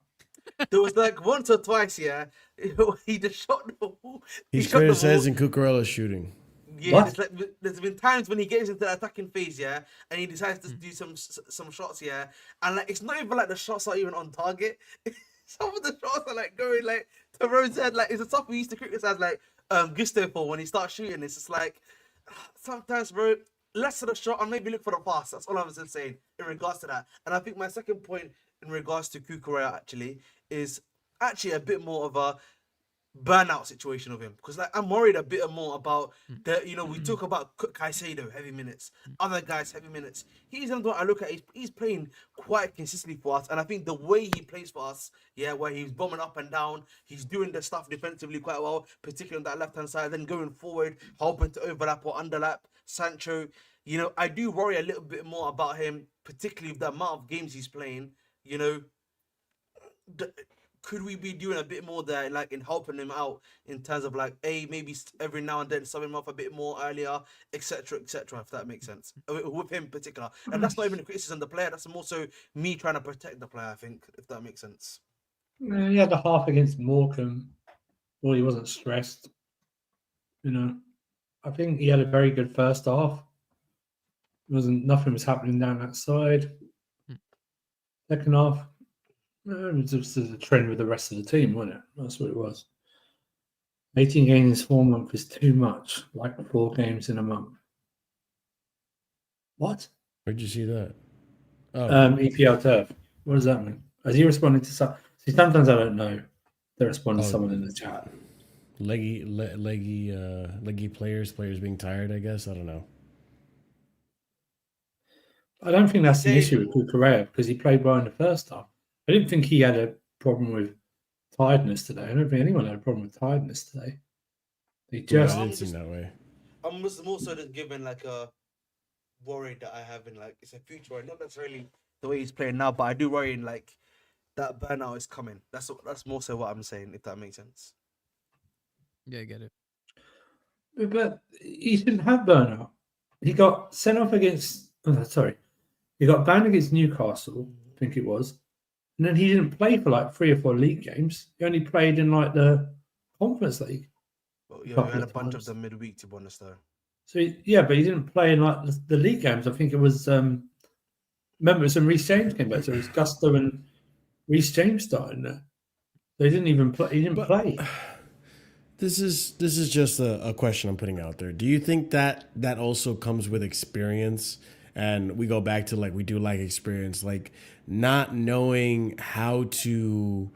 Speaker 4: There was like once or twice, he just shot the ball.
Speaker 1: He's criticizing Cucurella's shooting.
Speaker 4: Yeah, there's been times when he gets into the attacking phase, and he decides to do some shots, and like it's not even like the shots are even on target. Some of the shots are like going like to Rose head, like it's the stuff we used to criticize like Gusto for when he starts shooting. It's just like sometimes, bro, less of the shot and maybe look for the pass. That's all I was just saying in regards to that. And I think my second point in regards to Cucurella actually is actually a bit more of a burnout situation of him, because like I'm worried a bit more about we talk about Caicedo heavy minutes, other guys heavy minutes. He's another one I look at. He's playing quite consistently for us, and I think the way he plays for us, where he's bombing up and down, he's doing the stuff defensively quite well, particularly on that left hand side, then going forward, hoping to overlap or underlap Sancho. I do worry a little bit more about him, particularly with the amount of games he's playing. Could we be doing a bit more there, like in helping him out in terms of like, maybe every now and then sub him off a bit more earlier, etc., if that makes sense. With him in particular. And that's not even a criticism of the player, that's more so me trying to protect the player, I think, if that makes sense.
Speaker 7: He had a half against Morecambe. Well, he wasn't stressed. You know, I think he had a very good first half. Nothing was happening down that side. Second half, it was just a trend with the rest of the team, wasn't it? That's what it was. 18 games in 4 months is too much, like 4 games in a month. What?
Speaker 1: Where'd you see that? Oh,
Speaker 7: EPL turf. What does that mean? Has he responded to some? See, sometimes I don't know. They respond to someone in the chat.
Speaker 1: leggy players being tired, I guess. I don't know.
Speaker 7: I don't think that's the issue with Cucurella because he played well in the first half. I didn't think he had a problem with tiredness today. I don't think anyone had a problem with tiredness today. They just
Speaker 1: didn't seem that way.
Speaker 4: I'm more so just given like a worry that I have in like it's a future worry, not necessarily the way he's playing now, but I do worry in like that burnout is coming. That's more so what I'm saying, if that makes sense.
Speaker 2: Yeah, I get it.
Speaker 7: But he didn't have burnout. He got sent off against. Oh, sorry, he got banned against Newcastle, I think it was, and then he didn't play for like 3 or 4 league games. He only played in like the Conference League.
Speaker 4: Well, yeah, we had a bunch of them midweek, to be honest, though.
Speaker 7: So yeah, but he didn't play in like the league games. I think it was. Remember, it was when Reece James came back. So it was Gusto and Reece James starting there. They didn't even play. He didn't play.
Speaker 1: This is just a question I'm putting out there. Do you think that also comes with experience? And we go back to like we do like experience, like not knowing how to,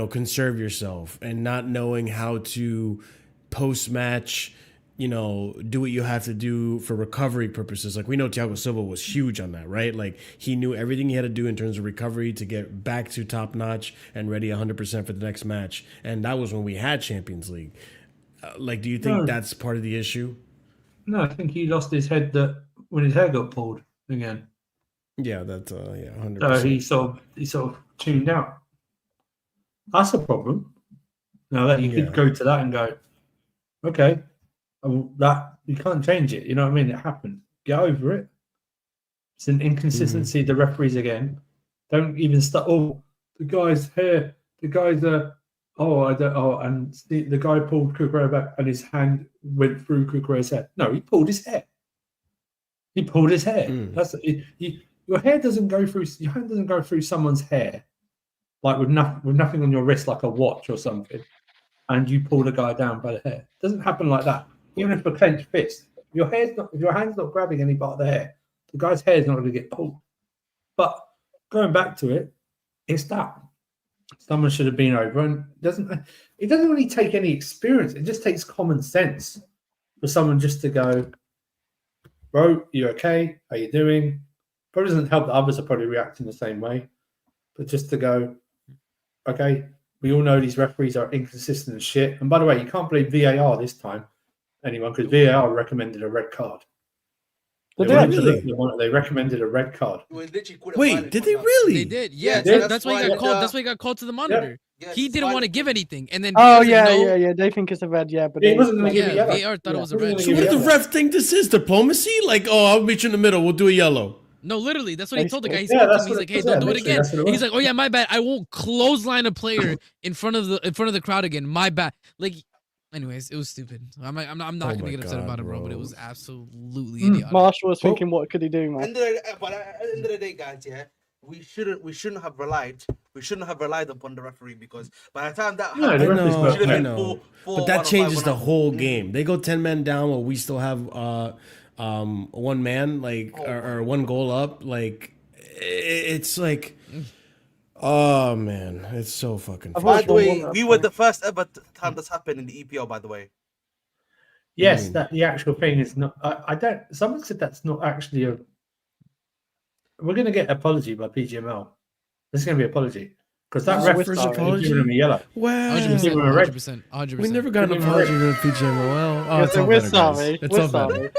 Speaker 1: conserve yourself and not knowing how to post-match, do what you have to do for recovery purposes. Like we know Thiago Silva was huge on that, right? Like he knew everything he had to do in terms of recovery to get back to top notch and ready 100% for the next match. And that was when we had Champions League. Do you think that's part of the issue?
Speaker 7: No, I think he lost his head when his hair got pulled again.
Speaker 1: Yeah, that's 100%.
Speaker 7: So he sort of tuned out. That's a problem. Now that you could go to that and go, okay, that you can't change it. You know what I mean? It happened. Get over it. It's an inconsistency. The referees again. Don't even start. Oh, the guy's hair. The guy's and the guy pulled Cucurella back and his hand went through Cucurella's head. No, he pulled his hair. That's your hair doesn't go through. Your hand doesn't go through someone's hair, like with nothing on your wrist, like a watch or something, and you pull the guy down by the hair. It doesn't happen like that. Even if a clenched fist, if your hand's not grabbing any part of the hair, the guy's hair is not going to get pulled. But going back to it, it's that someone should have been over, and it doesn't really take any experience. It just takes common sense for someone just to go, bro, you okay? How you doing? Probably doesn't help that others are probably reacting the same way, but just to go, okay, we all know these referees are inconsistent and shit. And by the way, you can't blame VAR this time, anyone, because VAR recommended a red card. They recommended a red card.
Speaker 1: Wait, did they really?
Speaker 2: They did. Yeah, that's why he got called. That's why he got called to the monitor.
Speaker 4: Yeah,
Speaker 2: he didn't want to give anything, and then
Speaker 5: yeah. They think it's a red, but
Speaker 7: he wasn't going to give it yellow.
Speaker 2: VAR thought it was a red.
Speaker 1: So what did the ref think this is? Diplomacy? Like, I'll meet you in the middle. We'll do a yellow.
Speaker 2: No, literally, that's what he told the guy. He spoke to him. He's like, "Hey, don't do it again." He's like, "Oh yeah, my bad. I won't clothesline a player in front of the crowd again. My bad." Like, anyways, it was stupid. I'm not gonna get upset about it, bro. But it was absolutely idiotic.
Speaker 5: Marshall was thinking, what could he do, man?
Speaker 4: But at the end of the day, guys, we shouldn't have relied upon the referee, because by the time that happened,
Speaker 1: I know. But that changes the whole game. They go 10 men down while we still have one man, or one goal up. Like, it's like, oh man, it's so fucking.
Speaker 4: By the way, we were the first ever time that's happened in the EPL. By the way.
Speaker 7: Yes, that the actual thing is not. I don't. Someone said that's not actually a. We're going to get apology by PGML. This is going to be apology because that referee is giving him a yellow.
Speaker 1: Wow,
Speaker 2: 100%.
Speaker 1: We never got an apology from PGML. Oh, it's all
Speaker 5: we're
Speaker 1: better,
Speaker 5: sorry.
Speaker 1: It's all better.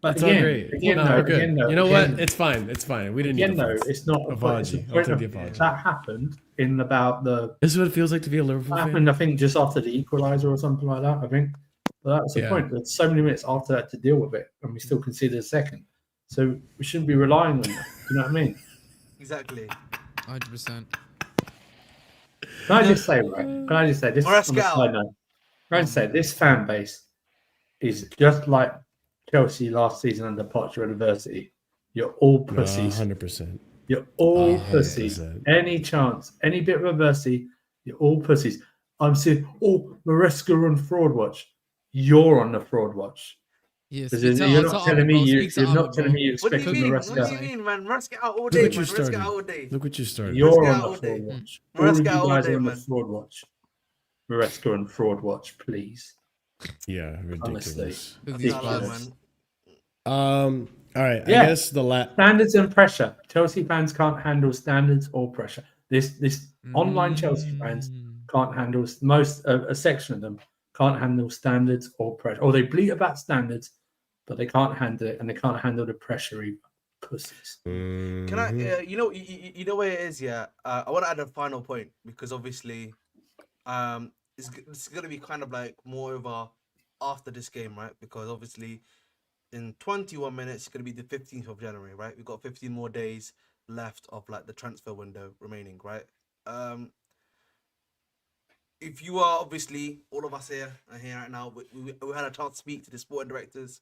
Speaker 1: It's all great. We're good. You know what? It's fine. It's fine. We didn't need
Speaker 7: it's not
Speaker 1: apology. I'll take the apology.
Speaker 7: That happened in about the.
Speaker 1: This is what it feels like to be a Liverpool fan.
Speaker 7: Happened, I think, just after the equaliser or something like that. I think, but that's the point. There's so many minutes after that to deal with it, and we still conceded a second. So we shouldn't be relying on that. You know what I mean?
Speaker 4: Exactly.
Speaker 2: 100%.
Speaker 7: Can I just say, right? Can I just say this
Speaker 4: Maresca
Speaker 7: on the
Speaker 4: out.
Speaker 7: side note? Can I just say this fan base is just like Chelsea last season under Poch University. You're all pussies.
Speaker 1: 100%.
Speaker 7: You're all
Speaker 1: 100%.
Speaker 7: pussies. Any chance, any bit of adversity, you're all pussies. I'm saying, Maresca on fraud watch. You're on the fraud watch.
Speaker 2: Yes,
Speaker 7: You're not telling me you
Speaker 4: What do you
Speaker 7: expected
Speaker 4: mean?
Speaker 7: Maresca.
Speaker 4: What do you mean, man? Maresca out all
Speaker 1: Look
Speaker 4: day,
Speaker 1: what
Speaker 4: man.
Speaker 1: you
Speaker 4: Maresca
Speaker 1: started.
Speaker 4: out all day.
Speaker 1: Look what you started.
Speaker 7: You're
Speaker 4: Maresca
Speaker 7: on
Speaker 4: out
Speaker 7: the
Speaker 4: all
Speaker 7: fraud
Speaker 4: day.
Speaker 7: watch. All of
Speaker 4: Maresca
Speaker 7: you
Speaker 4: out all
Speaker 7: guys
Speaker 4: day,
Speaker 7: are on the
Speaker 4: man.
Speaker 7: fraud watch. Maresca on fraud watch, please.
Speaker 1: Yeah, ridiculous.
Speaker 7: Ridiculous.
Speaker 1: All right.
Speaker 7: Yeah.
Speaker 1: I guess the
Speaker 7: standards and pressure. Chelsea fans can't handle standards or pressure. This online Chelsea fans can't handle a section of them can't handle standards or pressure. Or they bleat about standards, but they can't handle it, and they can't handle the pressure either. Pussies.
Speaker 4: Can I? You know where it is. Yeah. I want to add a final point because obviously, it's gonna be kind of like more of a after this game, right? Because obviously, in 21 minutes, it's gonna be the 15th of January, right? We've got 15 more days left of like the transfer window remaining, right? If you are obviously all of us here are here right now, we had a chance to speak to the sporting directors.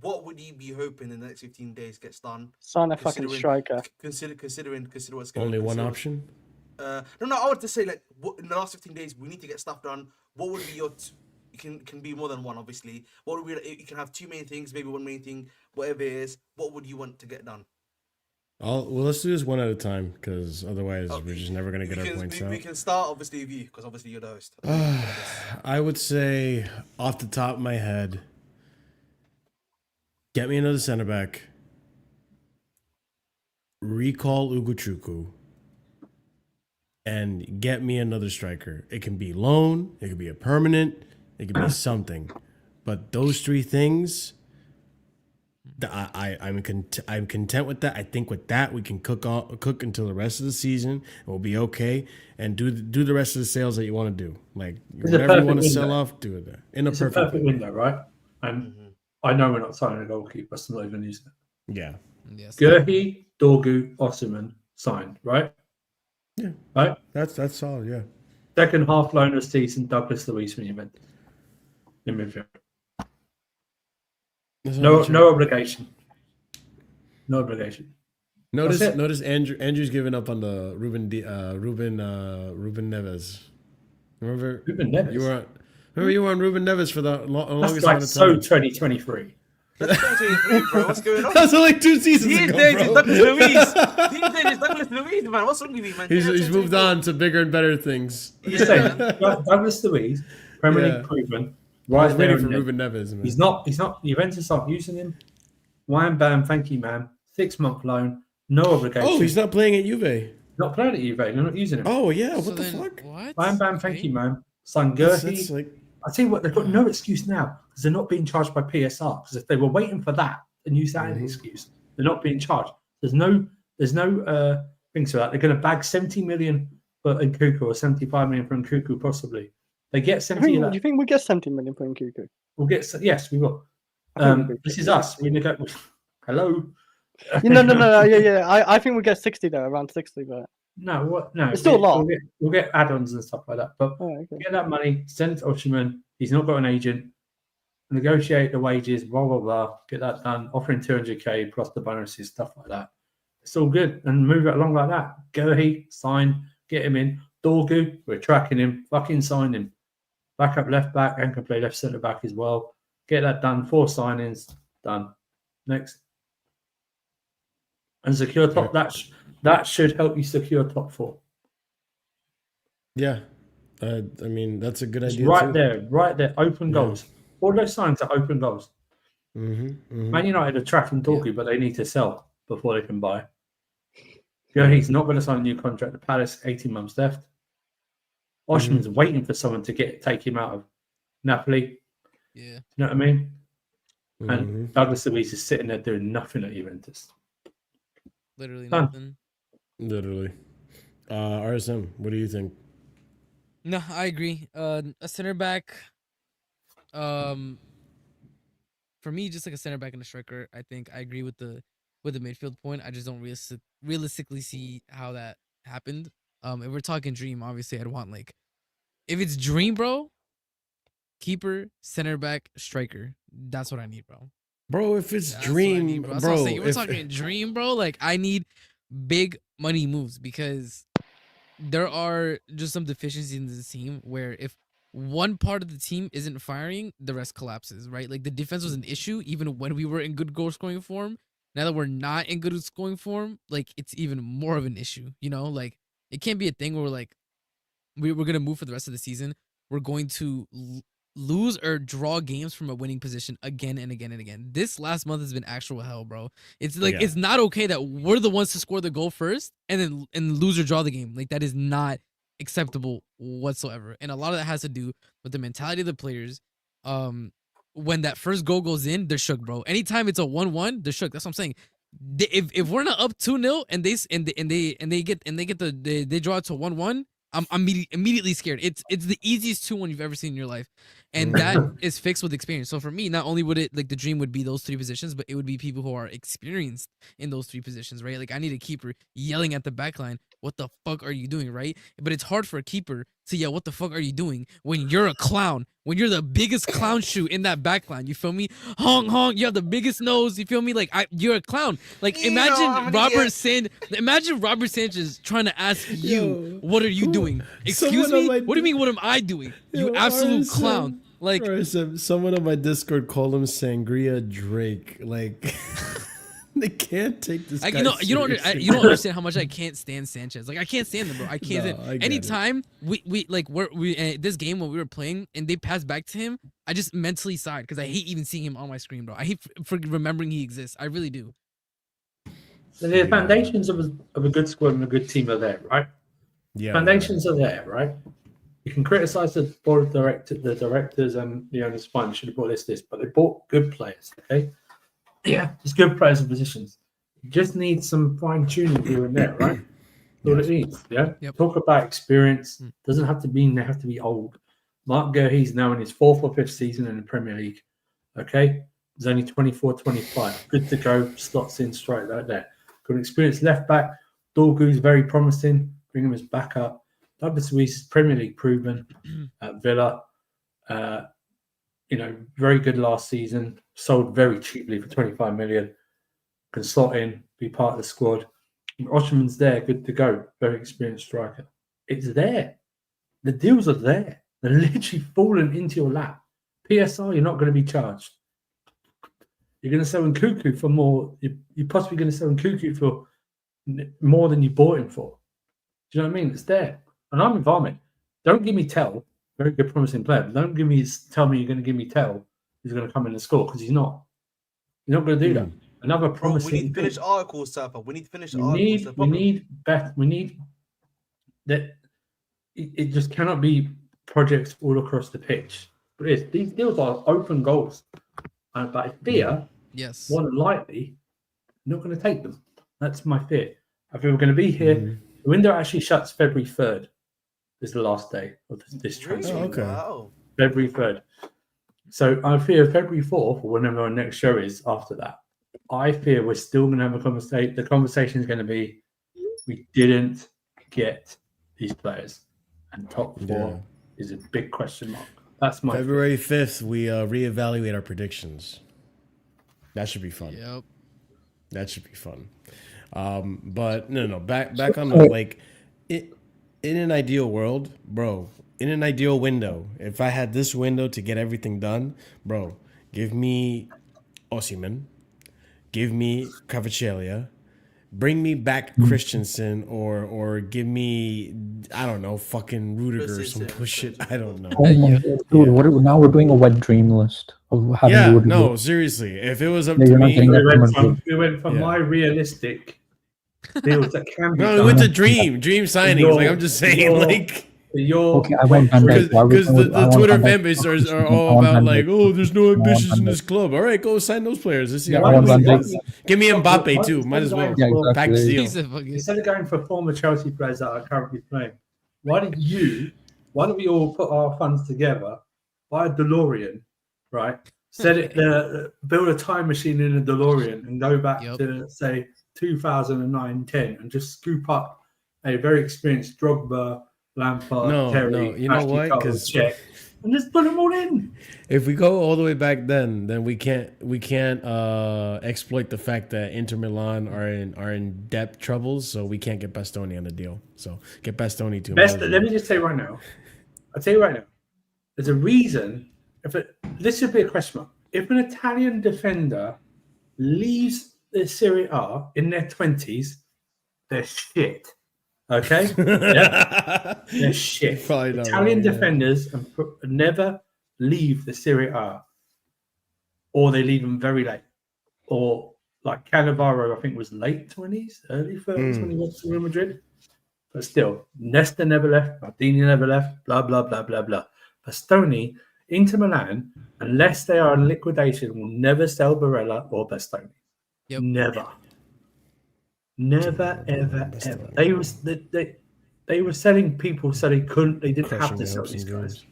Speaker 4: What would you be hoping in the next 15 days gets done?
Speaker 5: Sign a fucking striker.
Speaker 4: Consider what's
Speaker 1: only one option.
Speaker 4: No. I would just say like in the last 15 days we need to get stuff done. What would be your? Can be more than one, obviously. What would be? You can have two main things, maybe one main thing, whatever it is. What would you want to get done?
Speaker 1: Well, let's do this one at a time because otherwise we're just never gonna get our points out.
Speaker 4: We can start obviously with you because obviously you're the host.
Speaker 1: I would say off the top of my head, get me another center back. Recall Ugochukwu. And get me another striker. It can be loan, it could be a permanent, it could be something. But those three things, I'm content with that. I think with that we can cook until the rest of the season and we'll be okay. And do the rest of the sales that you want to do. Like whatever you want to sell off, do it there.
Speaker 7: It's a perfect window, right? And I know we're not signing a goalkeeper, so I'm not even using it.
Speaker 1: Yeah.
Speaker 2: Yes.
Speaker 7: Gerhi, Dorgu, Osimhen signed, right?
Speaker 1: Yeah.
Speaker 7: Right?
Speaker 1: That's solid, yeah.
Speaker 7: Second half loaner season, Douglas Luiz from Juventus in midfield. No obligation. No obligation.
Speaker 1: Notice Andrew's giving up on the Ruben Neves. Remember
Speaker 7: Ruben Neves?
Speaker 1: You were on Ruben Neves for the longest
Speaker 7: like
Speaker 1: amount of time.
Speaker 7: 2023.
Speaker 4: That's 2023, bro. What's going on?
Speaker 1: That's like 2 seasons ago, bro.
Speaker 4: Douglas Luiz. Douglas Luiz, man. What's wrong with you, man?
Speaker 1: He's moved on to bigger and better things.
Speaker 7: Just saying, Douglas Luiz, Premier League proven. Right there
Speaker 1: for Ruben Neves, man.
Speaker 7: He's not. Juventus aren't using him. Wham bam, thank you, man. 6-month loan, no obligation.
Speaker 1: Oh, he's not playing at Juve.
Speaker 7: Not playing at Juve. They're not using him.
Speaker 1: Oh yeah, what the fuck?
Speaker 2: What?
Speaker 7: Wham bam, thank you, man. Son Gerhi. I tell you what, they've got no excuse now because they're not being charged by PSR. Because if they were waiting for that and use that as an excuse, they're not being charged. There's no things for that. They're going to bag 70 million for Nkuku or 75 million for Nkuku possibly. They get 70.
Speaker 5: Do you think we get 70 million for Nkuku?
Speaker 7: We'll get. Yes, we will. This is us. We negotiate. Hello.
Speaker 5: No. Yeah. I think we get 60 though, around 60, but
Speaker 7: no, what? No,
Speaker 5: it's still a lot.
Speaker 7: We'll get add-ons and stuff like that. But get that money, send it to Osimhen. He's not got an agent. Negotiate the wages, blah blah blah. Get that done. Offering 200k plus the bonuses, stuff like that. It's all good, and move it along like that. Gerhi, sign, get him in. Dorgu, we're tracking him. Fucking sign him. Back up left back and can play left centre back as well. Get that done. 4 signings done. Next. And secure top. That should help you secure top 4.
Speaker 1: Yeah. I mean, that's a good idea.
Speaker 7: Right there. Open goals. All those signs are open goals.
Speaker 1: Man
Speaker 7: United are tracking Dorgu, but they need to sell before they can buy. He's not going to sign a new contract. The Palace, 18 months left. Osimhen's waiting for someone to take him out of Napoli.
Speaker 2: Yeah.
Speaker 7: You know what I mean? And Douglas Luiz is sitting there doing nothing at Juventus.
Speaker 2: Literally nothing.
Speaker 1: Literally. RSM, what do you think?
Speaker 2: No, I agree. A center back. For me, just like a center back and a striker. I think I agree with the midfield point. I just don't realistically see how that happened. If we're talking dream, obviously I'd want like, if it's dream, bro, keeper, center back, striker. That's what I need, bro.
Speaker 1: Bro, if it's
Speaker 2: That's what I need,
Speaker 1: dream,
Speaker 2: bro. That's what I'm
Speaker 1: bro,
Speaker 2: saying. If we're
Speaker 1: if
Speaker 2: talking dream, bro, like I need big money moves because there are just some deficiencies in the team where if one part of the team isn't firing, the rest collapses, right? Like the defense was an issue even when we were in good goal scoring form. Now that we're not in good scoring form, like it's even more of an issue, you know? Like it can't be a thing where we're like, we're going to move for the rest of the season. We're going to lose or draw games from a winning position again and again and again. This last month has been actual hell, bro. It's like
Speaker 1: Yeah.
Speaker 2: it's not okay that we're the ones to score the goal first and then lose or draw the game. Like that is not acceptable whatsoever. And a lot of that has to do with the mentality of the players. When that first goal goes in, they're shook, bro. Anytime it's a 1-1, they're shook. That's what I'm saying. If we're not up 2-0 and they draw it to 1-1, I'm immediately scared. It's the easiest 2-1 you've ever seen in your life, and that is fixed with experience. So for me, not only would it like the dream would be those 3 positions, but it would be people who are experienced in those 3 positions, right? Like I need a keeper yelling at the back line, "What the fuck are you doing?" Right? But it's hard for a keeper to yell, "What the fuck are you doing?" when you're a clown, when you're the biggest clown shoe in that back line. You feel me? Honk honk. You have the biggest nose. You feel me? Like you're a clown. Like imagine Robert Sanchez trying to ask you, "What are you doing?" Excuse me? What do you mean? What am I doing? You absolute clown. Like
Speaker 1: someone on my Discord called him Sangria Drake. Like they can't take this.
Speaker 2: you
Speaker 1: guy
Speaker 2: don't
Speaker 1: seriously.
Speaker 2: you don't understand how much I can't stand Sanchez. Like I can't stand him, bro. I can't
Speaker 1: No,
Speaker 2: stand.
Speaker 1: I get
Speaker 2: Anytime we this game when we were playing and they passed back to him, I just mentally sighed because I hate even seeing him on my screen, bro. I hate for remembering he exists. I really do.
Speaker 7: So the foundations of a good squad and a good team are there, right?
Speaker 1: Yeah,
Speaker 7: Foundations are there, right? You can criticize the board of the directors and the owners. Fine, they should have bought this, but they bought good players. Okay, yeah, it's good players and positions. You just need some fine tuning here and there, right? That's all it needs. Yeah.
Speaker 2: Yep.
Speaker 7: Talk about experience. Doesn't have to mean they have to be old. Mark Gurley's now in his 4th or 5th season in the Premier League. Okay, he's only 24, 25. Good to go. Slots in straight right there. Got an experienced left back. Dorgu's very promising. Bring him as backup. Douglas Luiz is Premier League proven at Villa. Very good last season. Sold very cheaply for 25 million. Can slot in, be part of the squad. Osherman's there, good to go. Very experienced striker. It's there. The deals are there. They're literally falling into your lap. PSR, you're not going to be charged. You're going to sell Nkuku for more. You're possibly going to sell Nkuku for more than you bought him for. Do you know what I mean? It's there. And I'm involved. Don't give me Tell, very good promising player. But don't tell me you're going to give me Tell who's going to come in and score because he's not. You're not going to do that. Another promising.
Speaker 4: We need to finish articles, Surfer. We need to finish articles.
Speaker 7: We need that. It just cannot be projects all across the pitch. But these deals are open goals. But I fear, more than likely, not going to take them. That's my fear. I feel we're going to be here. The window actually shuts February 3rd. Is the last day of this transfer.
Speaker 1: Oh, okay.
Speaker 4: Wow.
Speaker 7: February 3rd. So I fear February 4th, or whenever our next show is after that, I fear we're still going to have a conversation. The conversation is going to be, we didn't get these players. And top 4 is a big question mark. That's my
Speaker 1: February 5th, we reevaluate our predictions. That should be fun.
Speaker 2: Yep.
Speaker 1: That should be fun. But no. Back on the in an ideal world, bro. In an ideal window, if I had this window to get everything done, bro, give me Osimhen, give me Kvaratskhelia, bring me back Christensen, or give me, I don't know, fucking Rudiger or some bullshit. I don't know.
Speaker 8: Oh my God, dude! Now we're doing a wet dream list of having.
Speaker 1: Yeah,
Speaker 8: Rudiger.
Speaker 1: no, seriously. If it was up
Speaker 8: Yeah,
Speaker 1: to
Speaker 8: you're not
Speaker 1: me,
Speaker 8: getting that
Speaker 7: we went from my realistic deals that can be
Speaker 1: no, we
Speaker 7: done.
Speaker 1: went to dream signings. Like I'm just saying, like.
Speaker 8: Okay, I want Van Dijk.
Speaker 1: Because the Twitter fan base
Speaker 8: Van
Speaker 1: are all about like, oh, there's no ambitions in this club. All right, go sign those players. Let's see how it goes. Give me Mbappe too. Might as well.
Speaker 8: Yeah, exactly.
Speaker 1: Pack the deal.
Speaker 7: Instead of going for former Chelsea players that are currently playing, why don't we all put our funds together, buy a DeLorean, right? Build a time machine in a DeLorean and go back to say 2009-10 and just scoop up a very experienced Drogba, Lampard,
Speaker 1: No,
Speaker 7: Terry,
Speaker 1: you know
Speaker 7: Ashley
Speaker 1: why?
Speaker 7: Cole,
Speaker 1: 'Cause
Speaker 7: Czech, and just put them all in.
Speaker 1: if we go all the way back then we can't exploit the fact that Inter Milan are in debt troubles, so we can't get Bastoni on the deal. So get Bastoni to
Speaker 7: Let me just say right now. I'll tell you right now. There's a reason. This should be a question mark. If an Italian defender leaves the Serie A in their 20s, they're shit. Okay? Yeah? They're shit. Italian defenders never leave the Serie A, or they leave them very late. Or like Cannavaro, I think was late 20s, early 30s when he went to Real Madrid. But still, Nesta never left, Maldini never left, blah, blah, blah, blah, blah. Bastoni, Inter Milan, unless they are in liquidation, will never sell Barella or Bastoni.
Speaker 2: Yep.
Speaker 7: Never, ever, ever. They were selling people so they didn't have to sell these guys.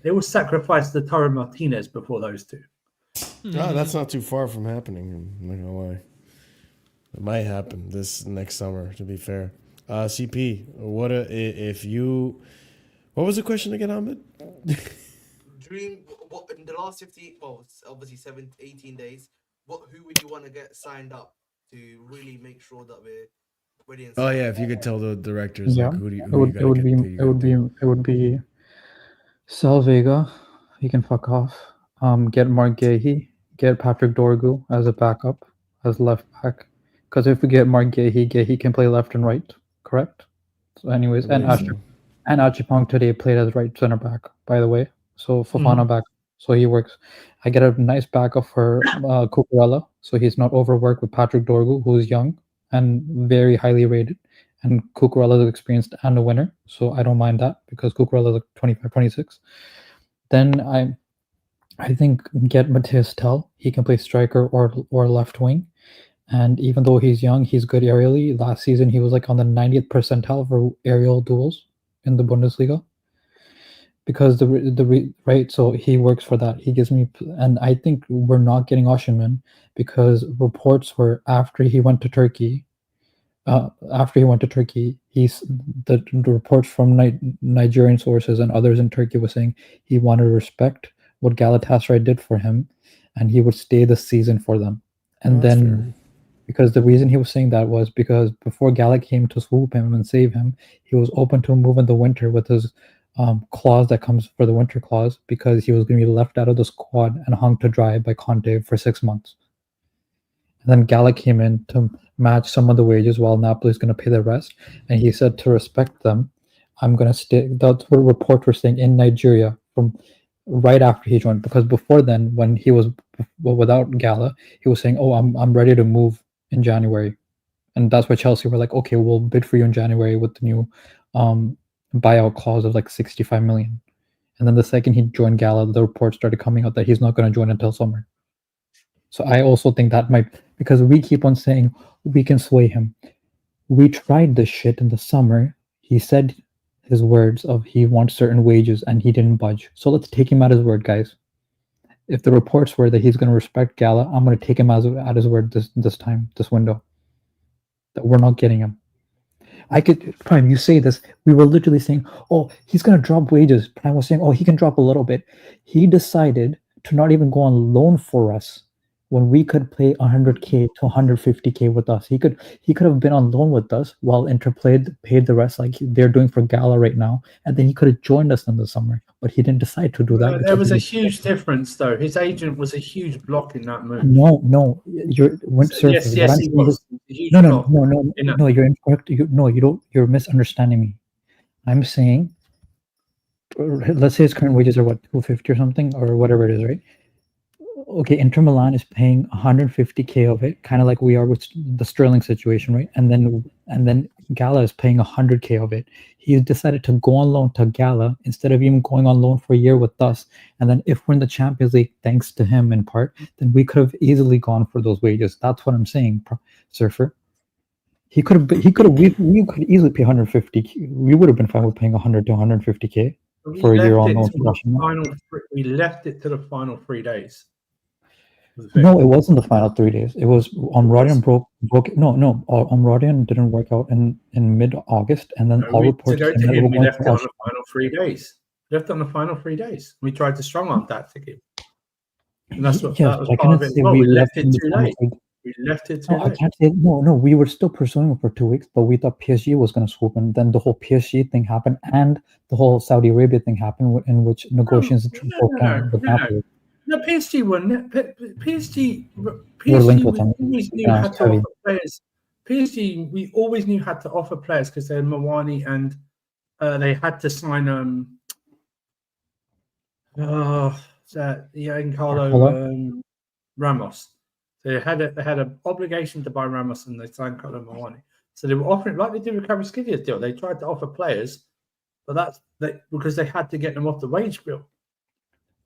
Speaker 7: They will sacrifice the Toro Martinez before those two.
Speaker 1: No, that's not too far from happening. I'm not gonna lie. It might happen this next summer, to be fair. CP, what was the question again, Ahmed?
Speaker 4: What in the last 50, well, obviously 18 days, who would you want to get signed up to really make sure that we're ready?
Speaker 1: Oh yeah, if you could tell the directors,
Speaker 8: Yeah,
Speaker 1: like, who
Speaker 8: it would be Sal Vega. He can fuck off. Get Mark Gahey. Get Patrick Dorgu as a backup, as left back. Because if we get Mark Gahey can play left and right. Correct. So, anyways, and Achipong today played as right center back, by the way. So Fofana back, so he works. I get a nice backup for Cucurella, so he's not overworked with Patrick Dorgu, who's young and very highly rated, and Cucurella is experienced and a winner, so I don't mind that because Cucurella is like 25, 26. Then I think get Matthias Tell. He can play striker or left wing. And even though he's young, he's good aerially. Last season, he was like on the 90th percentile for aerial duels in the Bundesliga. Because so he works for that. He gives me, and I think we're not getting Osimhen because reports were after he went to Turkey. The reports from Nigerian sources and others in Turkey was saying he wanted to respect what Galatasaray did for him, and he would stay the season for them. And then. Because the reason he was saying that was because before Gallic came to swoop him and save him, he was open to move in the winter with his clause that comes for the winter clause because he was going to be left out of the squad and hung to dry by Conte for 6 months. And then Gallic came in to match some of the wages while Napoli is going to pay the rest. And he said to respect them, I'm going to stay. That's what reports were saying in Nigeria from right after he joined. Because before then, when he was without Gala, he was saying, "Oh, I'm ready to move in January," and that's why Chelsea were like, "Okay, we'll bid for you in January with the new buyout clause of like 65 million." And then the second he joined Gala, the reports started coming out that he's not going to join until summer. So I also think that might, because we keep on saying we can sway him. We tried this shit in the summer. He said his words of he wants certain wages and he didn't budge. So let's take him at his word, guys. If the reports were that he's going to respect Gala, I'm going to take him at his word this window. That we're not getting him. Prime, you say this. We were literally saying, oh, he's going to drop wages. Prime was saying, oh, he can drop a little bit. He decided to not even go on loan for us when we could play 100K to 150K with us. He could have been on loan with us while Inter paid the rest like they're doing for Gala right now, and then he could have joined us in the summer. But he didn't decide to do that.
Speaker 7: There was a huge difference, though. His agent was a huge block in that move.
Speaker 8: No, you're
Speaker 7: yes, he was.
Speaker 8: No, you're incorrect. You're misunderstanding me. I'm saying, let's say his current wages are what, 250 or something, or whatever it is, right? Okay, Inter Milan is paying 150K of it, kind of like we are with the Sterling situation, right? And then Gala is paying 100K of it. He decided to go on loan to Gala instead of even going on loan for a year with us. And then if we're in the Champions League, thanks to him in part, then we could have easily gone for those wages. That's what I'm saying, Surfer. We could easily pay 150. We would have been fine with paying 100 to 150K for a year on loan.
Speaker 7: We left it to the final 3 days.
Speaker 8: No, it wasn't the final 3 days. It was Rodion broke. No, Rodion didn't work out in mid-August, and then all reports
Speaker 7: to go
Speaker 8: came
Speaker 7: to
Speaker 8: that
Speaker 7: him,
Speaker 8: were
Speaker 7: we
Speaker 8: going
Speaker 7: left
Speaker 8: to
Speaker 7: it on
Speaker 8: Austria.
Speaker 7: the final 3 days. Left it on the final 3 days. We tried to strong arm tactic him. And that's what
Speaker 8: Yes,
Speaker 7: that was
Speaker 8: I
Speaker 7: part
Speaker 8: couldn't
Speaker 7: of it.
Speaker 8: say
Speaker 7: Well,
Speaker 8: we
Speaker 7: we
Speaker 8: left
Speaker 7: left it
Speaker 8: in the
Speaker 7: too
Speaker 8: final
Speaker 7: late.
Speaker 8: 3
Speaker 7: We left it too
Speaker 8: No, I
Speaker 7: late.
Speaker 8: can't say no. We were still pursuing it for 2 weeks, but we thought PSG was going to swoop in. Then the whole PSG thing happened, and the whole Saudi Arabia thing happened, in which negotiations broke down with Napoli.
Speaker 7: No, PSG were PSG.
Speaker 8: We're linked with
Speaker 7: We
Speaker 8: them.
Speaker 7: always knew
Speaker 8: Yeah,
Speaker 7: had
Speaker 8: it's
Speaker 7: to
Speaker 8: heavy.
Speaker 7: offer players. PSG, we always knew had to offer players because they're Mawani and they had to sign Giancarlo Ramos. They had an obligation to buy Ramos and they signed Carlo Mawani. So they were offering, like they did with Kvaratskhelia deal. They tried to offer players, but because they had to get them off the wage bill.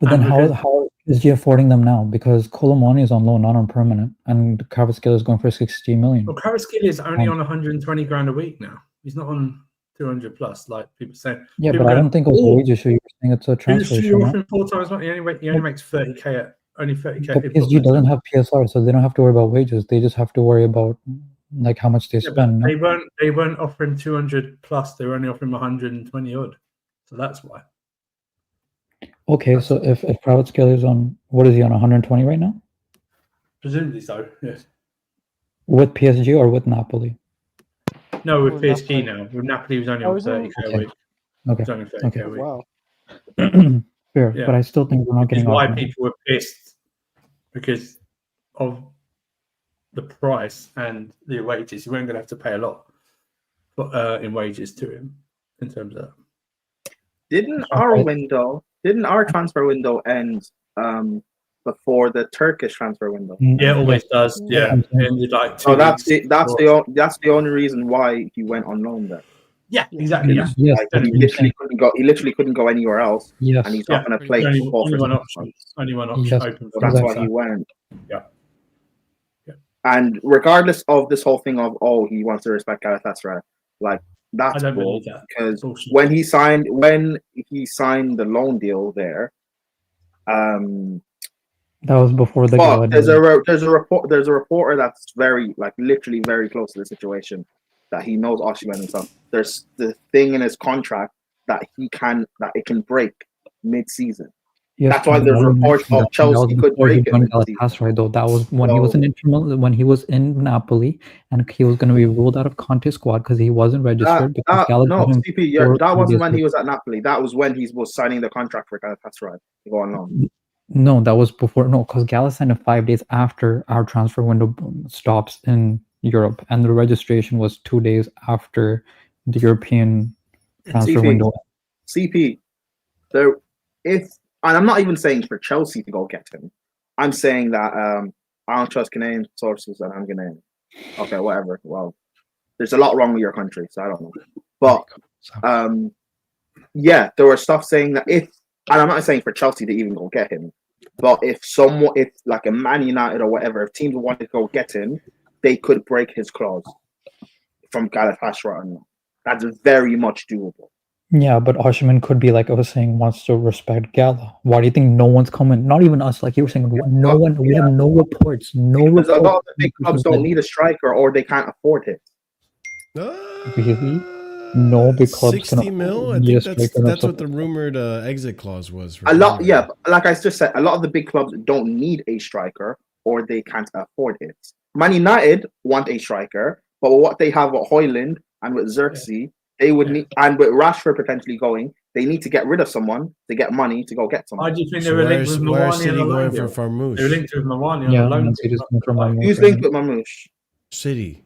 Speaker 8: But then how is he affording them now? Because Colomani is on loan, not on permanent, and Kvaratskhelia is going for 60 million.
Speaker 7: Well, Kvaratskhelia is only on 120 grand a week now. He's not on 200 plus, like people say.
Speaker 8: Yeah,
Speaker 7: people
Speaker 8: but I don't think it was a wage issue. You're saying it's a transfer issue.
Speaker 7: You're offering 4 times money. He only makes 30k. Only 30k.
Speaker 8: But PSG doesn't have PSR, so they don't have to worry about wages. They just have to worry about like how much they spend.
Speaker 7: They weren't offering 200 plus. They were only offering 120 odd. So that's why.
Speaker 8: Okay, so if Kvaratskhelia is on, what is he on, 120 right now?
Speaker 7: Presumably so, yes.
Speaker 8: With PSG or with Napoli?
Speaker 7: No, with PSG now. With Napoli, he was only on 30k a week.
Speaker 8: Okay.
Speaker 7: It was only 30k a week.
Speaker 5: Wow.
Speaker 8: Fair,
Speaker 7: Yeah.
Speaker 8: but I still think we're not getting
Speaker 7: why
Speaker 8: off.
Speaker 7: people were pissed because of the price and the wages. You weren't going to have to pay a lot in wages to him in terms of that.
Speaker 6: Didn't our transfer window end before the Turkish transfer window?
Speaker 7: Yeah, it always does. Yeah, ended like 2
Speaker 6: that's
Speaker 7: weeks.
Speaker 6: the only reason why he went on loan there.
Speaker 7: Yeah, exactly. Yeah.
Speaker 8: Yes,
Speaker 6: Like, he literally couldn't go anywhere else.
Speaker 8: Yes.
Speaker 6: And he's not going to play
Speaker 7: Only
Speaker 6: football for
Speaker 7: one
Speaker 6: 6
Speaker 7: option.
Speaker 6: months.
Speaker 7: Only one option
Speaker 8: Yes,
Speaker 7: open.
Speaker 6: So that's why he went.
Speaker 7: Yeah.
Speaker 6: And regardless of this whole thing of he wants to respect Galatasaray, like that's
Speaker 7: I don't
Speaker 6: bull,
Speaker 7: believe that.
Speaker 6: because
Speaker 7: Bullshit.
Speaker 6: when he signed the loan deal there,
Speaker 8: that was before the
Speaker 6: but there's
Speaker 8: deal.
Speaker 6: a reporter that's literally very close to the situation, that he knows Osimhen and stuff. There's the thing in his contract that it can break mid-season.
Speaker 8: Yes,
Speaker 6: That's why there's reports of Chelsea could break it.
Speaker 8: Galatasaray, though. That was when he was when he was in Napoli, and he was going to be ruled out of Conte's squad because he wasn't registered.
Speaker 6: CP, that wasn't when he was at Napoli. That was when he was signing the contract for Galatasaray to go on loan.
Speaker 8: No, that was before. No, because Gala signed it 5 days after our transfer window stops in Europe, and the registration was 2 days after the European transfer window.
Speaker 6: CP, and I'm not even saying for Chelsea to go get him. I'm saying that I don't trust Canadian sources and I'm Ghanaian. Okay, whatever. Well, there's a lot wrong with your country, so I don't know. But there was stuff saying that and I'm not saying for Chelsea to even go get him, but if like a Man United or whatever, if teams wanted to go get him, they could break his clause from Galatasaray. That's very much doable.
Speaker 8: Yeah, but Osimhen could be, like I was saying, wants to respect Gala. Why do you think no one's coming? Not even us, like you were saying, no one. We have no reports. Because
Speaker 6: a lot of the big clubs don't need a striker, or they can't afford it.
Speaker 8: Really? No big clubs
Speaker 1: 60 mil? I think that's what the rumored exit clause was.
Speaker 6: Like I just said, a lot of the big clubs don't need a striker, or they can't afford it. Man United want a striker, but what they have with Højlund and with Xerxes, they would need, and with Rashford potentially going, they need to get rid of someone to get money to go get someone.
Speaker 7: Why do you think they were linked with Mawani
Speaker 1: City going for Farmouche?
Speaker 7: They were linked with Mawani on the loan.
Speaker 6: Who's linked with Mamouche?
Speaker 1: City.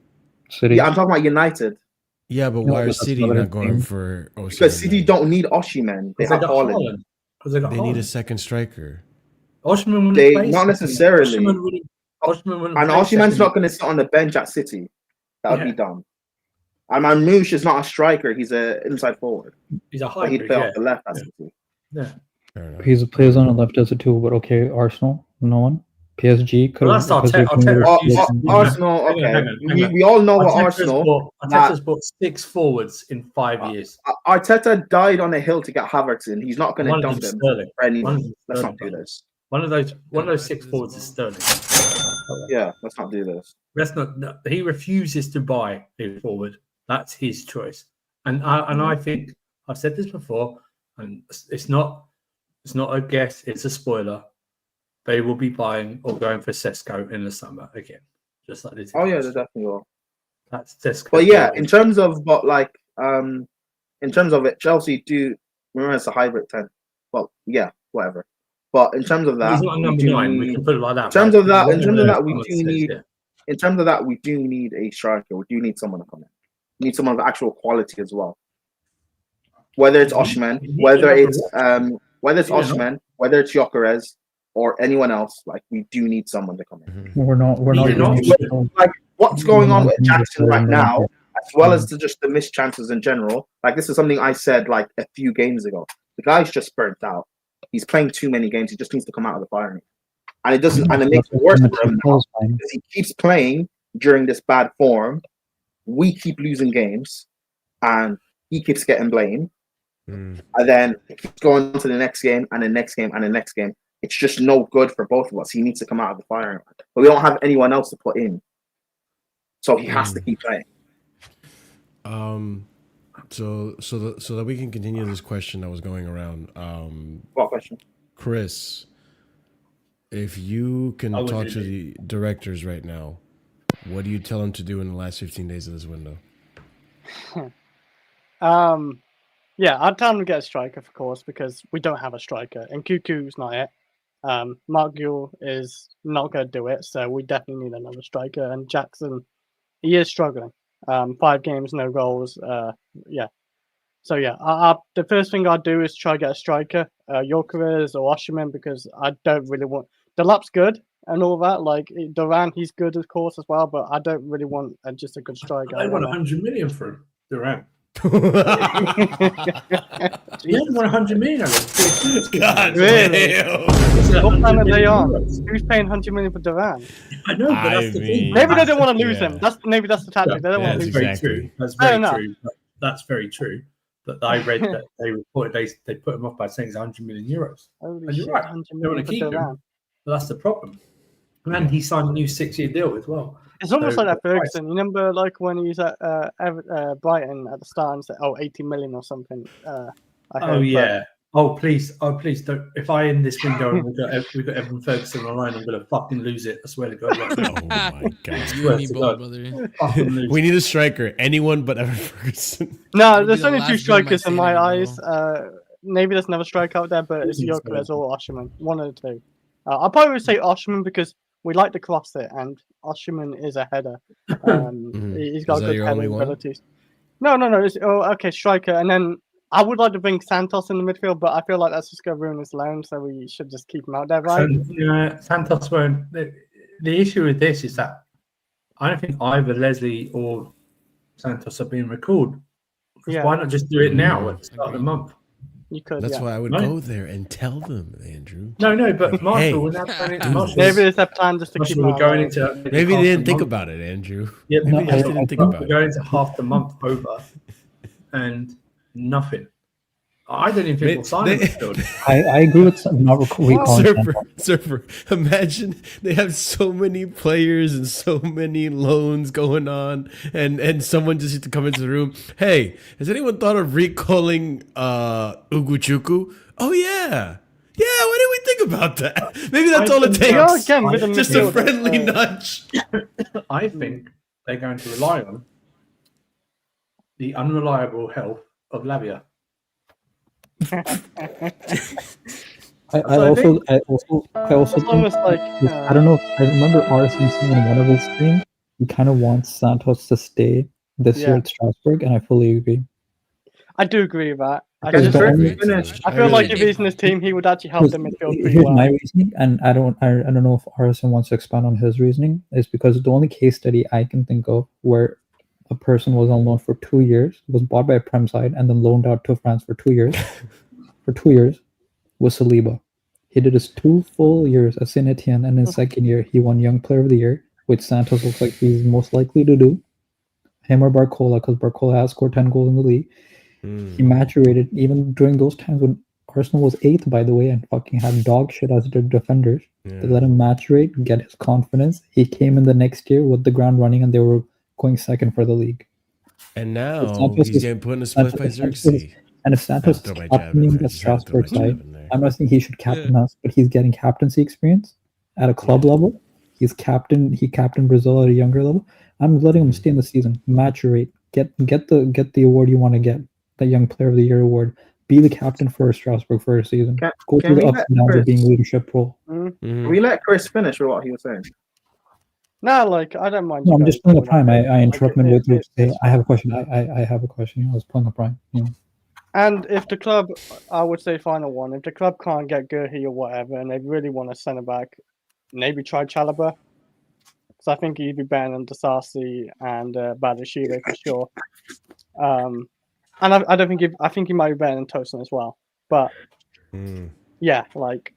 Speaker 6: Yeah, I'm talking about United.
Speaker 1: Yeah, but why are City not going for Osimhen?
Speaker 6: Because City don't need Osimhen. They have Haaland.
Speaker 1: They need a second striker.
Speaker 7: Osimhen wouldn't
Speaker 6: not necessarily.
Speaker 7: And
Speaker 6: Osimhen's not going to sit on the bench at City. That would be dumb. And Mamouche is not a striker. He's an inside forward.
Speaker 7: He's a hybrid.
Speaker 6: He'd play off the left at City.
Speaker 7: Yeah.
Speaker 8: He plays on the left as a two, but okay, Arsenal, no one. PSG could have.
Speaker 6: Arsenal, okay. We all know what Arsenal.
Speaker 7: Arteta's bought 6 forwards in 5 years.
Speaker 6: Arteta died on a hill to get Havertz in. He's not going to dump him. Let's not do this.
Speaker 7: One of those 6 forwards is Sterling.
Speaker 6: Yeah, let's not do this.
Speaker 7: Let's not. No, he refuses to buy a forward. That's his choice. And I think I've said this before, and it's not a guess. It's a spoiler. They will be buying or going for Sesko in the summer again, just like this.
Speaker 6: Oh yeah, they definitely will.
Speaker 7: That's Sesko.
Speaker 6: But yeah, in terms of it, Chelsea do remember it's a hybrid 10. Well, yeah, whatever. But in terms of that,
Speaker 7: he's not a number 9. We can put it like that.
Speaker 6: In terms of that, we do need a striker. We do need someone to come in. We need someone of actual quality as well. Whether it's Osimhen, whether it's Osimhen, whether it's Gyökeres or anyone else, like we do need someone to come in.
Speaker 8: We're not
Speaker 6: like what's going on with Jackson right now, as well as just the missed chances in general. Like this is something I said like a few games ago. The guy's just burnt out. He's playing too many games. He just needs to come out of the firing. And it doesn't, and it makes it worse for him now because he keeps playing during this bad form. We keep losing games, and he keeps getting blamed. And then it keeps going to the next game, and the next game, and the next game. It's just no good for both of us. He needs to come out of the firing. But we don't have anyone else to put in, so he has to keep playing.
Speaker 1: So that we can continue this question that was going around.
Speaker 6: What question?
Speaker 1: Chris, if you can talk to the directors right now, what do you tell them to do in the last 15 days of this window?
Speaker 5: Yeah, I'd tell them to get a striker, of course, because we don't have a striker. And Cuckoo's not it. Mark Guel is not going to do it, so we definitely need another striker. And Jackson, he is struggling. 5 games, no goals. Yeah. So yeah, the first thing I'd do is try to get a striker, Gyökeres or Osimhen, because I don't really want. Delap's good and all that. Like Duran, he's good of course as well, but I don't really want just a good striker.
Speaker 7: I want 100 million for him, Duran. He hasn't won 100 million.
Speaker 1: God,
Speaker 5: really? What planet are they on? Who's paying 100 million for Duran?
Speaker 7: I know, but that's the thing.
Speaker 5: Maybe they don't want to lose him. Maybe that's the tactic. They don't want to lose
Speaker 7: him. True. That's very true. That's very true. But I read that they reported they put him off by saying it's 100 million euros. And you're right. They want to keep him. But that's the problem. And he signed a new 6-year deal as well.
Speaker 5: It's almost like that Ferguson. You remember like when he was at Brighton at the start and said, 80 million or something.
Speaker 7: Please don't. If I end this window and we've got Evan Ferguson online, I'm going to fucking lose it. I swear to God.
Speaker 1: Oh my God. We need a striker. Anyone but Evan Ferguson.
Speaker 5: No, there's only 2 strikers in my eyes. Maybe there's another striker out there, but it's Gyökeres or Osimhen. One of the 2. I'll probably say Osimhen because we like to cross it, and Osimhen is a header. He's got good heading abilities. No. It's, okay, striker. And then I would like to bring Santos in the midfield, but I feel like that's just going to ruin his loan, so we should just keep him out there, right?
Speaker 7: Santos won't. The issue with this is that I don't think either Leslie or Santos are being recalled. Yeah. Why not just do it now at the start of the month?
Speaker 5: You could.
Speaker 1: That's why I would go there and tell them, Andrew.
Speaker 7: No, but Marshall, we're not planning to.
Speaker 5: Maybe it's that plan just to keep
Speaker 7: going into.
Speaker 1: Maybe they didn't think about it, Andrew.
Speaker 7: Yeah, maybe they didn't think about it. We're going into half the month over, and nothing. I don't even think we'll sign him.
Speaker 8: I agree with
Speaker 1: Surfer, imagine they have so many players and so many loans going on, and someone just used to come into the room. Hey, has anyone thought of recalling Uguchuku? Oh yeah. Yeah, why didn't we think about that? Maybe that's all it takes. Just a friendly nudge.
Speaker 7: I think they're going to rely on the unreliable health of Lavia.
Speaker 8: I also think, I don't know. I remember Arsene saying in one of his streams he kind of wants Santos to stay this year at Strasbourg, and I fully agree.
Speaker 5: I do agree with that. I feel like if he's in his team, he would actually help the midfield pretty well.
Speaker 8: My reasoning, and I don't know if Arsene wants to expand on his reasoning, is because the only case study I can think of where a person was on loan for 2 years, was bought by a Prem side, and then loaned out to France for 2 years. For 2 years, was Saliba. He did his 2 full years at Saint Etienne, and in his second year, he won Young Player of the Year, which Santos looks like he's most likely to do. Him or Barcola, because Barcola has scored 10 goals in the league. He maturated even during those times when Arsenal was 8th, by the way, and fucking had dog shit as their defenders.
Speaker 1: Yeah.
Speaker 8: They let him maturate, get his confidence. He came in the next year with the ground running, and they were going second for the league.
Speaker 1: And now
Speaker 8: Santos
Speaker 1: he's
Speaker 8: is-
Speaker 1: getting put in a split by
Speaker 8: Santos-
Speaker 1: Xerxes.
Speaker 8: And if Santos is
Speaker 1: Throw my jab in
Speaker 8: captaining
Speaker 1: there.
Speaker 8: the
Speaker 1: Just had to throw my
Speaker 8: Strasbourg side,
Speaker 1: jab in there.
Speaker 8: I'm not saying he should captain us, but he's getting captaincy experience at a club level. He captained Brazil at a younger level. I'm letting him stay in the season, maturate, get the award you want to get, the Young Player of the Year award. Be the captain for Strasbourg for a season.
Speaker 9: Can-
Speaker 8: Go
Speaker 9: can
Speaker 8: through the
Speaker 9: we
Speaker 8: ups
Speaker 9: let
Speaker 8: and downs
Speaker 9: Chris-
Speaker 8: of being leadership role.
Speaker 1: Mhm.
Speaker 9: We let Chris finish with what he was saying.
Speaker 5: No, like I don't mind.
Speaker 8: No,
Speaker 5: you
Speaker 8: I'm
Speaker 5: guys
Speaker 8: just pulling the
Speaker 5: doing
Speaker 8: prime.
Speaker 5: that.
Speaker 8: I interrupt
Speaker 5: Like,
Speaker 8: midway through to say
Speaker 5: it's
Speaker 8: I have a question. I have a question. I was pulling the prime.
Speaker 5: And if the club, I would say final one, if the club can't get Gurhi or whatever, and they really want a centre back, maybe try Chalobah. Because I think he'd be better than Dasasi and Badashile for sure. And I don't think I think he might be better than Tosin as well. But yeah, like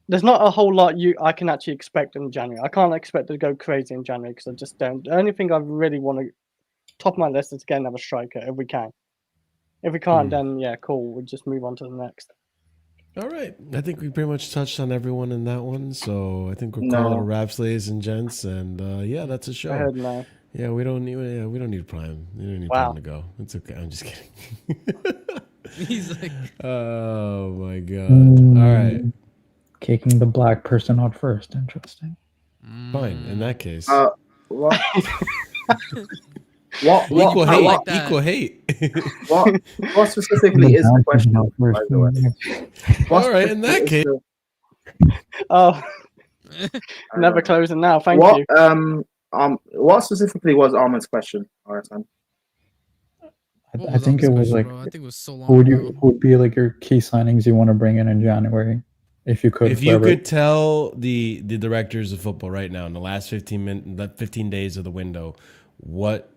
Speaker 5: there's not a whole lot I can actually expect in January. I can't expect to go crazy in January because I just don't. The only thing I really want to top of my list is to get another striker if we can. If we can't, then yeah, cool. We'll just move on to the next.
Speaker 1: All right. I think we pretty much touched on everyone in that one. So I think we'll call it a wraps, ladies and gents. And yeah, that's a show.
Speaker 5: I heard no.
Speaker 1: Yeah, we don't need Prime. We don't need Prime to go. It's okay. I'm just kidding.
Speaker 2: He's like,
Speaker 1: oh my god. All right.
Speaker 8: Kicking the black person out first. Interesting.
Speaker 1: Fine. In that case.
Speaker 9: What?
Speaker 1: Equal hate.
Speaker 2: like that.
Speaker 1: Equal hate.
Speaker 9: What specifically is the question? By the way?
Speaker 1: All right. In that case.
Speaker 5: Oh, never closing now. Thank you.
Speaker 9: What specifically was Armin's question, RSM?
Speaker 8: I think it was like,
Speaker 2: bro? I think it was so long.
Speaker 8: who would be like your key signings you want to bring in January, if you could?
Speaker 1: If you could tell the directors of football right now in the last 15 days of the window what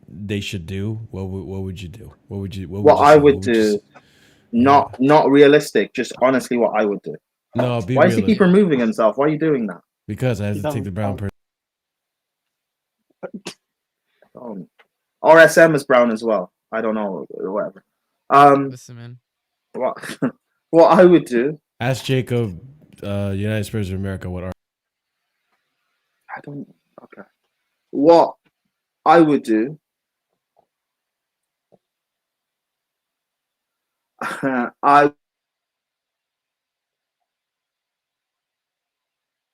Speaker 1: they should do, what would you do? What
Speaker 9: I would do, not realistic, just honestly what I would do.
Speaker 1: No, be
Speaker 9: Why does
Speaker 1: realistic.
Speaker 9: he keep removing himself? Why are you doing that?
Speaker 1: Because I have to take the brown person.
Speaker 9: RSM is brown as well. I don't know, whatever.
Speaker 2: Listen, man.
Speaker 9: What I would do.
Speaker 1: Ask Jacob, United Spurs of America, what are.
Speaker 9: I don't. Okay. What I would do.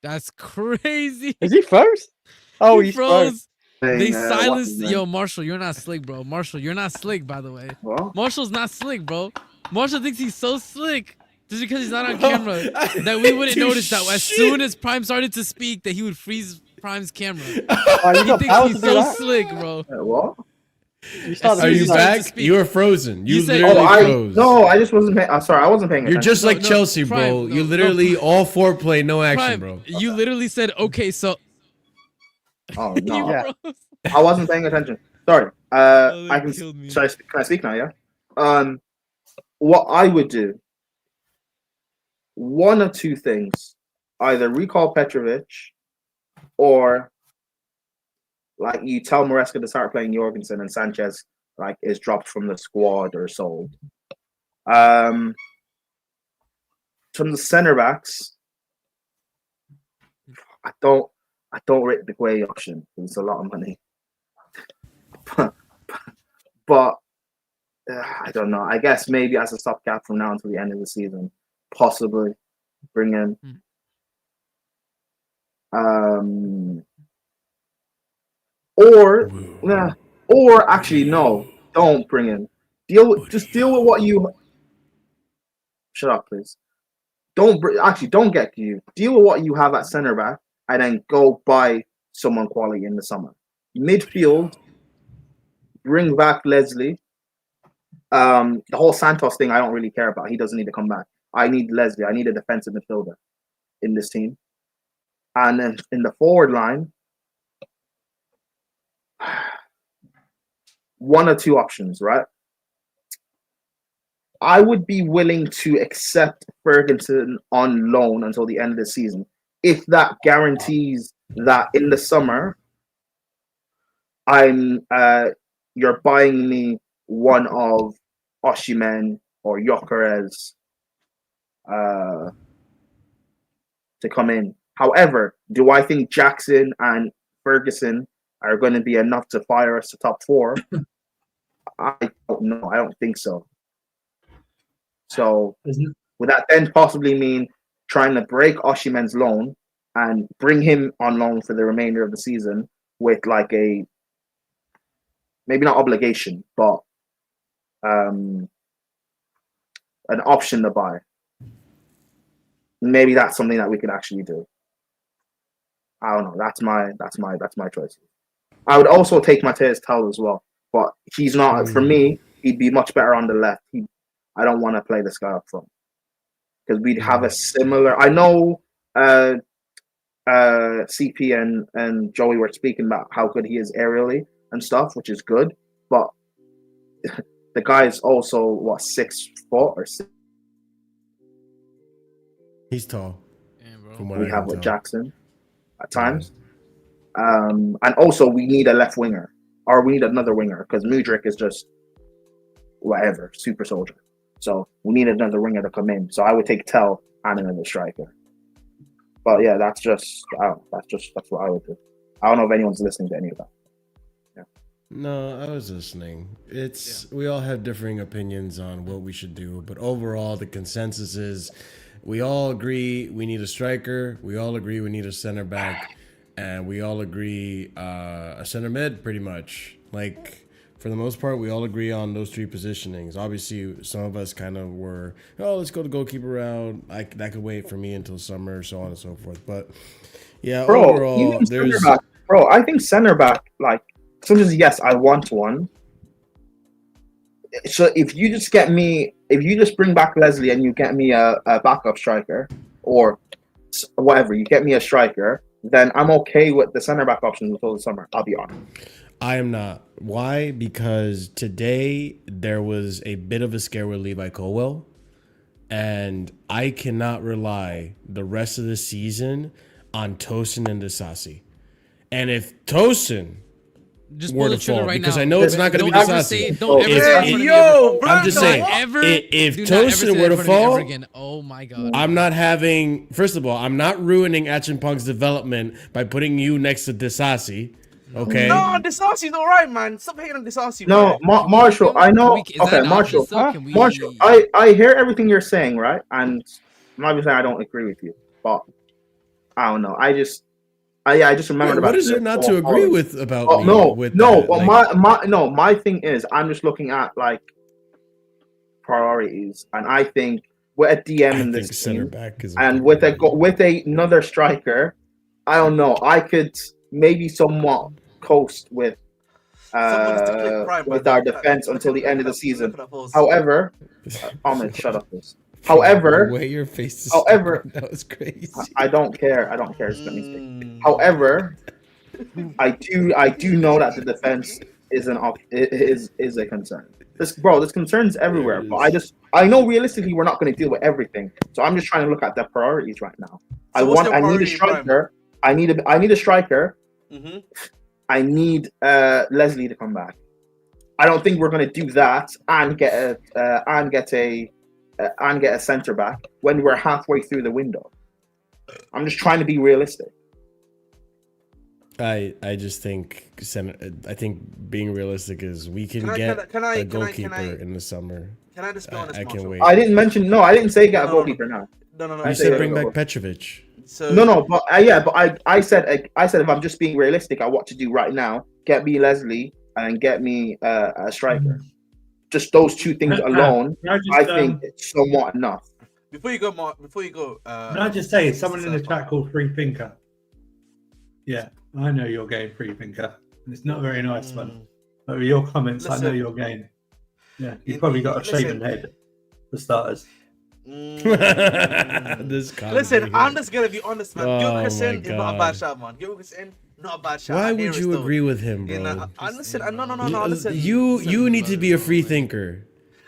Speaker 2: That's crazy.
Speaker 5: Is he first? Oh,
Speaker 2: he
Speaker 5: he's
Speaker 2: froze.
Speaker 5: first.
Speaker 2: They silenced. Yo, Marshall, you're not slick, bro. Marshall, you're not slick, by the way.
Speaker 9: What?
Speaker 2: Marshall's not slick, bro. Marshall thinks he's so slick just because he's not on camera that we wouldn't notice that as soon as Prime started to speak that he would freeze Prime's camera.
Speaker 5: Oh,
Speaker 2: He thinks he's so slick, bro.
Speaker 9: What?
Speaker 1: Are you back? You were frozen. You
Speaker 2: said-
Speaker 1: literally froze.
Speaker 9: No, I just wasn't paying. I'm sorry, I wasn't paying attention.
Speaker 1: You're just like
Speaker 2: No,
Speaker 1: Chelsea,
Speaker 2: Prime,
Speaker 1: bro.
Speaker 2: no,
Speaker 1: You
Speaker 2: no.
Speaker 1: literally all foreplay, no action,
Speaker 2: Prime,
Speaker 1: bro.
Speaker 2: you literally said, okay, so.
Speaker 9: Oh
Speaker 2: He
Speaker 9: no,
Speaker 5: Yeah.
Speaker 2: froze.
Speaker 9: I wasn't paying attention. Sorry.
Speaker 2: Oh,
Speaker 9: I
Speaker 2: that
Speaker 9: can.
Speaker 2: killed me.
Speaker 9: Can I speak now? Yeah. What I would do. One of two things: either recall Petrovic, or like you tell Maresca to start playing Jorgensen and Sanchez like is dropped from the squad or sold. From the center backs, I don't rate the Guay option. It's a lot of money. But I don't know. I guess maybe as a stopgap from now until the end of the season, possibly bring in. Or actually no, don't bring in. Deal with what you. Shut up, please. Don't get you. Deal with what you have at center back, and then go buy someone quality in the summer. Midfield, bring back Leslie. The whole Santos thing, I don't really care about. He doesn't need to come back. I need Leslie. I need a defensive midfielder in this team. And then in the forward line, one or two options, right? I would be willing to accept Ferguson on loan until the end of the season if that guarantees that in the summer you're buying me one of Osimhen or Gyökeres to come in. However, do I think Jackson and Ferguson are going to be enough to fire us to top 4? I don't know. I don't think so. So would that then possibly mean trying to break Oshimen's loan and bring him on loan for the remainder of the season with like a, maybe not obligation, but an option to buy? Maybe that's something that we could actually do. I don't know. That's my choice. I would also take Mateus Tel as well, but he's not. For me, he'd be much better on the left. I don't want to play this guy up front because we'd have a similar. I know CP and Joey were speaking about how good he is aerially and stuff, which is good, but the guy is also what, 6 foot or 6.
Speaker 1: He's tall.
Speaker 2: Damn,
Speaker 1: From
Speaker 2: bro.
Speaker 1: what
Speaker 9: We
Speaker 1: I
Speaker 9: have
Speaker 1: can
Speaker 9: with
Speaker 1: tell.
Speaker 9: Jackson at times. And also we need a left winger, or we need another winger because Mudryk is just whatever, super soldier. So we need another winger to come in. So I would take Tel and another striker. But yeah, that's what I would do. I don't know if anyone's listening to any of that.
Speaker 1: No, I was listening. We all have differing opinions on what we should do, but overall the consensus is we all agree we need a striker, we all agree we need a center back, and we all agree a center mid pretty much. Like for the most part, we all agree on those 3 positionings. Obviously, some of us kind of were, let's go the goalkeeper route. That could wait for me until summer, so on and so forth. But yeah, overall, there's
Speaker 9: I think center back, like, so just yes, I want one. So if you just bring back Leslie and you get me a backup striker or whatever, you get me a striker, then I'm okay with the center back options until the summer. I'll be honest.
Speaker 1: I am not. Why? Because today there was a bit of a scare with Levi Colwell, and I cannot rely the rest of the season on Tosin and Disasi. And if Tosin
Speaker 2: Just
Speaker 1: were
Speaker 2: pull the
Speaker 1: to
Speaker 2: trigger
Speaker 1: fall,
Speaker 2: right
Speaker 1: because
Speaker 2: now.
Speaker 1: I know it's not going to be
Speaker 2: Don't ever say
Speaker 1: Disasi.
Speaker 2: it. Don't ever
Speaker 1: If-
Speaker 2: say it in front of me ever.
Speaker 1: I'm just saying,
Speaker 2: Ever.
Speaker 1: if
Speaker 2: Do not ever say
Speaker 1: Tosin
Speaker 2: that
Speaker 1: were
Speaker 2: in
Speaker 1: to
Speaker 2: front of me ever
Speaker 1: fall,
Speaker 2: again. Oh my god.
Speaker 1: I'm not having. First of all, I'm not ruining Achimpong's development by putting you next to Disasi. Okay.
Speaker 4: No, Disasi's all right, man. Stop hating on Disasi.
Speaker 9: No,
Speaker 4: bro.
Speaker 9: Marshall, I know.
Speaker 2: Is that
Speaker 9: Okay,
Speaker 2: an
Speaker 9: Marshall.
Speaker 2: option still? Can we-
Speaker 9: Marshall, I hear everything you're saying, right? And I'm not saying I don't agree with you, but I don't know. I just remembered
Speaker 1: Wait,
Speaker 9: about
Speaker 1: what is there not to agree with about me?
Speaker 9: No,
Speaker 1: with
Speaker 9: no.
Speaker 1: that?
Speaker 9: Well,
Speaker 1: Like,
Speaker 9: my thing is, I'm just looking at like priorities, and I think we're a DM
Speaker 1: I
Speaker 9: in
Speaker 1: think
Speaker 9: this
Speaker 1: center
Speaker 9: team,
Speaker 1: back is
Speaker 9: and with another striker, I don't know. I could maybe somewhat coast with
Speaker 4: Someone needs to click Prime,
Speaker 9: with
Speaker 4: man.
Speaker 9: our
Speaker 4: Look at-
Speaker 9: defense
Speaker 4: look
Speaker 9: until
Speaker 4: at-
Speaker 9: the end of the
Speaker 4: look at-
Speaker 9: season.
Speaker 4: look at that pose.
Speaker 9: However, Ahmed, shut up, please. However,
Speaker 1: the way your face is
Speaker 9: however,
Speaker 1: that was crazy.
Speaker 9: I don't care. I don't care. Just let me speak. However, I do know that the defense is a concern. This concern's everywhere. But I know realistically we're not going to deal with everything. So I'm just trying to look at the priorities right now.
Speaker 4: So what's your
Speaker 9: I need a
Speaker 4: priority, Prime?
Speaker 9: striker. I need a striker.
Speaker 4: Mm-hmm.
Speaker 9: I need Leslie to come back. I don't think we're going to do that and get a center back when we're halfway through the window. I'm just trying to be realistic.
Speaker 1: I just think I think being realistic is we can
Speaker 4: Can I-
Speaker 1: get
Speaker 4: can I-
Speaker 1: a
Speaker 4: can I-
Speaker 1: goalkeeper
Speaker 4: can I-
Speaker 1: in the summer.
Speaker 4: Can I just be honest,
Speaker 1: I can
Speaker 4: Marshall?
Speaker 1: wait.
Speaker 9: I didn't say get a goalkeeper now.
Speaker 4: No.
Speaker 1: You said bring back Petrovic.
Speaker 4: So
Speaker 9: No, but I said if I'm just being realistic, what to do right now, get me Leslie and get me a striker. Just those 2 things alone, I think it's somewhat enough.
Speaker 4: Before you go,
Speaker 7: Can I just say, someone in the chat called Free Thinker. Yeah, I know you're getting Free Thinker. And it's not a very nice one. But with your comments, I know
Speaker 4: Listen.
Speaker 7: you're getting. Yeah, you've probably got a shaven head, for starters.
Speaker 1: This
Speaker 4: Listen, I'm just gonna be honest, man.
Speaker 1: Oh
Speaker 4: Gilchristen
Speaker 1: my
Speaker 4: is not a
Speaker 1: God.
Speaker 4: bad shout, man. Gilchristen, not a bad shout.
Speaker 1: Why
Speaker 4: I hear
Speaker 1: would
Speaker 4: it
Speaker 1: you
Speaker 4: still.
Speaker 1: agree with him, bro?
Speaker 4: You know, listen, no. Listen,
Speaker 1: You need to be a free thinker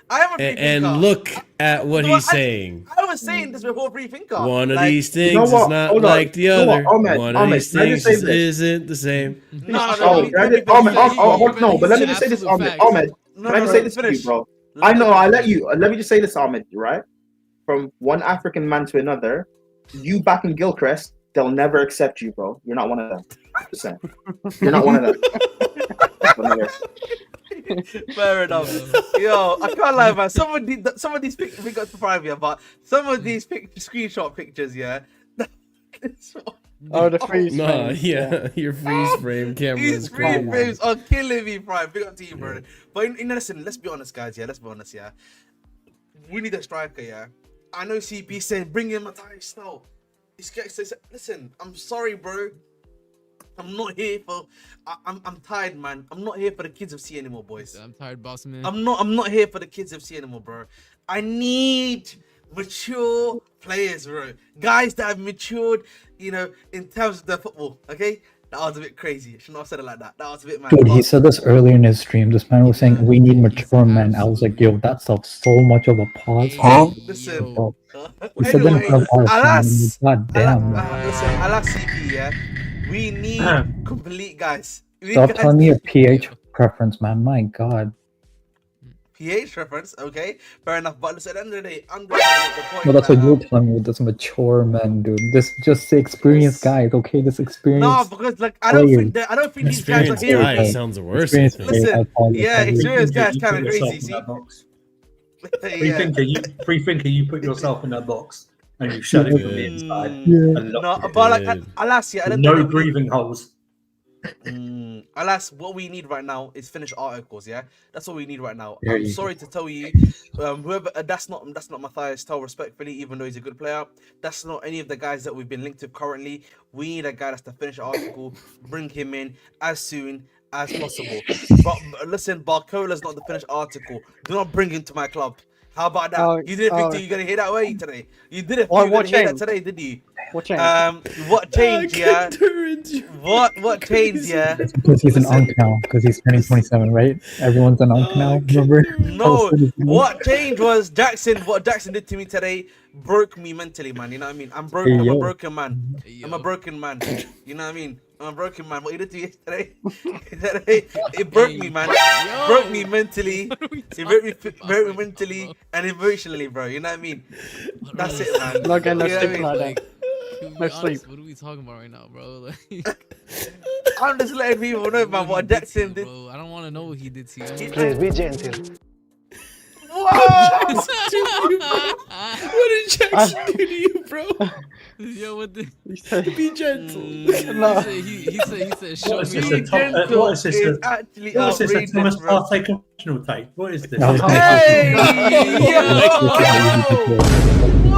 Speaker 4: I am a free
Speaker 1: and
Speaker 4: thinker.
Speaker 1: look at what
Speaker 4: No,
Speaker 1: he's saying.
Speaker 4: I was saying this before free thinker.
Speaker 1: One of
Speaker 4: Like,
Speaker 1: these things
Speaker 9: know
Speaker 1: is
Speaker 9: what?
Speaker 1: not
Speaker 9: Hold on.
Speaker 1: like the
Speaker 9: You know
Speaker 1: other.
Speaker 9: what? Ahmed,
Speaker 1: One of
Speaker 9: Ahmed,
Speaker 1: these
Speaker 9: can I
Speaker 1: things
Speaker 9: just say this?
Speaker 1: isn't the same.
Speaker 4: No,
Speaker 9: Ahmed, but let me just say this, Ahmed. Ahmed, can I just say this to you, bro? I know. Let me just say this, Ahmed. Right? from one African man to another, you back in Gilchrist, they'll never accept you, bro. You're not one of them. 100%. You're not one of them.
Speaker 4: Fair enough. Yo, I can't lie, man. Some of these pictures we got to private, but some of these screenshot pictures, yeah.
Speaker 5: Oh, the freeze
Speaker 1: Nah,
Speaker 5: frame.
Speaker 1: yeah, your freeze frame camera
Speaker 4: These
Speaker 1: is
Speaker 4: freeze
Speaker 1: crazy.
Speaker 4: frames are killing me, Prime. Big up to you, bro. But listen, let's be honest, guys. Yeah, let's be honest. Yeah, we need a striker. Yeah, I know CP said bring in Matthias now. Listen, I'm sorry, bro. I'm not here for. I'm tired, man. I'm not here for the kids of C anymore, boys.
Speaker 2: I'm tired, boss man.
Speaker 4: I'm not here for the kids of C anymore, bro. I need mature players, bro. Guys that have matured, you know, in terms of their football. Okay, that was a bit crazy. I shouldn't have said it like that. That was a bit mad.
Speaker 8: Dude, he said this earlier in his stream. This man was saying we need mature men. I was like, yo, that's so much of a pause.
Speaker 4: Listen.
Speaker 8: Bro. He said that in front of us,
Speaker 4: alas,
Speaker 8: man. God damn.
Speaker 4: listen, alas, CP, yeah. We need complete guys.
Speaker 8: Stop telling me your PH preference, man. My God.
Speaker 4: PH reference, okay, fair enough. But listen, at the end of the day, I'm just trying to make the point.
Speaker 8: Well, that's what you're telling me with this mature men, dude. This just experienced guys, okay? This experienced.
Speaker 4: No, because like I don't think these guys are
Speaker 1: Experienced
Speaker 4: here.
Speaker 1: guy sounds the worst.
Speaker 4: Listen, yeah, experienced guys kind of crazy. See,
Speaker 7: Free thinker, you put yourself in that box and you shut it from the inside.
Speaker 4: No, but like, alas, yeah,
Speaker 7: no breathing holes.
Speaker 4: Alas, what we need right now is finished articles. Yeah, that's what we need right now.
Speaker 8: There
Speaker 4: I'm
Speaker 8: you
Speaker 4: sorry to tell you, whoever that's not Matthias Tell, respectfully, even though he's a good player. That's not any of the guys that we've been linked to currently. We need a guy that's to finish article, bring him in as soon as possible. But listen, Barcola's not the finished article. Do not bring him to my club. How about that? You didn't think you're gonna hear that way today. You didn't think you're gonna hear that today, did you?
Speaker 5: What changed?
Speaker 4: What changed? Yeah. What changed? Yeah.
Speaker 8: Because he's an Onk now. Because he's turning 27, right? Everyone's an Onk now. Remember?
Speaker 4: No. What changed was Jackson. What Jackson did to me today broke me mentally, man. You know what I mean? I'm broken. I'm a broken man. I'm a broken man. You know what I mean? I'm a broken man. What you did to me yesterday? It broke me, man. It broke me mentally. It broke me mentally and emotionally, bro. You know what I mean? That's it, man.
Speaker 5: Not getting no
Speaker 4: You know what I
Speaker 5: sleep
Speaker 4: mean?
Speaker 5: like that. No sleep.
Speaker 2: What are we talking about right now, bro? Like,
Speaker 4: I'm just letting people know, man, what Jackson did.
Speaker 2: bro, I don't want to know what he did to you.
Speaker 10: Please be gentle.
Speaker 4: What?
Speaker 1: What did Jackson do to you, bro?
Speaker 2: Yo, what the?
Speaker 5: He said,
Speaker 1: Be gentle.
Speaker 5: no.
Speaker 2: He said, show
Speaker 7: What is
Speaker 2: me.
Speaker 7: this?
Speaker 4: Be gentle
Speaker 7: What is this?
Speaker 4: is actually
Speaker 7: What is this? A
Speaker 4: outrageous,
Speaker 7: Thomas
Speaker 4: bro.
Speaker 7: Partey confessional tape? What is this?
Speaker 8: No,
Speaker 4: Hey,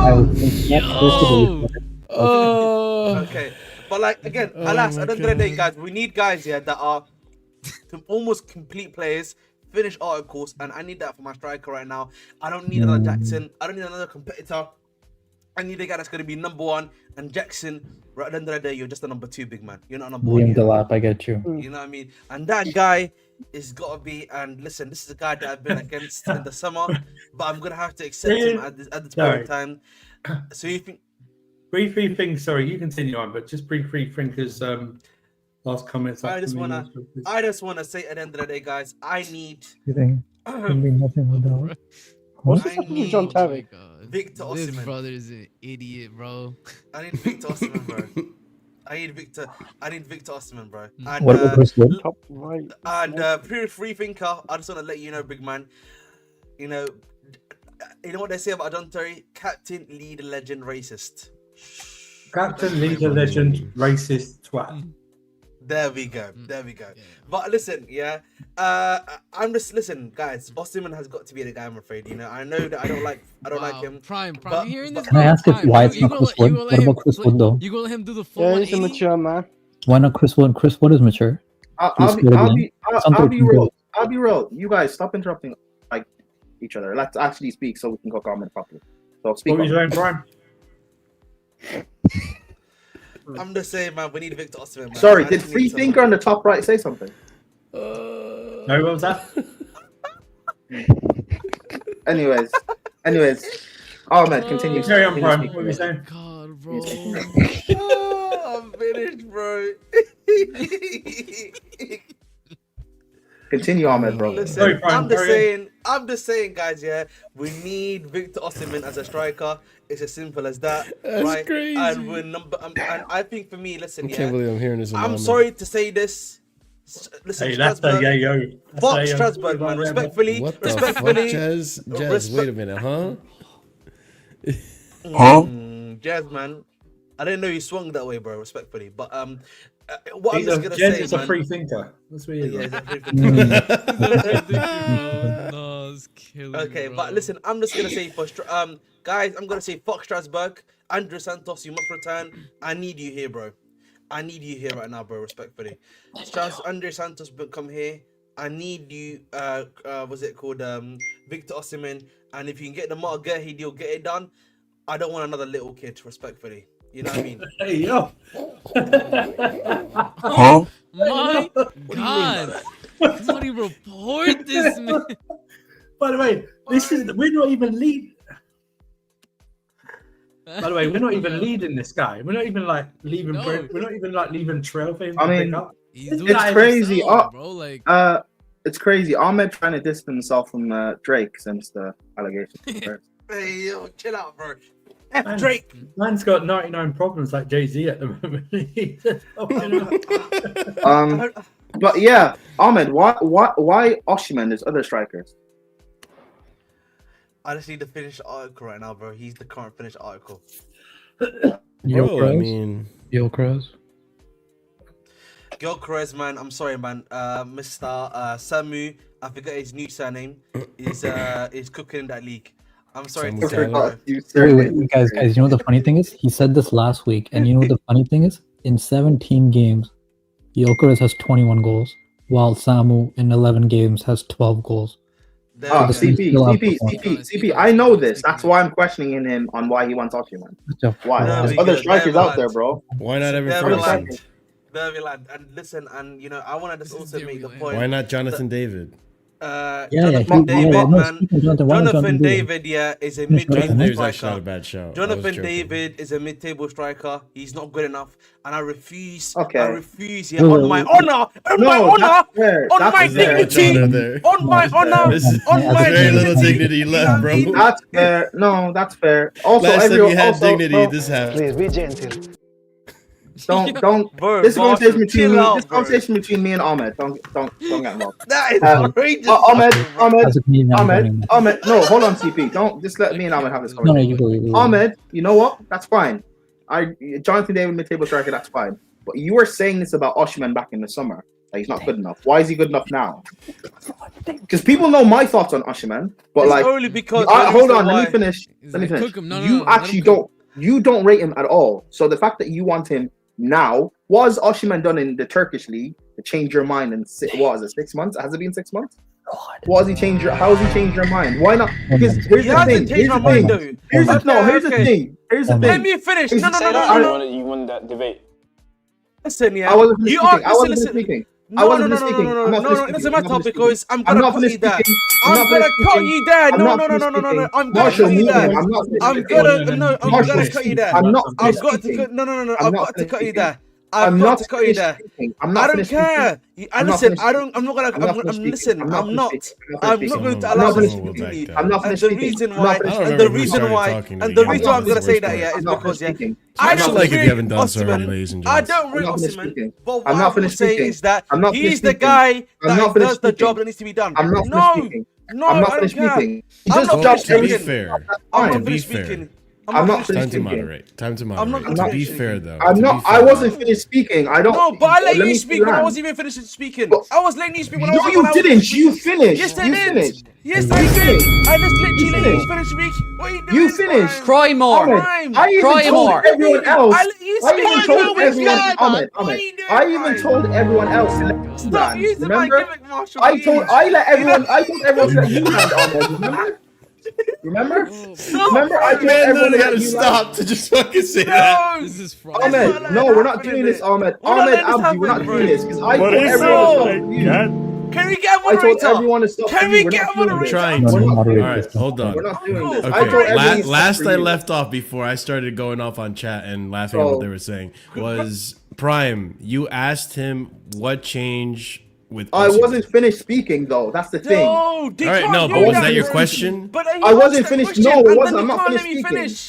Speaker 8: I was thinking
Speaker 4: Okay, but like again, alas, at the end of the day, guys, we need guys here that are almost complete players, finish articles, and I need that for my striker right now. I don't need another Jackson. I don't need another competitor. I need a guy that's going to be number one. And Jackson, right at the end of the day, you're just a number two, big man. You're not number one.
Speaker 8: Liam
Speaker 4: yet.
Speaker 8: Delap, I get you.
Speaker 4: You know what I mean? And that guy is got to be. And listen, this is a guy that I've been against in the summer, but I'm gonna have to accept him at this point in time. So you think?
Speaker 7: Free things. Sorry, you continue on, but just free thinkers. Last comments.
Speaker 4: I just wanna say at the end of the day, guys, I need.
Speaker 8: You think? Can be nothing without.
Speaker 5: What's
Speaker 8: What?
Speaker 5: this happening to John Terry?
Speaker 4: Victor
Speaker 2: This
Speaker 4: Osimhen.
Speaker 2: brother's an idiot, bro.
Speaker 4: I need Victor Osimhen, bro. I need Victor Osimhen, bro. And,
Speaker 8: What about Chris Wood?
Speaker 5: Top right.
Speaker 4: and free thinker, I just want to let you know, big man. You know what they say about John Terry? Captain, leader, legend, racist.
Speaker 7: Captain, leader, legend, racist, twat.
Speaker 4: There we go. There we go. But listen, yeah. I'm just listen, guys. Osimhen has got to be the guy. I'm afraid. You know, I know that I don't like him.
Speaker 2: Prime,
Speaker 4: but-
Speaker 2: you hearing this?
Speaker 8: Can I ask
Speaker 2: Prime,
Speaker 8: why it's
Speaker 2: you
Speaker 8: not
Speaker 2: gonna
Speaker 8: Chris
Speaker 2: let- you
Speaker 8: Wood?
Speaker 2: gonna
Speaker 8: What
Speaker 2: let
Speaker 8: about
Speaker 2: him-
Speaker 8: Chris Wood though?
Speaker 2: You gonna let him do the full
Speaker 5: Yeah, he's a
Speaker 2: 180?
Speaker 5: mature man.
Speaker 8: Why not Chris Wood? Chris Wood is mature.
Speaker 9: I'll be real. I'll be real. You guys stop interrupting like each other. Let's actually speak so we can go comment properly. So speak.
Speaker 7: What was
Speaker 9: on.
Speaker 7: your own Prime?
Speaker 4: I'm just saying, man. We need Victor Osimhen. Man.
Speaker 9: Sorry,
Speaker 4: I
Speaker 9: did
Speaker 4: just
Speaker 9: Free
Speaker 4: need someone.
Speaker 9: Thinker on the top right say something?
Speaker 7: No, what was that?
Speaker 9: Anyways. Oh man, continue.
Speaker 7: Carry on,
Speaker 9: continue
Speaker 7: Prime.
Speaker 9: speaking.
Speaker 7: What were you saying?
Speaker 2: God, bro.
Speaker 4: Oh, I'm finished, bro.
Speaker 9: Continue, Ahmed, bro.
Speaker 4: Listen, I'm just saying, guys. Yeah, we need Victor Osimhen as a striker. It's as simple as that,
Speaker 1: That's
Speaker 4: right?
Speaker 1: crazy.
Speaker 4: And we're and I think for me, listen,
Speaker 1: I can't believe I'm hearing this.
Speaker 4: I'm sorry to say this. Listen,
Speaker 7: Hey, that's the yo.
Speaker 4: Fuck Strasbourg, man. Respectfully,
Speaker 1: What the
Speaker 4: respectfully.
Speaker 1: fuck, Jazz, wait a minute, huh?
Speaker 4: Jazz, man. I didn't know you swung that way, bro. Respectfully, but what I'm just gonna
Speaker 7: Jazz
Speaker 4: say,
Speaker 7: is
Speaker 4: man.
Speaker 7: a free thinker. That's what he is.
Speaker 4: Yeah, he's a free thinker.
Speaker 2: No, it's killing
Speaker 4: Okay,
Speaker 2: me,
Speaker 4: but
Speaker 2: bro.
Speaker 4: listen, I'm just gonna say for guys, I'm gonna say fuck Strasbourg. Andrew Santos, you must return. I need you here, bro. I need you here right now, bro. Respectfully, Andre Santos, come here. I need you. What's it called? Victor Osimhen. And if you can get the Mark Guehi deal, get it done. I don't want another little kid. Respectfully, you know what I mean?
Speaker 7: Hey, yo.
Speaker 2: Oh my God! Somebody report this, man.
Speaker 7: By the way, we're not even leading. By the way, we're not even leading this guy. We're not even like leaving.
Speaker 2: No.
Speaker 7: We're not even like leaving trail for him
Speaker 9: I
Speaker 7: to
Speaker 9: mean,
Speaker 7: pick up.
Speaker 2: He's doing
Speaker 9: It's
Speaker 2: it
Speaker 9: crazy.
Speaker 2: himself, bro. Like,
Speaker 9: It's crazy. Ahmed trying to distance himself from Drake since the allegations.
Speaker 4: Hey, yo, chill out, bro.
Speaker 7: Man,
Speaker 4: Drake.
Speaker 7: Man's got 99 problems like Jay-Z at the moment.
Speaker 9: But yeah, Ahmed, why Osimhen? There's other strikers.
Speaker 4: I just need to finish the article right now, bro. He's the current finished article.
Speaker 1: Bro, I mean,
Speaker 8: Gyökeres.
Speaker 4: Gyökeres, man. I'm sorry, man. Mr. Samu, I forget his new surname, is cooking in that league. I'm sorry to say, bro.
Speaker 8: Wait, guys, you know what the funny thing is? He said this last week, and you know what the funny thing is? In 17 games, Gyökeres has 21 goals, while Samu in 11 games has 12 goals.
Speaker 9: Oh, CP. I know this. That's why I'm questioning him on why he wants Osimhen. Why? There's other strikers out there, bro.
Speaker 1: Why not Evan Ferguson?
Speaker 4: Derbyland. And listen, and you know, I want to just also make the point.
Speaker 1: Why not Jonathan David?
Speaker 4: Jonathan David, man. Jonathan David, yeah, is a mid-table striker. Jonathan David is a mid-table striker. He's not good enough, and I refuse.
Speaker 9: Okay.
Speaker 4: I refuse. Yeah, on my honor, on my honor, on my dignity, on my honor, on my
Speaker 1: very little dignity left, bro.
Speaker 9: That's fair. No, that's fair. Also,
Speaker 1: last time you had
Speaker 9: also,
Speaker 1: dignity, this happened.
Speaker 10: Please be gentle.
Speaker 9: Don't.
Speaker 4: Bro,
Speaker 9: this conversation between me.
Speaker 4: out,
Speaker 9: This conversation between me and Ahmed. Don't get involved.
Speaker 4: That is outrageous.
Speaker 9: Ahmed. No,
Speaker 8: No,
Speaker 9: hold on, CP. Don't just let me and Ahmed have this conversation. Ahmed, you know what? That's fine. Jonathan David mid-table striker. That's fine. But you were saying this about Osimhen back in the summer. That he's not good enough. Why is he good enough now? Because people know my thoughts on Osimhen, but
Speaker 4: It's
Speaker 9: like,
Speaker 4: only because
Speaker 9: hold on. Let me finish. Let me finish.
Speaker 2: cook him. No,
Speaker 9: You
Speaker 2: let
Speaker 9: actually
Speaker 2: him cook.
Speaker 9: You don't rate him at all. So the fact that you want him now, was Osimhen done in the Turkish league to change your mind in 6 months? Has it been 6 months? How has he changed your mind? Why not? Because here's the thing. Here's the thing. Here's the thing. Here's the thing.
Speaker 4: Let me finish. No.
Speaker 10: You won that debate.
Speaker 4: Listen, yeah.
Speaker 9: I wasn't finished speaking. I wasn't
Speaker 4: listen.
Speaker 9: finished speaking.
Speaker 4: No, it doesn't matter because I'm gonna cut you there. I'm gonna cut you there. No. I'm gonna cut you there. I'm gonna cut you there. I've got to cut you there. I've got to cut you there. I don't care. I'm not going to allow this to continue. And the reason why I'm going to say that, yeah, is because, yeah, I don't
Speaker 1: like if you haven't done so
Speaker 4: Osimhen.
Speaker 1: already, ladies and
Speaker 4: I
Speaker 1: gentlemen.
Speaker 4: don't rate Osimhen, but what I'm going to say is that he's the guy that does the job that needs to be done.
Speaker 9: I'm not finished speaking.
Speaker 4: No, I don't care. I'm not finished
Speaker 1: To be
Speaker 4: speaking.
Speaker 1: fair,
Speaker 4: I'm
Speaker 1: to
Speaker 4: not
Speaker 1: be
Speaker 4: finished
Speaker 1: fair,
Speaker 4: speaking.
Speaker 9: I'm not
Speaker 1: time
Speaker 9: finished
Speaker 1: to
Speaker 9: speaking.
Speaker 1: moderate. Time to
Speaker 4: I'm
Speaker 1: moderate.
Speaker 4: not
Speaker 1: To be
Speaker 4: finished
Speaker 1: fair,
Speaker 4: speaking.
Speaker 1: though.
Speaker 9: I'm
Speaker 1: to
Speaker 9: not.
Speaker 1: be fair,
Speaker 9: I wasn't finished speaking. I don't.
Speaker 4: No, but I let you
Speaker 9: me
Speaker 4: speak when I
Speaker 9: land.
Speaker 4: wasn't even finished speaking. I was letting you speak when I
Speaker 9: No,
Speaker 4: was.
Speaker 9: you didn't. You finished.
Speaker 4: Yes, I
Speaker 9: You
Speaker 4: did.
Speaker 9: finished.
Speaker 4: Yes, I did. I just literally let you finish speak. What are you doing?
Speaker 9: You finished.
Speaker 11: Cry more.
Speaker 9: Ahmed, I even
Speaker 11: Cry
Speaker 9: told
Speaker 11: more.
Speaker 9: everyone else.
Speaker 4: I let you
Speaker 9: I even
Speaker 4: speak.
Speaker 9: told everyone. Ahmed.
Speaker 4: What are you doing,
Speaker 9: I even told everyone else to let you
Speaker 4: Stop
Speaker 9: land.
Speaker 4: using my
Speaker 9: Remember?
Speaker 4: gimmick, Marshall.
Speaker 9: I told everyone to let you land. Ahmed. Remember? Remember? I told
Speaker 1: Man,
Speaker 9: everyone
Speaker 1: literally
Speaker 9: to
Speaker 1: had
Speaker 9: let
Speaker 1: to
Speaker 9: you
Speaker 1: stop
Speaker 9: land.
Speaker 1: to just fucking say that.
Speaker 2: This is
Speaker 9: Ahmed, no, we're not doing this, Ahmed.
Speaker 4: We're not
Speaker 9: Ahmed,
Speaker 4: letting this
Speaker 9: Abdi, we're not
Speaker 4: happen,
Speaker 9: doing
Speaker 4: bro.
Speaker 9: this because I told everyone to stop you.
Speaker 4: Can we get a
Speaker 9: I told
Speaker 4: moderator?
Speaker 9: everyone to stop
Speaker 4: Can
Speaker 9: you.
Speaker 4: we
Speaker 9: We're
Speaker 4: get
Speaker 9: not
Speaker 4: a
Speaker 9: doing
Speaker 4: moderator?
Speaker 9: this.
Speaker 1: Trying
Speaker 8: No,
Speaker 1: to.
Speaker 8: no,
Speaker 1: All
Speaker 8: moderate
Speaker 1: right,
Speaker 8: this.
Speaker 1: hold on.
Speaker 9: We're not doing this. I
Speaker 1: Okay,
Speaker 9: told everyone to stop
Speaker 1: last
Speaker 9: for
Speaker 1: I
Speaker 9: you.
Speaker 1: left off before I started going off on chat and laughing at
Speaker 9: Bro.
Speaker 1: what they were saying was Prime. You asked him what change with.
Speaker 9: I
Speaker 1: Osimhen.
Speaker 9: wasn't finished speaking though. That's the thing.
Speaker 11: No,
Speaker 1: All right, no, but was that your question?
Speaker 11: But
Speaker 9: I wasn't finished. No, it wasn't. I'm not finished speaking.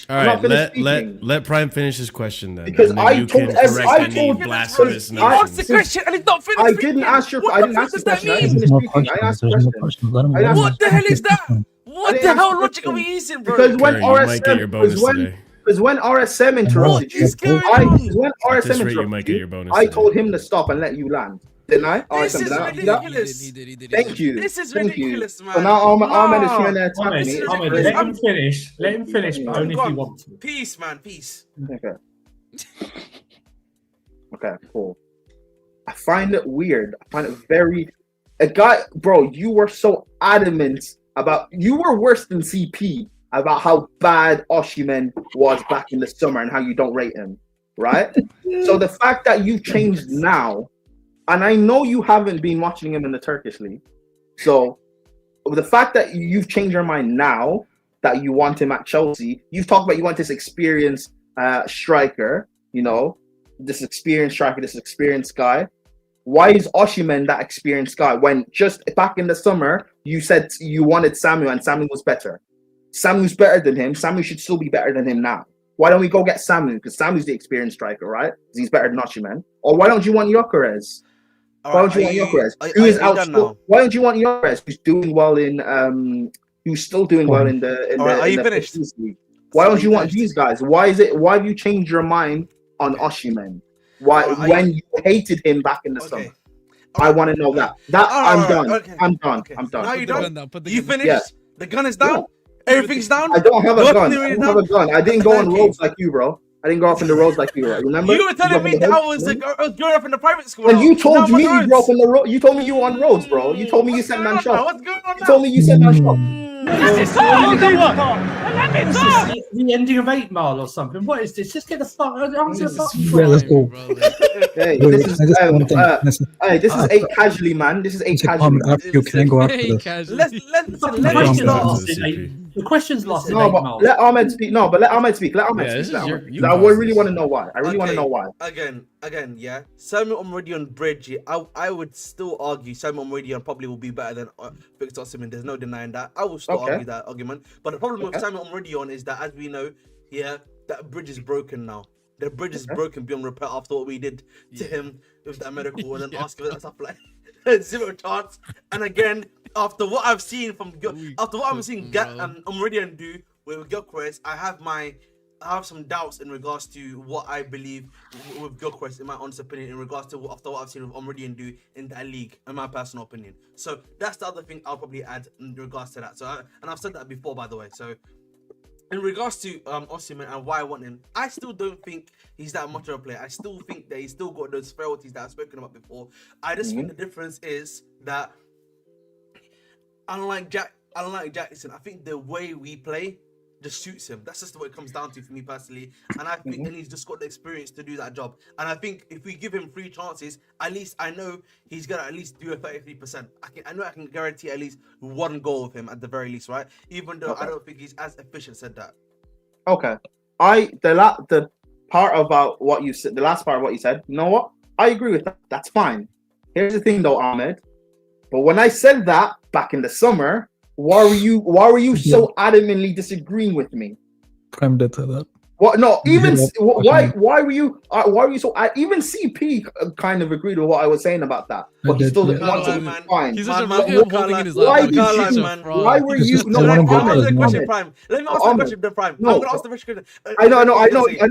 Speaker 1: All
Speaker 9: I'm
Speaker 1: right,
Speaker 9: not finished speaking.
Speaker 1: let Prime finish his question then.
Speaker 9: Because
Speaker 1: and then
Speaker 9: I
Speaker 1: you
Speaker 9: told
Speaker 1: can
Speaker 9: every-
Speaker 1: correct
Speaker 9: I
Speaker 1: any
Speaker 9: told-
Speaker 1: blasphemous
Speaker 9: I
Speaker 11: asked
Speaker 1: notions.
Speaker 11: the question and it's not finished.
Speaker 9: I didn't ask your. I didn't ask the question. I didn't
Speaker 8: There's
Speaker 9: finish
Speaker 8: no
Speaker 9: speaking. I asked the
Speaker 8: There's no
Speaker 9: question.
Speaker 8: Let him-
Speaker 9: I
Speaker 8: let him
Speaker 9: asked-
Speaker 11: What the hell is that?
Speaker 9: I
Speaker 11: What
Speaker 9: didn't
Speaker 11: the
Speaker 9: ask
Speaker 11: hell
Speaker 9: the
Speaker 11: logic are
Speaker 9: question.
Speaker 11: we using, bro?
Speaker 9: Because when
Speaker 1: Curry, you might get your
Speaker 9: RSM,
Speaker 1: bonus today.
Speaker 9: because when RSM interrupted you,
Speaker 11: is going
Speaker 9: I
Speaker 11: on?
Speaker 9: when
Speaker 1: At
Speaker 9: RSM
Speaker 1: this rate, you might
Speaker 9: interrupted
Speaker 1: get
Speaker 9: you,
Speaker 1: your bonus
Speaker 9: I
Speaker 1: today.
Speaker 9: told him to stop and let you land. Didn't I?
Speaker 11: This
Speaker 9: RSM,
Speaker 11: is
Speaker 9: did I do that?
Speaker 11: ridiculous.
Speaker 2: He did.
Speaker 9: Thank you.
Speaker 11: This is
Speaker 9: Thank you.
Speaker 11: ridiculous, man.
Speaker 9: So now Ahmed is
Speaker 11: No.
Speaker 9: trying to attack
Speaker 7: Ahmed,
Speaker 9: me.
Speaker 7: Ahmed,
Speaker 11: ridiculous.
Speaker 7: let him finish. Let him finish, but only if you want to.
Speaker 11: Peace, man. Peace.
Speaker 9: Okay. Okay, cool. I find it weird. I find it very. A guy, bro, you were so adamant about. You were worse than CP about how bad Osimhen was back in the summer and how you don't rate him, right? So the fact that you've changed now, and I know you haven't been watching him in the Turkish league, so the fact that you've changed your mind now that you want him at Chelsea, you've talked about you want this experienced striker, you know, this experienced striker, this experienced guy. Why is Osimhen that experienced guy when just back in the summer you said you wanted Samuel and Samuel was better? Samuel's better than him. Samuel should still be better than him now. Why don't we go get Samuel? Because Samuel's the experienced striker, right? Because he's better than Osimhen. Or why don't you want Gyökeres? Why don't you want Gyökeres? Who is out? Why don't you want Gyökeres? Who's doing well in? Who's still doing well in the?
Speaker 11: Are you finished?
Speaker 9: Why don't you want these guys? Why is it? Why have you changed your mind on Osimhen? Why when you hated him back in the summer? I want to know that. I'm done.
Speaker 11: Okay.
Speaker 9: I'm done.
Speaker 11: Okay.
Speaker 9: I'm done.
Speaker 11: Now you're done.
Speaker 2: Put the
Speaker 11: You
Speaker 2: gun
Speaker 11: finished?
Speaker 9: Yeah.
Speaker 11: The gun is down?
Speaker 9: Yeah.
Speaker 11: Everything's down?
Speaker 9: I don't have a
Speaker 11: Nothing
Speaker 9: gun. I
Speaker 11: really
Speaker 9: don't have a
Speaker 11: down?
Speaker 9: gun. I didn't go on
Speaker 11: Thank you.
Speaker 9: roads like you, bro. I didn't go off in the roads like you, right? Remember?
Speaker 11: You were telling me that I was growing up in the private school.
Speaker 9: And you told
Speaker 11: Now
Speaker 9: me
Speaker 11: I'm on
Speaker 9: you grew up
Speaker 11: roads.
Speaker 9: on the road. You told me you were on roads, bro. You told me you
Speaker 11: What's
Speaker 9: sent
Speaker 11: going
Speaker 9: man
Speaker 11: on now?
Speaker 9: shop.
Speaker 11: What's going on
Speaker 9: You
Speaker 11: now?
Speaker 9: told me you sent man shop.
Speaker 11: This is so
Speaker 7: This is the ending of 8 Mile or something. What is this? Just get the fuck. Answer the fucking
Speaker 8: Yeah, let's go.
Speaker 9: Hey,
Speaker 8: Wait,
Speaker 9: this is
Speaker 8: I just want one thing.
Speaker 9: hey, this is 8 casually, man. This is 8 casually.
Speaker 8: After you can go after
Speaker 2: Hey,
Speaker 8: this.
Speaker 2: casually.
Speaker 11: Let's
Speaker 7: The
Speaker 11: let
Speaker 7: questions
Speaker 11: it start.
Speaker 7: lasted 8. The questions lasted
Speaker 9: No,
Speaker 7: 8
Speaker 9: but
Speaker 7: miles.
Speaker 9: let Ahmed speak. No, but let Ahmed speak. Let Ahmed
Speaker 1: Yeah, this
Speaker 9: speak.
Speaker 1: is
Speaker 9: Let
Speaker 1: your-
Speaker 9: Ahmed.
Speaker 1: you
Speaker 9: 'Cause I
Speaker 1: caused
Speaker 9: really
Speaker 1: this.
Speaker 9: want to know why. I really want to know why.
Speaker 11: Again, yeah. Samuel Meridian Bridge, I would still argue Samuel Meridian probably will be better than Victor Osimhen. There's no denying that. I will still argue that argument. But the problem with Samuel Meridian is that, as we know, yeah, that bridge is broken now. The bridge is broken beyond repair after what we did to him with that medical and then asking for that stuff like 0 chance. And again, after what I've seen from Meridian do with Gyökeres, I have some doubts in regards to what I believe with Gyökeres, in my honest opinion, in regards to after what I've seen with Meridian do in that league, in my personal opinion. So that's the other thing I'll probably add in regards to that. So and I've said that before, by the way. So in regards to Osimhen and why I want him, I still don't think he's that much of a player. I still think that he's still got those frailties that I've spoken about before. I just think the difference is that unlike Jackson, I think the way we play just suits him. That's just what it comes down to for me personally. And I think and he's just got the experience to do that job. And I think if we give him 3 chances, at least I know he's gonna at least do a 33%. I know I can guarantee at least 1 goal with him at the very least, right? Even though I don't think he's as efficient. Said that.
Speaker 9: Okay. The part about what you said, the last part of what you said, you know what? I agree with that. That's fine. Here's the thing though, Ahmed. But when I said that back in the summer, why were you so adamantly disagreeing with me?
Speaker 8: Prime did say that.
Speaker 9: What? No, even why were you so? Even CP kind of agreed with what I was saying about that, but he still didn't want to. Fine.
Speaker 2: He's such a holding in his lap.
Speaker 9: Why were you? No,
Speaker 11: let me ask
Speaker 9: Ahmed,
Speaker 11: the question, Prime. Let me ask the question, Prime.
Speaker 9: No,
Speaker 11: I'm gonna ask the question.
Speaker 9: I know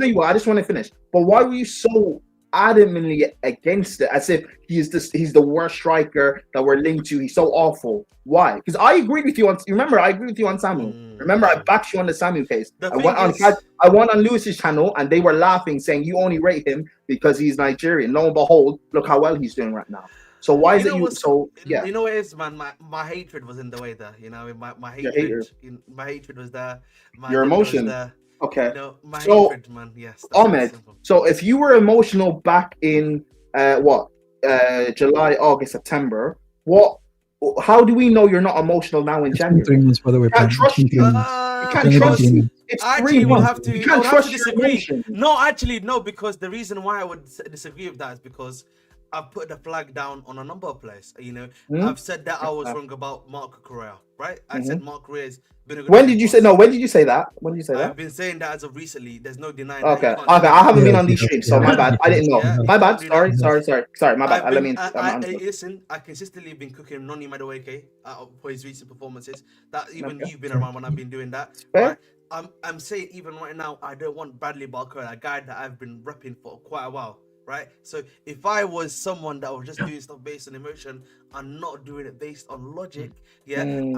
Speaker 9: you are. I just want to finish. But why were you so adamantly against it, as if he's the worst striker that we're linked to? He's so awful. Why? Because I agreed with you on. Remember, I agreed with you on Samuel. Remember, I backed you on the Samuel case. I went on Lewis's channel, and they were laughing, saying you only rate him because he's Nigerian. Lo and behold, look how well he's doing right now. So why is it you? So yeah,
Speaker 11: you know what it is, man. My hatred was in the way there. You know, my hatred was there.
Speaker 9: Your emotion. Okay.
Speaker 11: You know, my hatred, man. Yes.
Speaker 9: Ahmed. So if you were emotional back in July, August, September, how do we know you're not emotional now in January?
Speaker 8: 3 months, by the way.
Speaker 9: You can't trust you. You can't trust you. It's 3 months. You can't trust your emotion.
Speaker 11: No, actually, no, because the reason why I would disagree with that is because I've put the flag down on a number of players. You know,
Speaker 9: Hmm?
Speaker 11: I've said that I was wrong about Marco Correa, right? I said Marco Correa's been a good.
Speaker 9: When did you say no? When did you say that? When did you say that?
Speaker 11: I've been saying that as of recently. There's no denying.
Speaker 9: Okay,
Speaker 11: that.
Speaker 9: okay. I haven't been on these
Speaker 8: Yeah.
Speaker 9: streams, so my bad. I didn't know.
Speaker 11: Yeah,
Speaker 9: My bad.
Speaker 11: you can't do
Speaker 9: Sorry. My bad. Let me.
Speaker 11: Listen, I consistently been cooking Noni Madueke for his recent performances. That even
Speaker 9: Okay.
Speaker 11: you've been around when I've been doing that.
Speaker 9: Fair.
Speaker 11: Right? I'm saying even right now, I don't want Bradley Barker, a guy that I've been repping for quite a while. Right? So if I was someone that was just doing stuff based on emotion and not doing it based on logic,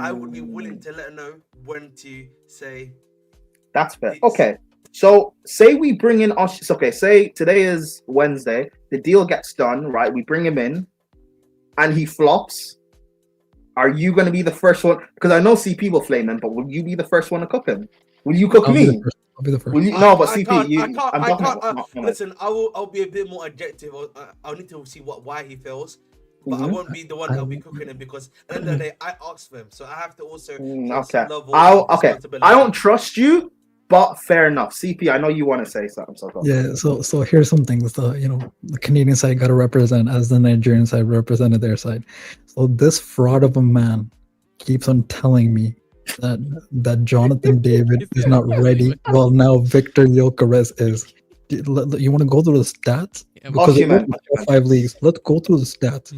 Speaker 11: I would be willing to let her know when to say.
Speaker 9: That's fair. Okay. So say we bring in Osh. Okay. Say today is Wednesday. The deal gets done. Right. We bring him in, and he flops. Are you going to be the first one? Because I know CP will flame him, but will you be the first one to cook him? Will you cook me?
Speaker 8: I'll be the first.
Speaker 9: Will you? No, but CP,
Speaker 11: I can't. Listen, I'll be a bit more objective. I'll need to see why he fails, but I won't be the one that'll be cooking him because at the end of the day, I asked for him, so I have to also.
Speaker 9: Okay. I don't trust you, but fair enough. CP, I know you want to say something. So
Speaker 8: Yeah. So here's some things. The Canadian side got to represent as the Nigerian side represented their side. So this fraud of a man keeps on telling me that Jonathan David is not ready. Well, now Victor Gyökeres is. You want to go through the stats? Because it went 5 leagues. Let's go through the stats.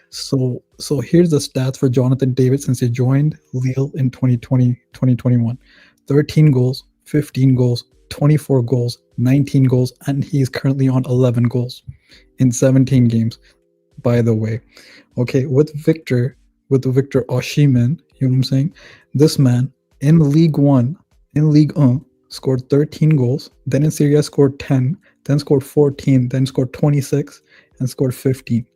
Speaker 8: So here's the stats for Jonathan David since he joined Lille in 2020-2021. 13 goals, 15 goals, 24 goals, 19 goals, and he's currently on 11 goals in 17 games, by the way. Okay, with Victor Osimhen, you know what I'm saying? This man in League 1, scored 13 goals, then in Serie A scored 10, then scored 14, then scored 26, and scored 15.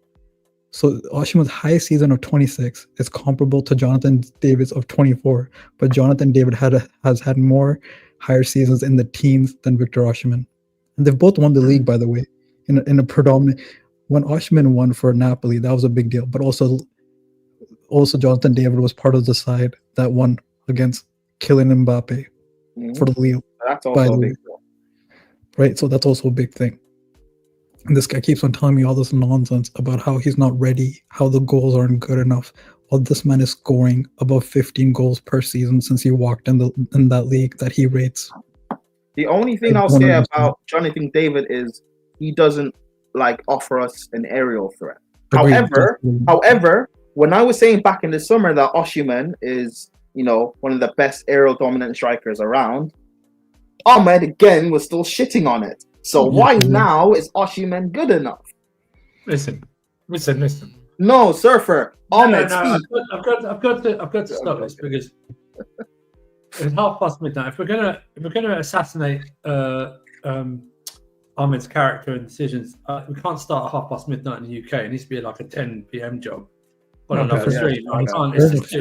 Speaker 8: So Osimhen's high season of 26 is comparable to Jonathan David's of 24, but Jonathan David has had more higher seasons in the teens than Victor Osimhen. And they've both won the league, by the way, in a predominant. When Osimhen won for Napoli, that was a big deal, but also Jonathan David was part of the side that won against Kylian Mbappe for the Lille.
Speaker 9: That's also a big deal.
Speaker 8: Right, so that's also a big thing. And this guy keeps on telling me all this nonsense about how he's not ready, how the goals aren't good enough. Well, this man is scoring above 15 goals per season since he walked in that league that he rates.
Speaker 9: The only thing I'll say about Jonathan David is he doesn't offer us an aerial threat. However, when I was saying back in the summer that Osimhen is, one of the best aerial dominant strikers around, Ahmed again was still shitting on it. So why now is Osimhen good enough?
Speaker 7: Listen.
Speaker 9: No, Surfer. Ahmed, speak.
Speaker 7: I've got to stop this because it's midnight. If we're gonna assassinate Ahmed's character and decisions, we can't start at midnight in the UK. It needs to be like a 10 p.m. job on another stream. I can't. It's just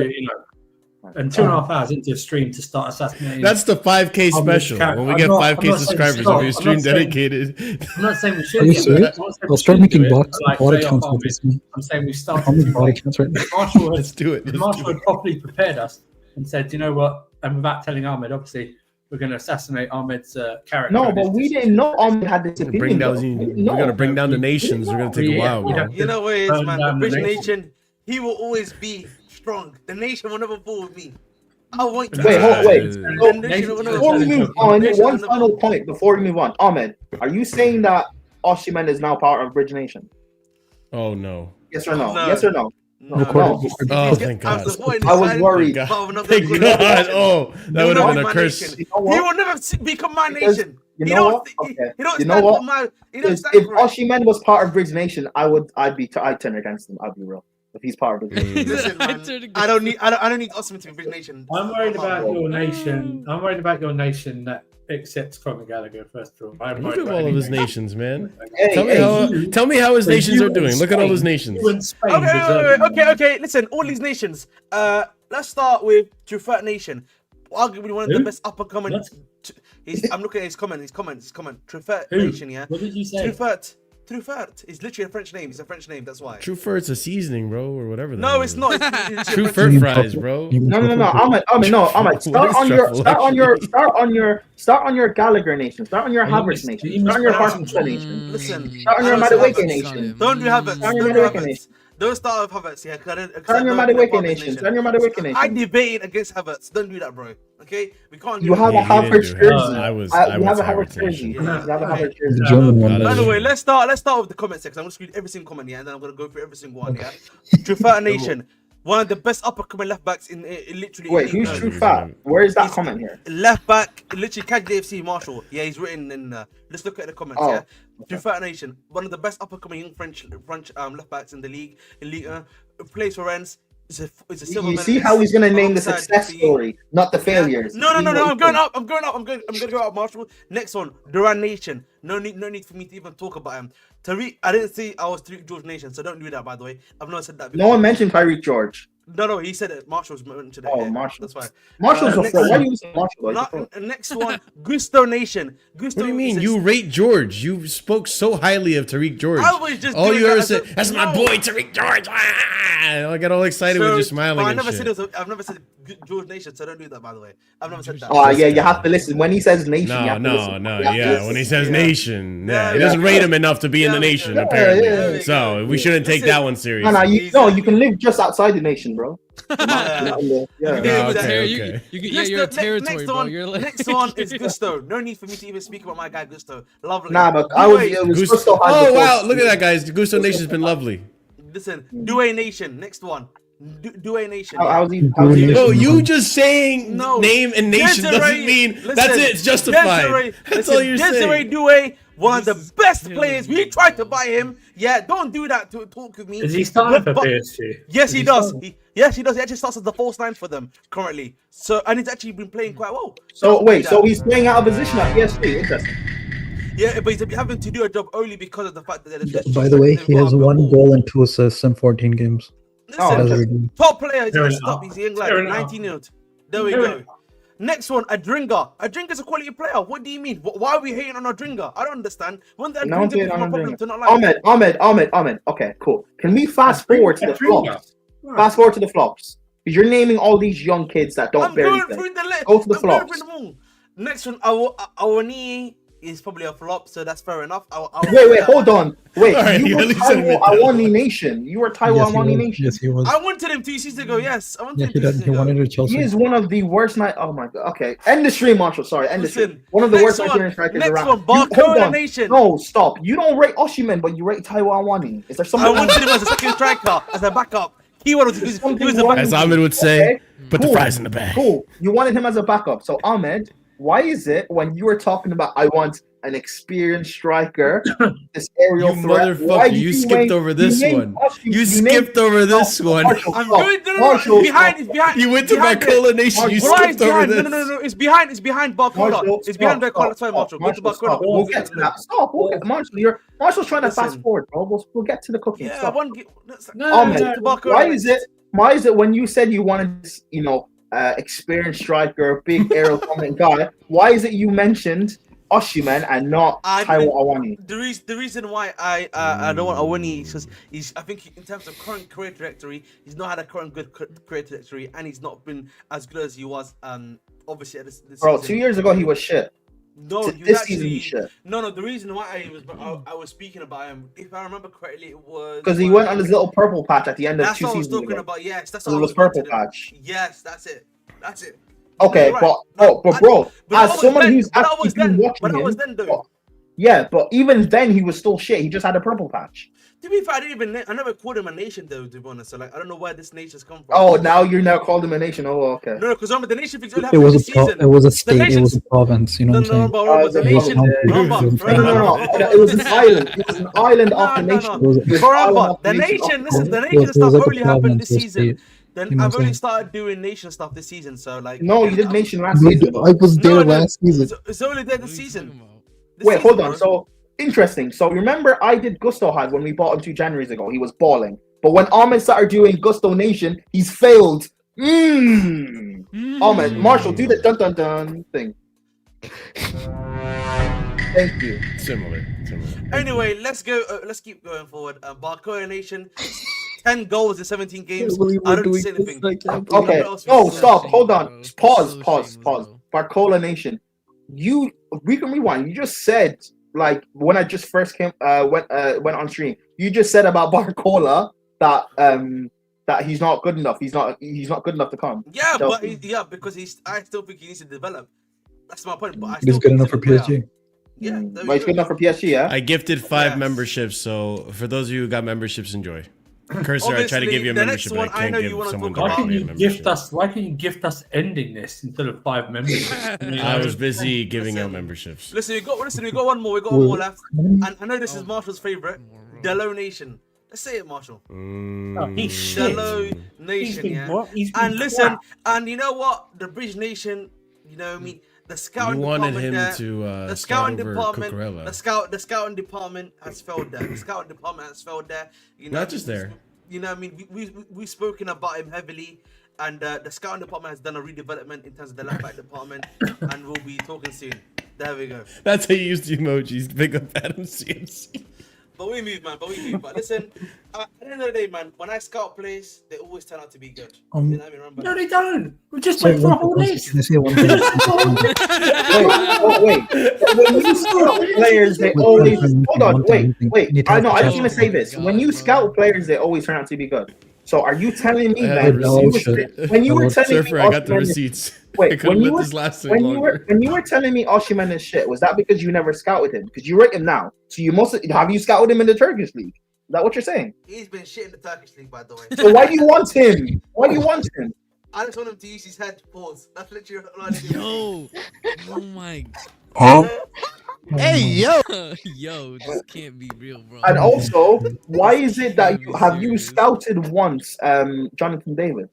Speaker 7: and 2.5 hours into a stream to start assassinating.
Speaker 1: That's the 5K special. When we get 5K subscribers, it'll be a stream dedicated.
Speaker 7: I'm not saying we should.
Speaker 8: Are you serious? I'll start making bot accounts with this.
Speaker 7: I'm saying we started.
Speaker 1: Let's do it.
Speaker 7: Marshall had properly prepared us and said, you know what? And without telling Ahmed, obviously, we're going to assassinate Ahmed's character.
Speaker 9: No, but we didn't know Ahmed had this opinion.
Speaker 1: We're going to bring down the nations. We're going to take a while, bro.
Speaker 11: You know what it is, man? The British nation, he will always be strong. The nation will never fall with me. I want you.
Speaker 9: Wait. Before we move on, one final point before we move on. Ahmed, are you saying that Osimhen is now part of Bridge Nation?
Speaker 1: Oh no.
Speaker 9: Yes or no? Yes or no?
Speaker 1: No. Oh, thank God.
Speaker 9: I was worried.
Speaker 1: Thank God. Oh, that would have been a curse.
Speaker 11: He will never become my nation.
Speaker 9: You know what? If Osimhen was part of Bridge Nation, I'd turn against him. I'd be real. If he's part of Bridge Nation.
Speaker 11: Listen, man, I don't need Osimhen to be Bridge Nation.
Speaker 7: I'm worried about your nation. I'm worried about your nation that accepts Conor Gallagher first of all.
Speaker 1: Look at all of his nations, man. Tell me how his nations are doing. Look at all his nations.
Speaker 11: Okay. Listen, all these nations. Let's start with Truffert Nation. Arguably one of the best up and coming. I'm looking at his comment. Truffert Nation, yeah.
Speaker 7: What did you say?
Speaker 11: Truffert is literally a French name. It's a French name. That's why.
Speaker 1: Truffurt's a seasoning, bro, or whatever.
Speaker 11: No,
Speaker 1: that
Speaker 11: it's
Speaker 1: is.
Speaker 11: not. It's
Speaker 1: Truffurt fries, bro.
Speaker 9: No.
Speaker 1: What is
Speaker 9: Start on your Gallagher nation. Start on your Havertz nation. Start on your Hartman nation.
Speaker 11: Listen.
Speaker 9: Start on your Madueke nation.
Speaker 11: Don't do Havertz.
Speaker 9: Start on your
Speaker 11: Don't do
Speaker 9: Madueke
Speaker 11: Havertz.
Speaker 9: nation.
Speaker 11: Don't start with Havertz. Yeah,
Speaker 9: Start on your Madueke nation. Start on your Madueke nation.
Speaker 11: I debated against Havertz. Don't do that, bro. Okay, we can't.
Speaker 9: You have a Havertz jersey. You have a Havertz jersey.
Speaker 11: Yeah.
Speaker 9: You have a Havertz jersey.
Speaker 8: The German one.
Speaker 11: By the way, let's start with the comment section. I'm gonna read every single comment here, and then I'm gonna go through every single one. Yeah, Truffert Nation, one of the best upper coming left backs in literally.
Speaker 9: Wait, who's Truffert? Where is that comment here?
Speaker 11: Left back, literally Casually FC Marshall. Yeah, he's written in. Let's look at the comments.
Speaker 9: Oh.
Speaker 11: Yeah, Truffert Nation, one of the best upper coming young French left backs in the league. In Ligue 1, plays for Rennes.
Speaker 9: You see how he's gonna name the success story, not the failures.
Speaker 11: No. I'm going up. I'm gonna go up, Marshall. Next one, Duran Nation. No need for me to even talk about him. Tariq, I didn't say I was Tariq George Nation, so don't do that. By the way, I've not said that before.
Speaker 9: No one mentioned Tyreek George.
Speaker 11: No, he said it. Marshall's mentioned it.
Speaker 9: Oh,
Speaker 11: yeah,
Speaker 9: Marshall.
Speaker 11: That's why.
Speaker 9: Marshall's a
Speaker 11: next
Speaker 9: fraud. Why
Speaker 11: one.
Speaker 9: do you say Marshall?
Speaker 11: Next one, Gusto Nation. Gusto.
Speaker 1: What do you mean? You rate George. You spoke so highly of Tariq George.
Speaker 11: I was just
Speaker 1: all
Speaker 11: doing
Speaker 1: you
Speaker 11: that
Speaker 1: ever
Speaker 11: as a-
Speaker 1: said, that's my
Speaker 11: No.
Speaker 1: boy, Tariq George. Ah! I got all excited with you smiling
Speaker 11: I
Speaker 1: and
Speaker 11: never
Speaker 1: shit.
Speaker 11: said it was I've never said George Nation, so don't do that, by the way. I've never said that.
Speaker 9: Oh yeah, you have to listen. When he says nation, you have to listen.
Speaker 1: No.
Speaker 9: You have to
Speaker 1: Yeah,
Speaker 9: listen.
Speaker 1: when he says nation,
Speaker 11: Yeah,
Speaker 1: he doesn't
Speaker 11: yeah.
Speaker 1: rate him enough to be in the
Speaker 11: Yeah,
Speaker 1: nation,
Speaker 11: yeah,
Speaker 1: apparently.
Speaker 9: yeah,
Speaker 1: So we shouldn't take
Speaker 11: Listen,
Speaker 1: that one
Speaker 9: No,
Speaker 1: seriously.
Speaker 9: you can live just outside the nation, bro.
Speaker 11: Yeah.
Speaker 1: Yeah,
Speaker 2: Okay. You're a territory,
Speaker 11: next
Speaker 2: bro.
Speaker 11: one,
Speaker 2: You're like...
Speaker 11: next one is Gusto. No need for me to even speak about my guy Gusto. Lovely.
Speaker 9: Nah, but
Speaker 11: Douay.
Speaker 9: it was
Speaker 1: Gusto-
Speaker 9: Gusto had
Speaker 1: oh,
Speaker 9: before.
Speaker 1: wow. Look at that, guys. The Gusto Nation's been lovely.
Speaker 11: Listen, Douay Nation. Next one, Douay Nation.
Speaker 9: How's he?
Speaker 1: Bro, you just saying
Speaker 11: No.
Speaker 1: name and nation
Speaker 11: Desiree-
Speaker 1: doesn't mean
Speaker 11: listen,
Speaker 1: that's it. It's justified. That's all you're
Speaker 11: Desiree
Speaker 1: saying.
Speaker 11: Douay, one of the best players. We tried to buy him. Yeah, don't do that to talk with me.
Speaker 7: Is he starting for
Speaker 11: But-
Speaker 7: PSG?
Speaker 11: Yes, he does.
Speaker 7: starting?
Speaker 11: Yes, he does. He actually starts as the false nine for them currently. So, and he's actually been playing quite well.
Speaker 9: So wait,
Speaker 11: do
Speaker 9: so
Speaker 11: that.
Speaker 9: he's playing out of position at PSG. Interesting.
Speaker 11: Yeah, but he's having to do a job only because of the fact that.
Speaker 8: By the way, he has 1 goal and 2 assists in 14 games.
Speaker 11: Listen, top player. He's
Speaker 7: Fair
Speaker 11: gonna
Speaker 7: enough.
Speaker 11: stop. He's a young lad,
Speaker 7: Fair enough.
Speaker 11: 19 year old. There we
Speaker 7: Fair
Speaker 11: go.
Speaker 7: enough.
Speaker 11: Next one, Adringa. Adringa's a quality player. What do you mean? Why are we hating on Adringa? I don't understand. When did
Speaker 9: No,
Speaker 11: Adringa
Speaker 9: dude,
Speaker 11: become a
Speaker 9: I'm
Speaker 11: problem
Speaker 9: doing
Speaker 11: to not like?
Speaker 9: Ahmed. Okay, cool. Can we fast forward to the flops? Fast forward to the flops. Because you're naming all these young kids that don't
Speaker 11: I'm
Speaker 9: barely
Speaker 11: going
Speaker 9: play.
Speaker 11: through the list.
Speaker 9: Go to the
Speaker 11: I'm going
Speaker 9: flops.
Speaker 11: through them all. Next one, Awani is probably a flop, so that's fair enough.
Speaker 9: Wait, hold on. Wait,
Speaker 1: Alright,
Speaker 9: you
Speaker 1: you
Speaker 9: were
Speaker 1: at least admit
Speaker 9: Taiwo
Speaker 1: that.
Speaker 9: Awani Nation. You were Taiwo Awani Nation.
Speaker 8: Yes, he was.
Speaker 11: I wanted him 2 seasons ago. Yes, I wanted
Speaker 8: Yeah,
Speaker 11: him
Speaker 8: he
Speaker 11: 2
Speaker 8: did.
Speaker 11: seasons
Speaker 8: He
Speaker 11: ago.
Speaker 8: wanted to
Speaker 9: He
Speaker 8: Chelsea.
Speaker 9: is one of the worst night. Oh my god. Okay, end the stream, Marshall. Sorry, end the stream.
Speaker 11: Listen,
Speaker 9: One of the
Speaker 11: next
Speaker 9: worst Nigerian strikers
Speaker 11: next
Speaker 9: around.
Speaker 11: one,
Speaker 9: Hold
Speaker 11: Barcelona
Speaker 9: on.
Speaker 11: Nation.
Speaker 9: No, stop. You don't rate Oshiman, but you rate Taiwo Awani. Is there
Speaker 11: I
Speaker 9: something?
Speaker 11: wanted him as a second striker, as a backup. He was a back.
Speaker 1: As Ahmed would say,
Speaker 9: Okay,
Speaker 1: put the
Speaker 9: cool.
Speaker 1: fries in the bag.
Speaker 9: Cool. You wanted him as a backup. So Ahmed, why is it when you were talking about I want an experienced striker, this aerial
Speaker 1: You
Speaker 9: threat, why
Speaker 1: motherfucker,
Speaker 9: did
Speaker 1: you skipped over this one. You skipped over this one.
Speaker 11: I'm going to it's behind.
Speaker 1: You went to
Speaker 11: behind
Speaker 1: Barcola Nation, you
Speaker 11: Why is
Speaker 1: skipped over
Speaker 11: behind?
Speaker 1: this.
Speaker 11: No. It's behind Barcola. It's behind Barcola. Sorry, Marshall. Go to Barcola.
Speaker 9: We'll get to that. Stop. Marshall's trying to fast
Speaker 11: Listen.
Speaker 9: forward, bro. We'll get to the cooking.
Speaker 11: Yeah, I
Speaker 9: Stop.
Speaker 11: want to
Speaker 9: Ahmed,
Speaker 11: to Barcola
Speaker 9: why
Speaker 11: next.
Speaker 9: is it when you said you wanted this, experienced striker, big aerial comment guy, why is it you mentioned Oshiman and not Taiwo Awani?
Speaker 11: The reason why I don't want Awani is because I think in terms of current career trajectory, he's not had a current good career trajectory, and he's not been as good as he was obviously at this
Speaker 9: Bro,
Speaker 11: season.
Speaker 9: 2 years ago he was shit.
Speaker 11: No, he was
Speaker 9: This season he
Speaker 11: actually
Speaker 9: shit.
Speaker 11: no. The reason why I was speaking about him, if I remember correctly, it was
Speaker 9: Because he went on his little purple patch at the end of
Speaker 11: That's
Speaker 9: 2
Speaker 11: what I was
Speaker 9: seasons
Speaker 11: talking
Speaker 9: ago.
Speaker 11: about. Yes, that's
Speaker 9: It
Speaker 11: what I
Speaker 9: was
Speaker 11: was
Speaker 9: purple
Speaker 11: mentioning.
Speaker 9: patch.
Speaker 11: Yes, that's it.
Speaker 9: Okay,
Speaker 11: You're
Speaker 9: but
Speaker 11: right.
Speaker 9: bro,
Speaker 11: that
Speaker 9: as
Speaker 11: was
Speaker 9: someone
Speaker 11: then,
Speaker 9: who's
Speaker 11: but that
Speaker 9: actually
Speaker 11: was
Speaker 9: been
Speaker 11: then,
Speaker 9: watching
Speaker 11: but that
Speaker 9: him,
Speaker 11: was then though.
Speaker 9: yeah, but even then he was still shit. He just had a purple patch.
Speaker 11: To be fair, I never called him a nation though, to be honest. So like, I don't know where this nation's come from.
Speaker 9: Oh, now you're now called him a nation. Oh, okay.
Speaker 11: No, because remember the nation things only
Speaker 8: It
Speaker 11: happened
Speaker 8: was
Speaker 11: this season.
Speaker 8: it was a state. It
Speaker 11: nations-
Speaker 8: was a province. You know what I'm saying?
Speaker 11: Remember, the nation.
Speaker 9: No. It was an island. It was an island off the nation. It was an
Speaker 11: Remember,
Speaker 9: island
Speaker 11: the
Speaker 9: off
Speaker 11: nation. Listen, the
Speaker 8: It
Speaker 11: nation
Speaker 8: was
Speaker 11: stuff
Speaker 8: like a
Speaker 11: only happened
Speaker 8: province
Speaker 11: this
Speaker 8: or
Speaker 11: season.
Speaker 8: state.
Speaker 11: Then
Speaker 8: You know
Speaker 11: I've
Speaker 8: what I'm
Speaker 11: only
Speaker 8: saying?
Speaker 11: started doing nation stuff this season. So like,
Speaker 9: No, you did nation last
Speaker 8: I
Speaker 9: season.
Speaker 8: was there last season.
Speaker 11: It's only there this season.
Speaker 9: Wait, hold on. So interesting. So remember, I did Gusto had when we bought him 2 Januaries ago. He was balling, but when Ahmed started doing Gusto Nation, he's failed. Ahmed, Marshall, do the dun dun dun thing. Thank you.
Speaker 1: Similar.
Speaker 11: Anyway, let's go. Let's keep going forward. Barcola Nation, 10 goals in 17 games. I don't see anything.
Speaker 9: Okay. No, stop. Hold on. Pause. Barcola Nation. We can rewind. You just said, like, when I just first went on stream, you just said about Barcola that he's not good enough. He's not good enough to come.
Speaker 11: Yeah, because I still think he needs to develop. That's my point. But
Speaker 8: He's good enough for PSG.
Speaker 11: Yeah,
Speaker 9: but he's good enough for PSG. Yeah.
Speaker 1: I gifted 5 memberships, so for those of you who got memberships, enjoy. Cursor, I try to give you a membership, but I can't give someone
Speaker 7: Why can
Speaker 1: directly a
Speaker 7: you
Speaker 1: membership.
Speaker 7: Why can you gift us ending this instead of 5 memberships?
Speaker 1: I was busy giving out memberships.
Speaker 11: Listen, we got one more. We got one more left, and I know this is Marshall's favorite, Delo Nation. Let's say it, Marshall. Delo Nation, yeah. And listen, and you know what? The Bridge Nation, you know what I mean? The scouting
Speaker 1: wanted
Speaker 11: department
Speaker 1: him
Speaker 11: there,
Speaker 1: to
Speaker 11: the scouting department, the scouting department has failed there. The scouting department has failed there. You know,
Speaker 1: not just there.
Speaker 11: You know what I mean? We've spoken about him heavily, and the scouting department has done a redevelopment in terms of the left back department, and we'll be talking soon. There we go.
Speaker 1: That's how you use the emojis. Big up Adam CMC.
Speaker 11: But we move, man. But listen, at the end of the day, man, when I scout players, they always turn out to be good. You know what I mean? Remember?
Speaker 7: No, they don't. We just went for a whole list.
Speaker 8: Can I say one thing?
Speaker 9: Wait. When you scout players, they always hold on. Wait. I know. I just want to say this. When you scout players, they always turn out to be good. So are you telling me that when you were telling me
Speaker 1: I got the receipts.
Speaker 9: Wait, when you were telling me Osimhen is shit, was that because you never scouted him? Because you rate him now, so you must have you scouted him in the Turkish league? Is that what you're saying?
Speaker 11: He's been shit in the Turkish league, by the way.
Speaker 9: So why do you want him? Why do you want him?
Speaker 11: I just want him to use his head. Pause. That's literally what I do.
Speaker 2: Yo, oh my.
Speaker 12: Hey, yo,
Speaker 2: this can't be real, bro.
Speaker 9: And also, why is it that you scouted once, Jonathan David?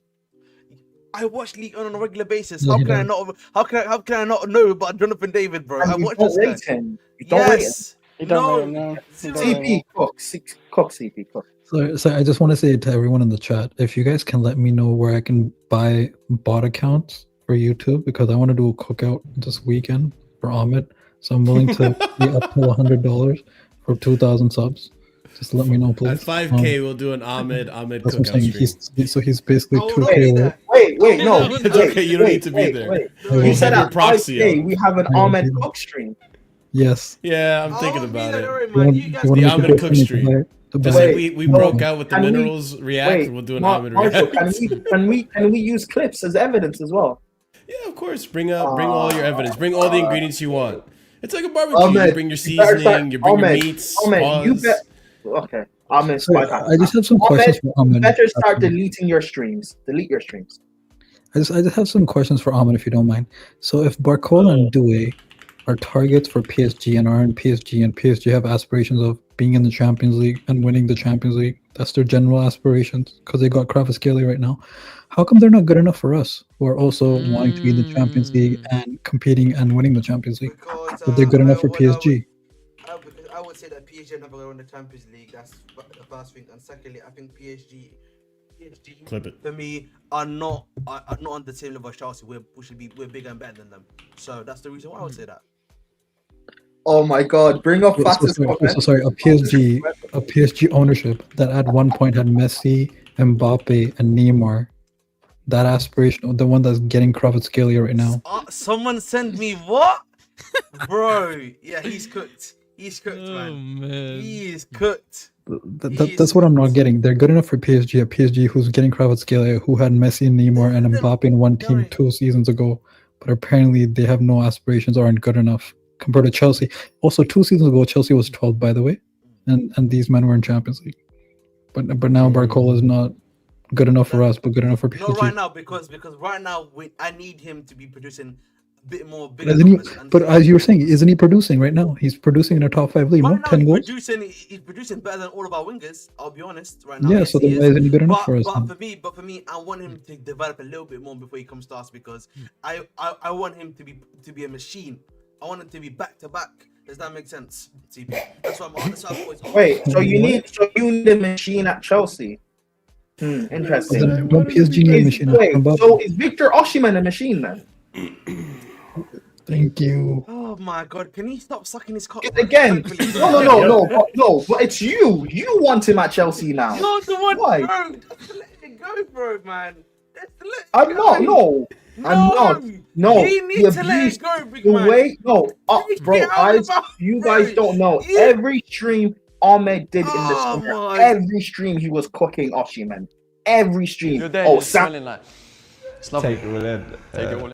Speaker 11: I watch League on a regular basis. How can I not know about Jonathan David, bro? I watch this guy.
Speaker 9: You don't rate him.
Speaker 5: You don't rate him, no.
Speaker 9: CP Cook. CP Cook.
Speaker 8: So I just want to say to everyone in the chat, if you guys can let me know where I can buy bot accounts for YouTube, because I want to do a cookout this weekend for Ahmed. So I'm willing to pay up to $100 for 2,000 subs. Just let me know, please.
Speaker 1: At 5K, we'll do an Ahmed cookout stream.
Speaker 8: So he's basically 2K.
Speaker 9: Wait, no.
Speaker 1: It's okay, you don't need to be there.
Speaker 9: You said at 5K, we have an Ahmed Cook stream.
Speaker 8: Yes.
Speaker 1: Yeah, I'm thinking about it.
Speaker 8: The
Speaker 1: Ahmed Cook stream. Just like we broke out with the minerals react, we'll do an Ahmed react.
Speaker 9: Can we use clips as evidence as well?
Speaker 1: Yeah, of course. Bring all your evidence. Bring all the ingredients you want. It's like a barbecue. You bring your seasoning, you bring your meats.
Speaker 9: Okay. Ahmed,
Speaker 8: so I just have some questions for Ahmed.
Speaker 9: You better start deleting your streams. Delete your streams.
Speaker 8: I just have some questions for Ahmed, if you don't mind. So if Barcola and Doué are targets for PSG and are in PSG, and PSG have aspirations of being in the Champions League and winning the Champions League, that's their general aspirations because they got Kvaratskhelia right now. How come they're not good enough for us, who are also wanting to be in the Champions League and competing and winning the Champions League? But they're good enough for PSG.
Speaker 11: I would say that PSG are never going to win the Champions League. That's the first thing. And secondly, I think PSG
Speaker 1: Clip it.
Speaker 11: for me are not on the same level as Chelsea. We're bigger and better than them. So that's the reason why I would say that.
Speaker 9: Oh my God! Bring up fastest.
Speaker 8: Sorry. A PSG ownership that at one point had Messi, Mbappe, and Neymar. That aspiration, the one that's getting Kvaratskhelia right now.
Speaker 11: Someone send me what, bro? Yeah, he's cooked. He's cooked, man. He is cooked.
Speaker 8: That's what I'm not getting. They're good enough for PSG. A PSG who's getting Kvaratskhelia, who had Messi, Neymar, and Mbappe in one team 2 seasons ago, but apparently they have no aspirations or aren't good enough compared to Chelsea. Also, 2 seasons ago, Chelsea was 12th, by the way, and these men were in Champions League. But now Barcola is not good enough for us, but good enough for PSG.
Speaker 11: Not right now, because right now I need him to be producing a bit more.
Speaker 8: But as you were saying, isn't he producing right now? He's producing in a top 5 league.
Speaker 11: Right
Speaker 8: no?
Speaker 11: now,
Speaker 8: 10 goals.
Speaker 11: He's producing better than all of our wingers. I'll be honest. Right now,
Speaker 8: Yeah. So then why isn't he good enough for us?
Speaker 11: But for me, I want him to develop a little bit more before he comes to us, because I want him to be a machine. I want him to be back to back. Does that make sense, TP? That's what I'm always.
Speaker 9: Wait, so you need a machine at Chelsea? Interesting.
Speaker 8: Don't PSG need a machine?
Speaker 9: Wait, so is Victor Osimhen a machine then?
Speaker 8: Thank you.
Speaker 11: Oh my god, can he stop sucking his cock?
Speaker 9: Again, no. But it's you. You want him at Chelsea now.
Speaker 11: You're the one,
Speaker 9: Why?
Speaker 11: bro. Just let it go, bro, man. Just let it
Speaker 9: I'm
Speaker 11: go.
Speaker 9: not. No. I'm not. No.
Speaker 11: You need to let it go, big
Speaker 9: the
Speaker 11: man.
Speaker 9: way. No. Bro,
Speaker 11: Get out of
Speaker 9: guys,
Speaker 11: the
Speaker 9: you
Speaker 11: bro.
Speaker 9: guys don't know.
Speaker 11: You-
Speaker 9: Every stream Ahmed did in the
Speaker 11: Oh
Speaker 9: summer.
Speaker 11: my-
Speaker 9: Every stream he was cooking Osimhen. Every stream.
Speaker 10: You're there,
Speaker 9: Oh,
Speaker 10: you're smelling like.
Speaker 13: Take it all in.
Speaker 10: Take it all in.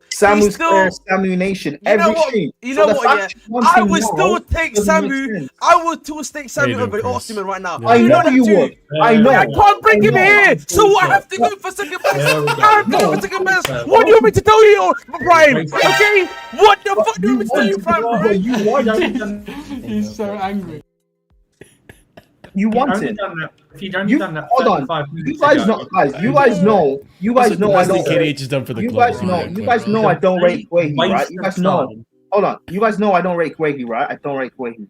Speaker 9: Samu
Speaker 11: He's still-
Speaker 9: Square, Samu Nation,
Speaker 11: You know
Speaker 9: every
Speaker 11: what?
Speaker 9: stream.
Speaker 11: You
Speaker 9: So
Speaker 11: know
Speaker 9: the
Speaker 11: what?
Speaker 9: fact
Speaker 11: Yeah,
Speaker 9: he wants
Speaker 11: I
Speaker 9: him
Speaker 11: would
Speaker 9: now
Speaker 11: still take
Speaker 9: doesn't make
Speaker 11: Samu.
Speaker 9: sense.
Speaker 11: I would still take
Speaker 1: you
Speaker 11: Samu
Speaker 1: doing,
Speaker 11: over
Speaker 1: Chris?
Speaker 11: Osimhen right now.
Speaker 9: I know you would. I know.
Speaker 11: I can't bring him
Speaker 9: I know.
Speaker 11: here, so I have to go for second best.
Speaker 7: There we
Speaker 11: I
Speaker 7: go.
Speaker 11: have to go for second best. What do you want me to tell you, Prime? Okay, what the fuck do you want me to tell you, Prime?
Speaker 9: You want him.
Speaker 2: He's so angry.
Speaker 9: You want him.
Speaker 7: If you'd only
Speaker 9: You
Speaker 7: done that
Speaker 9: hold on.
Speaker 7: 35 minutes
Speaker 9: You guys
Speaker 7: ago,
Speaker 9: know, guys. You guys know. You guys know. I
Speaker 1: That's the
Speaker 9: don't.
Speaker 1: KDH has done for the
Speaker 9: You
Speaker 1: club.
Speaker 9: guys know.
Speaker 1: right?
Speaker 9: You guys know I don't rate Guehi, right?
Speaker 7: waste
Speaker 9: You
Speaker 7: of
Speaker 9: guys know.
Speaker 7: time.
Speaker 9: Hold on. You guys know I don't rate Guehi, right? I don't rate Guehi.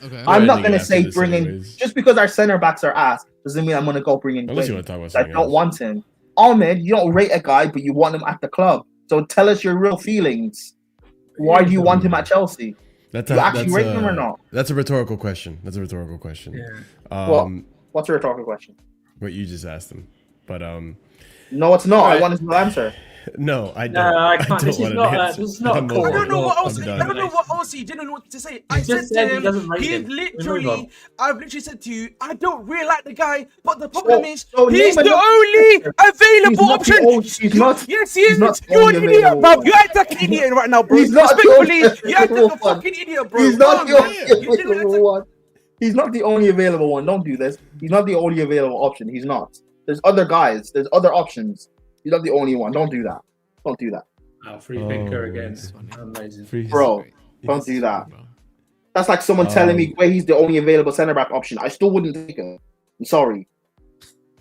Speaker 2: Okay.
Speaker 9: I'm
Speaker 1: I
Speaker 9: not
Speaker 1: think
Speaker 9: gonna
Speaker 1: you have to
Speaker 9: say
Speaker 1: this
Speaker 9: bring in
Speaker 1: anyways.
Speaker 9: just because our center backs are ass doesn't mean I'm gonna go bring in
Speaker 1: Unless you
Speaker 9: Guehi.
Speaker 1: want to talk about
Speaker 9: I
Speaker 1: something
Speaker 9: don't
Speaker 1: else.
Speaker 9: want him. Ahmed, you don't rate a guy, but you want him at the club. So tell us your real feelings. Why do you want him at Chelsea?
Speaker 1: That's
Speaker 9: You actually rate him or not?
Speaker 1: That's a rhetorical question. That's a rhetorical question.
Speaker 7: Yeah.
Speaker 9: What's a rhetorical question?
Speaker 1: What you just asked him, but
Speaker 9: No, it's not.
Speaker 1: Alright.
Speaker 9: I want his real answer.
Speaker 1: no, I don't.
Speaker 7: No, I can't.
Speaker 1: don't
Speaker 7: This is
Speaker 1: want an
Speaker 7: not.
Speaker 1: answer.
Speaker 7: This is not.
Speaker 1: I'm
Speaker 7: a call.
Speaker 1: over
Speaker 11: I don't know
Speaker 1: it.
Speaker 11: what else.
Speaker 1: I'm
Speaker 11: I
Speaker 1: done.
Speaker 11: don't know what else he didn't know what to say. I
Speaker 7: He
Speaker 11: said
Speaker 7: just
Speaker 11: to
Speaker 7: said he
Speaker 11: him,
Speaker 7: doesn't rate
Speaker 11: he
Speaker 7: him. Move
Speaker 11: literally,
Speaker 7: on.
Speaker 11: I've literally said to you, I don't really like the guy, but the problem is,
Speaker 9: so
Speaker 11: he's
Speaker 9: name
Speaker 11: the
Speaker 9: another
Speaker 11: only
Speaker 9: player.
Speaker 11: available
Speaker 9: He's not the
Speaker 11: option.
Speaker 9: only- he's not-
Speaker 11: Yes, he
Speaker 9: he's
Speaker 11: is.
Speaker 9: not the
Speaker 11: You're
Speaker 9: only
Speaker 11: an idiot,
Speaker 9: available
Speaker 11: bro.
Speaker 9: one.
Speaker 11: You're acting like an idiot right now, bro.
Speaker 9: He's not the
Speaker 11: Respectfully,
Speaker 9: only
Speaker 11: you're acting like a
Speaker 9: available one.
Speaker 11: fucking idiot, bro.
Speaker 9: He's not
Speaker 11: Come
Speaker 9: the
Speaker 11: on,
Speaker 9: only
Speaker 11: man. You didn't
Speaker 9: available one. He's not the only available one. Don't do this. He's not the only available option. He's not. There's other guys. There's other options. He's not the only one. Don't do that. Don't do that.
Speaker 7: Oh, free thinker again.
Speaker 1: it's
Speaker 7: Amazing.
Speaker 9: Bro, don't do that. That's like someone telling me he's the only available centre back option. I still wouldn't take him. I'm sorry.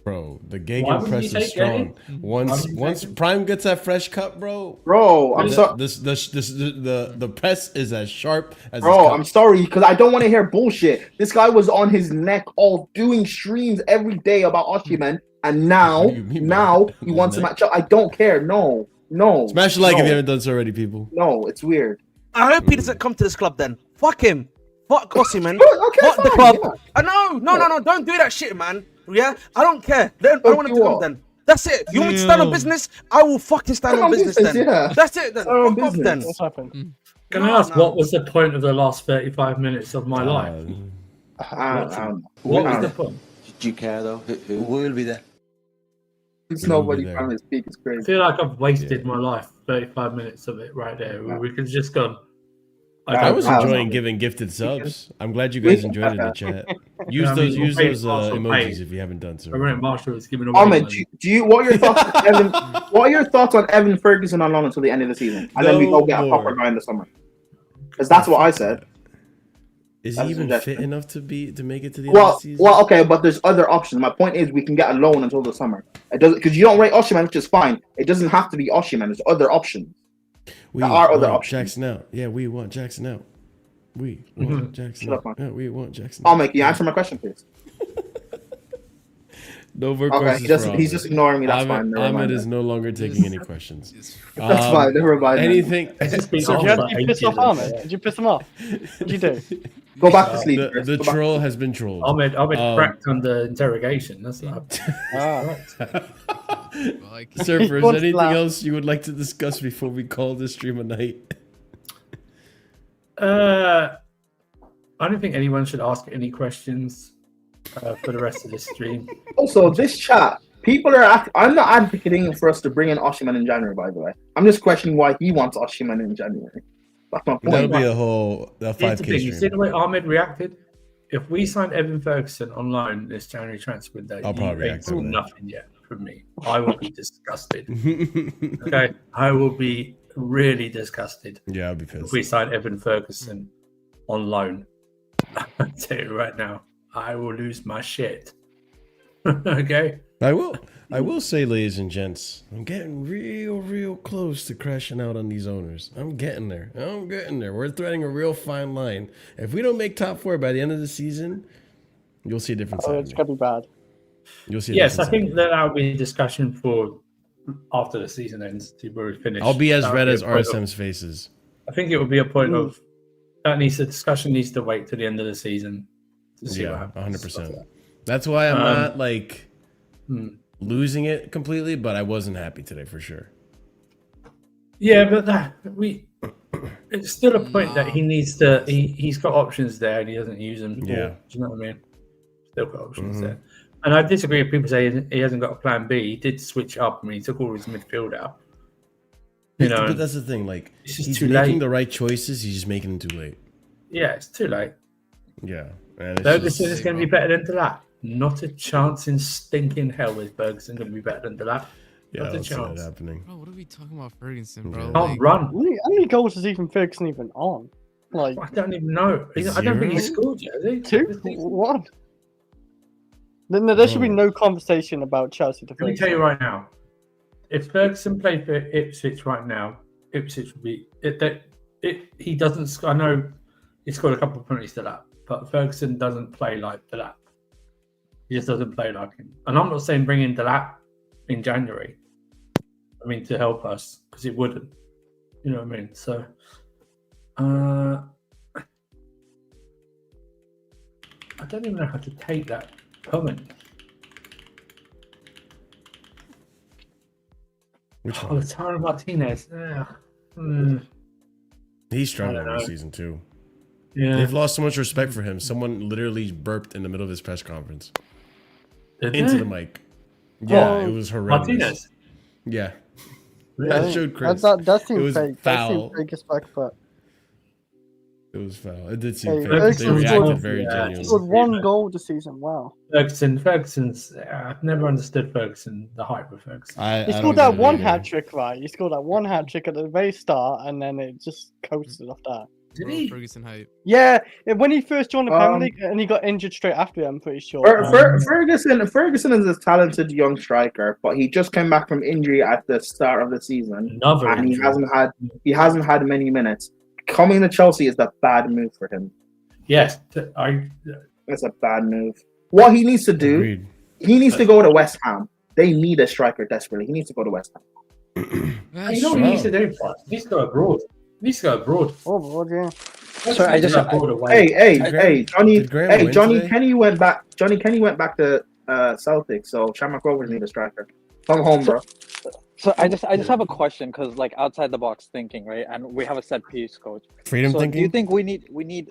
Speaker 1: Bro, the
Speaker 7: Why would
Speaker 1: gegenpress
Speaker 7: you
Speaker 1: is
Speaker 7: take
Speaker 1: strong.
Speaker 7: Guehi?
Speaker 1: Once Prime gets that fresh cut, bro.
Speaker 9: Bro, I'm sorry.
Speaker 1: The press is as sharp as.
Speaker 9: Bro, I'm sorry because I don't want to hear bullshit. This guy was on his neck all doing streams every day about Osimhen, and now
Speaker 1: What do you mean by
Speaker 9: he wants him at Chelsea. I don't care. No.
Speaker 1: Smash a like
Speaker 9: no,
Speaker 1: if you haven't done so already, people.
Speaker 9: No, it's weird.
Speaker 11: I hope he doesn't come to this club then. Fuck him. Fuck Osimhen.
Speaker 9: Okay,
Speaker 11: Fuck the
Speaker 9: fine,
Speaker 11: club. No. Don't do that shit, man. Yeah? I don't care. I don't want him to
Speaker 9: you
Speaker 11: come
Speaker 9: what?
Speaker 11: then. That's it. You want me to stand on business? I will fucking stand on business then.
Speaker 9: Yeah.
Speaker 11: That's it then.
Speaker 9: Stand on
Speaker 11: Fuck off then.
Speaker 9: business.
Speaker 5: What's happened?
Speaker 7: Can I ask what was the point of the last 35 minutes of my life?
Speaker 9: I don't know.
Speaker 7: What was the point?
Speaker 13: Do you care though? Who will be there?
Speaker 9: It's nobody
Speaker 1: there.
Speaker 9: trying to speak. It's
Speaker 7: I
Speaker 9: crazy.
Speaker 7: feel like I've wasted my life, 35 minutes of it right there. We could just gone.
Speaker 1: I was
Speaker 9: I was
Speaker 1: enjoying
Speaker 9: not.
Speaker 1: giving gifted subs. I'm glad you guys enjoyed it in the chat. Use
Speaker 7: I mean,
Speaker 1: those use
Speaker 7: we'll pay
Speaker 1: those
Speaker 7: Marshall
Speaker 1: emojis
Speaker 7: pay.
Speaker 1: if you haven't done so.
Speaker 7: I remember Marshall was giving away
Speaker 9: Ahmed,
Speaker 7: money.
Speaker 9: do you what are your thoughts on Evan? What are your thoughts on Evan Ferguson on loan until the end of the season, and then we
Speaker 1: No
Speaker 9: go get a
Speaker 1: more.
Speaker 9: proper guy in the summer? Because that's what I said.
Speaker 1: Is
Speaker 9: That's
Speaker 1: he even
Speaker 9: suggestion.
Speaker 1: fit enough to make it to the end of
Speaker 9: Well,
Speaker 1: the season?
Speaker 9: well, okay, but there's other options. My point is, we can get a loan until the summer. It doesn't because you don't rate Osimhen, which is fine. It doesn't have to be Osimhen. There's other options.
Speaker 1: We
Speaker 9: there are other
Speaker 1: want
Speaker 9: options.
Speaker 1: Jackson out. Yeah, we want Jackson out. We want Jackson
Speaker 9: Shut up,
Speaker 1: out.
Speaker 9: man.
Speaker 1: Yeah, we want Jackson.
Speaker 9: I'll make you answer my question, please.
Speaker 1: No more
Speaker 9: Okay,
Speaker 1: questions.
Speaker 9: he's just ignoring me. That's
Speaker 1: Ahmed,
Speaker 9: fine. Never
Speaker 1: Ahmed
Speaker 9: mind.
Speaker 1: is no longer taking any questions.
Speaker 9: That's fine. Never mind. then.
Speaker 1: Anything?
Speaker 5: So you actually pissed off Ahmed? Did you piss him off? What'd you do?
Speaker 9: Go back to sleep.
Speaker 1: The,
Speaker 9: Chris.
Speaker 1: the
Speaker 9: Go back.
Speaker 1: troll has been trolled.
Speaker 7: Ahmed cracked under interrogation. That's what
Speaker 1: Surfers,
Speaker 5: Wants
Speaker 1: anything
Speaker 5: laugh.
Speaker 1: else you would like to discuss before we call this stream a night?
Speaker 7: I don't think anyone should ask any questions for the rest of this stream.
Speaker 9: Also, this chat, people are. I'm not advocating for us to bring in Osimhen in January. By the way, I'm just questioning why he wants Osimhen in January. That's my
Speaker 1: That'll
Speaker 9: point.
Speaker 1: be a whole
Speaker 7: Here's
Speaker 1: 5K
Speaker 7: the thing. You see
Speaker 1: stream.
Speaker 7: the way Ahmed reacted? If we signed Evan Ferguson on loan this January transfer window,
Speaker 1: I'll probably
Speaker 7: you
Speaker 1: react
Speaker 7: ain't
Speaker 1: to that.
Speaker 7: nothing yet from me. I will be disgusted. Okay? I will be really disgusted
Speaker 1: Yeah, I'll be
Speaker 7: if
Speaker 1: pissed.
Speaker 7: we sign Evan Ferguson on loan. I'll tell you right now, I will lose my shit. Okay?
Speaker 1: I will say, ladies and gents, I'm getting real close to crashing out on these owners. I'm getting there. We're threading a real fine line. If we don't make top 4 by the end of the season, you'll see a different
Speaker 5: Oh,
Speaker 1: side.
Speaker 5: it's
Speaker 1: of me.
Speaker 5: gonna be bad.
Speaker 1: You'll see. A
Speaker 7: Yes, I
Speaker 1: different
Speaker 7: think
Speaker 1: side
Speaker 7: that will be a discussion for after the season ends to where we finish.
Speaker 1: I'll be as
Speaker 7: That would
Speaker 1: red as
Speaker 7: a point of-
Speaker 1: RSM's faces.
Speaker 7: I think it would be a point of the discussion needs to wait to the end of the season to see what happens.
Speaker 1: 100%. That's why I'm not like losing it completely, but I wasn't happy today for sure.
Speaker 7: Yeah, but it's still a point that he needs to. He's got options there and he doesn't use them.
Speaker 1: Yeah.
Speaker 7: Do you know what I mean? Still got options there. And I disagree with people say he hasn't got a plan B. He did switch up. I mean, he took all his midfield out. You know,
Speaker 1: but that's the thing. Like, he's
Speaker 7: too
Speaker 1: making
Speaker 7: late.
Speaker 1: the right choices. He's just making them too late.
Speaker 7: Yeah, it's too late.
Speaker 1: Yeah. And
Speaker 7: Ferguson is going to be better than Delap. Not a chance in stinking hell is Ferguson going to be better than Delap.
Speaker 1: Yeah,
Speaker 7: Not a
Speaker 1: that's not
Speaker 7: chance.
Speaker 1: happening.
Speaker 2: Bro, what are we talking about Ferguson, bro?
Speaker 7: Can't
Speaker 2: Like,
Speaker 7: run.
Speaker 5: How many goals is even Ferguson even on? Like,
Speaker 7: I don't even know. I don't think he scored yet, has he?
Speaker 5: 2? What? Then there should be no conversation about Chelsea
Speaker 7: Let me tell you right now. If Ferguson played for Ipswich right now, Ipswich would be he doesn't. I know he scored a couple of penalties to that, but Ferguson doesn't play like Delap. He just doesn't play like him. And I'm not saying bring in Delap in January. I mean to help us because it wouldn't. You know what I mean? So, I don't even know how to take that comment.
Speaker 1: Which one?
Speaker 7: Lautaro Martinez.
Speaker 1: He's struggling this season too.
Speaker 7: Yeah.
Speaker 1: They've lost so much respect for him. Someone literally burped in the middle of his press conference.
Speaker 7: Did
Speaker 1: Into
Speaker 7: they?
Speaker 1: the mic. Yeah, it was horrendous.
Speaker 7: Martinez.
Speaker 1: Yeah.
Speaker 5: Yeah,
Speaker 1: I showed Chris.
Speaker 5: that
Speaker 1: it
Speaker 5: seemed
Speaker 1: was
Speaker 5: fake. That
Speaker 1: foul.
Speaker 5: seemed fake as fuck, but
Speaker 1: It was foul. It did seem
Speaker 5: Hey,
Speaker 1: fake. They
Speaker 5: Ferguson
Speaker 1: reacted
Speaker 5: scored-
Speaker 1: very
Speaker 7: yeah,
Speaker 1: genuinely.
Speaker 5: he scored 1 goal this season. Wow.
Speaker 7: Ferguson's. I've never understood Ferguson, the hype of Ferguson.
Speaker 1: I
Speaker 5: He
Speaker 1: don't
Speaker 5: scored
Speaker 1: get
Speaker 5: that
Speaker 1: it
Speaker 5: one
Speaker 1: either.
Speaker 5: hat trick, right? He scored that one hat trick at the very start, and then it just coasted off that.
Speaker 7: Did
Speaker 2: bro,
Speaker 7: he?
Speaker 2: Ferguson hype.
Speaker 5: Yeah, when he first joined the Premier League, and he got injured straight after, I'm pretty sure.
Speaker 9: Ferguson is a talented young striker, but he just came back from injury at the start of the season,
Speaker 7: Another
Speaker 9: and
Speaker 7: injury.
Speaker 9: he hasn't had many minutes. Coming to Chelsea is a bad move for him.
Speaker 7: Yes,
Speaker 9: It's a bad move. What he needs to do,
Speaker 1: Agreed.
Speaker 9: he needs to go to West Ham. They need a striker desperately. He needs to go to West Ham.
Speaker 7: You know what he needs to do? He needs to go abroad. He needs to go abroad.
Speaker 5: Oh, Lord, yeah.
Speaker 8: Sorry, I just-
Speaker 9: Hey, Johnny.
Speaker 1: Did Graham
Speaker 9: Hey,
Speaker 1: win
Speaker 9: Johnny
Speaker 1: today?
Speaker 9: Kenny went back. Johnny Kenny went back to Celtic. So Shamrock Rovers need a striker. Come home, bro.
Speaker 14: So I just have a question because like outside the box thinking, right? And we have a set piece coach.
Speaker 1: Freedom
Speaker 14: so
Speaker 1: thinking?
Speaker 14: Do you think we need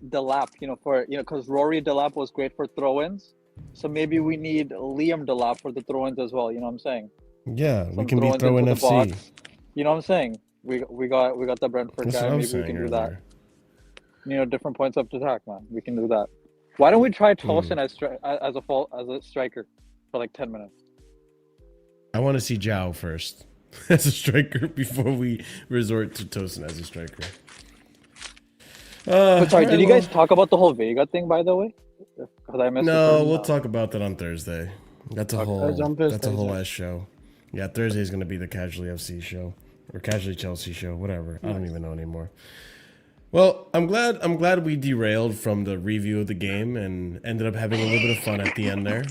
Speaker 14: Delap? Because Rory Delap was great for throw-ins. So maybe we need Liam Delap for the throw-ins as well. You know what I'm saying?
Speaker 1: Yeah, we
Speaker 14: Some
Speaker 1: can be
Speaker 14: throw-ins
Speaker 1: throwing
Speaker 14: into the
Speaker 1: FC.
Speaker 14: box. You know what I'm saying? We got the Brentford
Speaker 1: That's
Speaker 14: guy.
Speaker 1: what I'm
Speaker 14: Maybe we
Speaker 1: saying
Speaker 14: can do that.
Speaker 1: earlier.
Speaker 14: Different points of attack, man. We can do that. Why don't we try Tosin as a striker for like 10 minutes?
Speaker 1: I want to see Zhao first as a striker before we resort to Tosin as a striker.
Speaker 14: But sorry,
Speaker 1: alright,
Speaker 14: did you
Speaker 1: well-
Speaker 14: guys talk about the whole Vega thing, by the way? Because I missed it.
Speaker 1: No, we'll talk about that on Thursday. That's a
Speaker 5: That's
Speaker 1: whole.
Speaker 5: on
Speaker 1: That's a
Speaker 5: Thursday,
Speaker 1: whole
Speaker 5: yeah.
Speaker 1: ass show. Yeah, Thursday is gonna be the Casually FC show or Casually Chelsea show, whatever. I don't even know anymore. Well, I'm glad we derailed from the review of the game and ended up having a little bit of fun at the end there.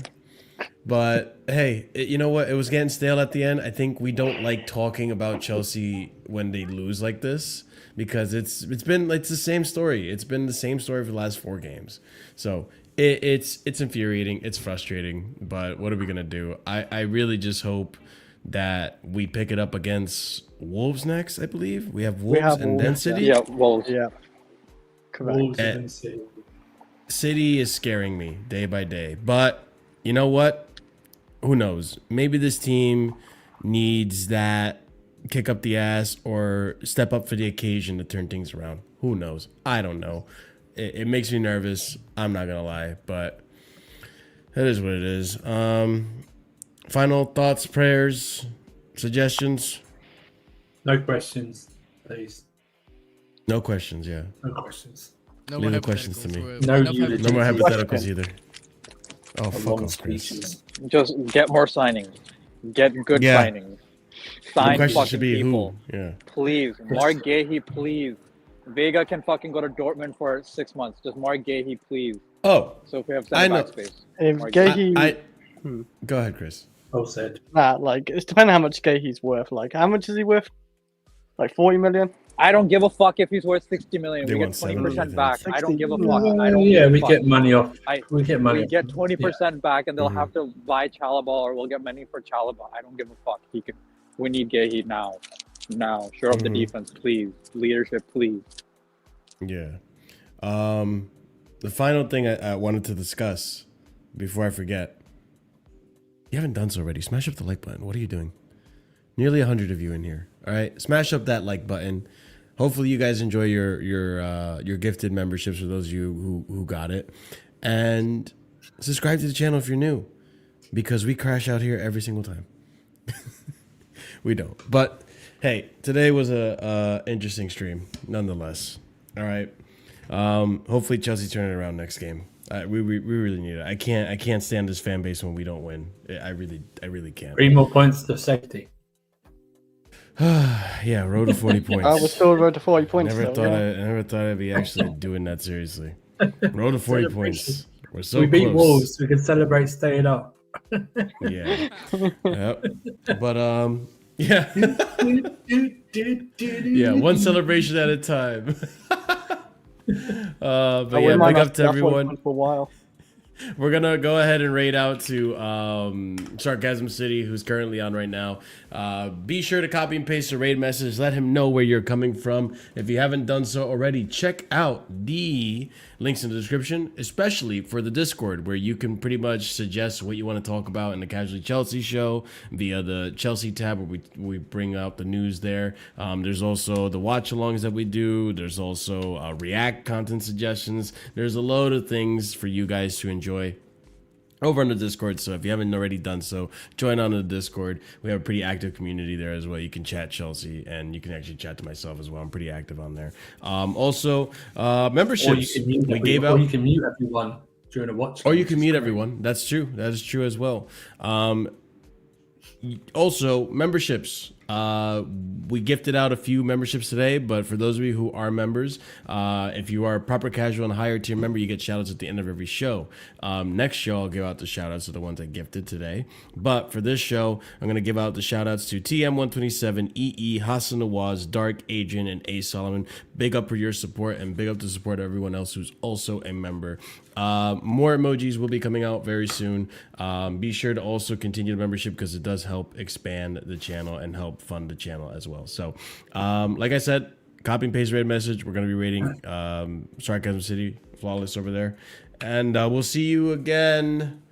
Speaker 1: But hey, you know what? It was getting stale at the end. I think we don't like talking about Chelsea when they lose like this because it's the same story. It's been the same story for the last 4 games. So it's infuriating. It's frustrating. But what are we gonna do? I really just hope that we pick it up against Wolves next. I believe we have Wolves and then City.
Speaker 14: Yeah, Wolves.
Speaker 5: Yeah. Correct.
Speaker 7: Wolves
Speaker 1: Eh,
Speaker 7: and City.
Speaker 1: City is scaring me day by day. But you know what? Who knows? Maybe this team needs that kick up the ass or step up for the occasion to turn things around. Who knows? I don't know. It makes me nervous. I'm not going to lie. But that is what it is. Final thoughts, prayers, suggestions?
Speaker 7: No questions, please.
Speaker 1: No questions, yeah.
Speaker 7: No questions.
Speaker 2: No
Speaker 1: Leave
Speaker 2: more
Speaker 1: the questions to me.
Speaker 2: hypotheticals.
Speaker 7: No
Speaker 2: Enough
Speaker 7: eulogy.
Speaker 1: No more
Speaker 2: hypotheticals.
Speaker 1: hypotheticals either. Oh, fuck
Speaker 7: Long
Speaker 1: off, Chris.
Speaker 7: speeches.
Speaker 14: Just get more signings. Get good
Speaker 1: Yeah.
Speaker 14: signings.
Speaker 1: The
Speaker 14: Sign
Speaker 1: question
Speaker 14: fucking
Speaker 1: should be
Speaker 14: people.
Speaker 1: who? Yeah.
Speaker 14: Please. Mark Gahey, please. Vega can fucking go to Dortmund for 6 months. Just Mark Gahey, please.
Speaker 1: Oh,
Speaker 14: So if we have
Speaker 1: I
Speaker 14: center
Speaker 1: know.
Speaker 14: back space.
Speaker 5: If
Speaker 14: Mark
Speaker 5: Gahey,
Speaker 1: Go ahead, Chris.
Speaker 7: Well said.
Speaker 5: Nah, like it's depending on how much gay he's worth. Like, how much is he worth? Like 40 million.
Speaker 14: I don't give a fuck if he's worth 60 million.
Speaker 1: They
Speaker 14: We
Speaker 1: want
Speaker 14: get
Speaker 1: 70, I
Speaker 14: 20%
Speaker 1: think.
Speaker 14: back. I don't give a
Speaker 5: 60.
Speaker 14: fuck. I don't
Speaker 7: Yeah,
Speaker 14: give a
Speaker 7: we
Speaker 14: fuck.
Speaker 7: get money off. We get money.
Speaker 14: We
Speaker 7: off
Speaker 14: get
Speaker 7: them.
Speaker 14: 20% back, and they'll
Speaker 1: Mhm.
Speaker 14: have to buy Chalaba, or we'll get money for Chalaba. I don't give a fuck. He can. We need Gehi now. Now, shore up the
Speaker 1: Mhm.
Speaker 14: defense, please. Leadership, please.
Speaker 1: Yeah. The final thing I wanted to discuss before I forget. You haven't done so already. Smash up the like button. What are you doing? Nearly 100 of you in here. All right, smash up that like button. Hopefully, you guys enjoy your gifted memberships for those of you who got it, and subscribe to the channel if you're new, because we crash out here every single time. We don't, but hey, today was a interesting stream nonetheless. All right. Hopefully Chelsea turn it around next game. We really need it. I can't stand this fan base when we don't win. I really can't.
Speaker 7: 3 more points to safety.
Speaker 1: Yeah, road to 40 points.
Speaker 5: We're still road to 40 points.
Speaker 1: I never
Speaker 5: though,
Speaker 1: thought I'd be actually doing that seriously. Road to 40 points. We're so
Speaker 7: we beat
Speaker 1: close.
Speaker 7: Wolves. We can celebrate staying up.
Speaker 1: Yeah. Yep. But yeah. Yeah, one celebration at a time. But yeah, big up to everyone.
Speaker 5: For a while.
Speaker 1: We're gonna go ahead and raid out to Sarcasm City, who's currently on right now. Be sure to copy and paste the raid message. Let him know where you're coming from. If you haven't done so already, check out the links in the description, especially for the Discord, where you can pretty much suggest what you want to talk about in the Casually Chelsea show via the Chelsea tab, where we bring out the news there. There's also the watch-alongs that we do. There's also React content suggestions. There's a load of things for you guys to enjoy over on the Discord. So if you haven't already done so, join on the Discord. We have a pretty active community there as well. You can chat Chelsea, and you can actually chat to myself as well. I'm pretty active on there. Also, memberships.
Speaker 7: Or you can mute everyone during a watch.
Speaker 1: Or you can mute everyone. That's true. That is true as well. Also, memberships. We gifted out a few memberships today, but for those of you who are members, if you are a proper casual and higher tier member, you get shout outs at the end of every show. Next show, I'll give out the shout outs to the ones I gifted today. But for this show, I'm going to give out the shout outs to TM127, EE, Hassan Nawaz, Dark, Adrian, and A. Solomon. Big up for your support, and big up to support everyone else who's also a member. More emojis will be coming out very soon. Be sure to also continue the membership, because it does help expand the channel and help fund the channel as well. So like I said, copy and paste raid message. We're going to be rating Sarcasm City Flawless over there, and we'll see you again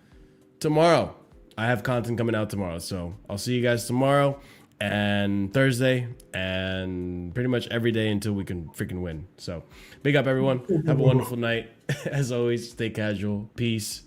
Speaker 1: tomorrow. I have content coming out tomorrow, so I'll see you guys tomorrow and Thursday and pretty much every day until we can freaking win. So big up everyone. Have a wonderful night. As always, stay casual. Peace.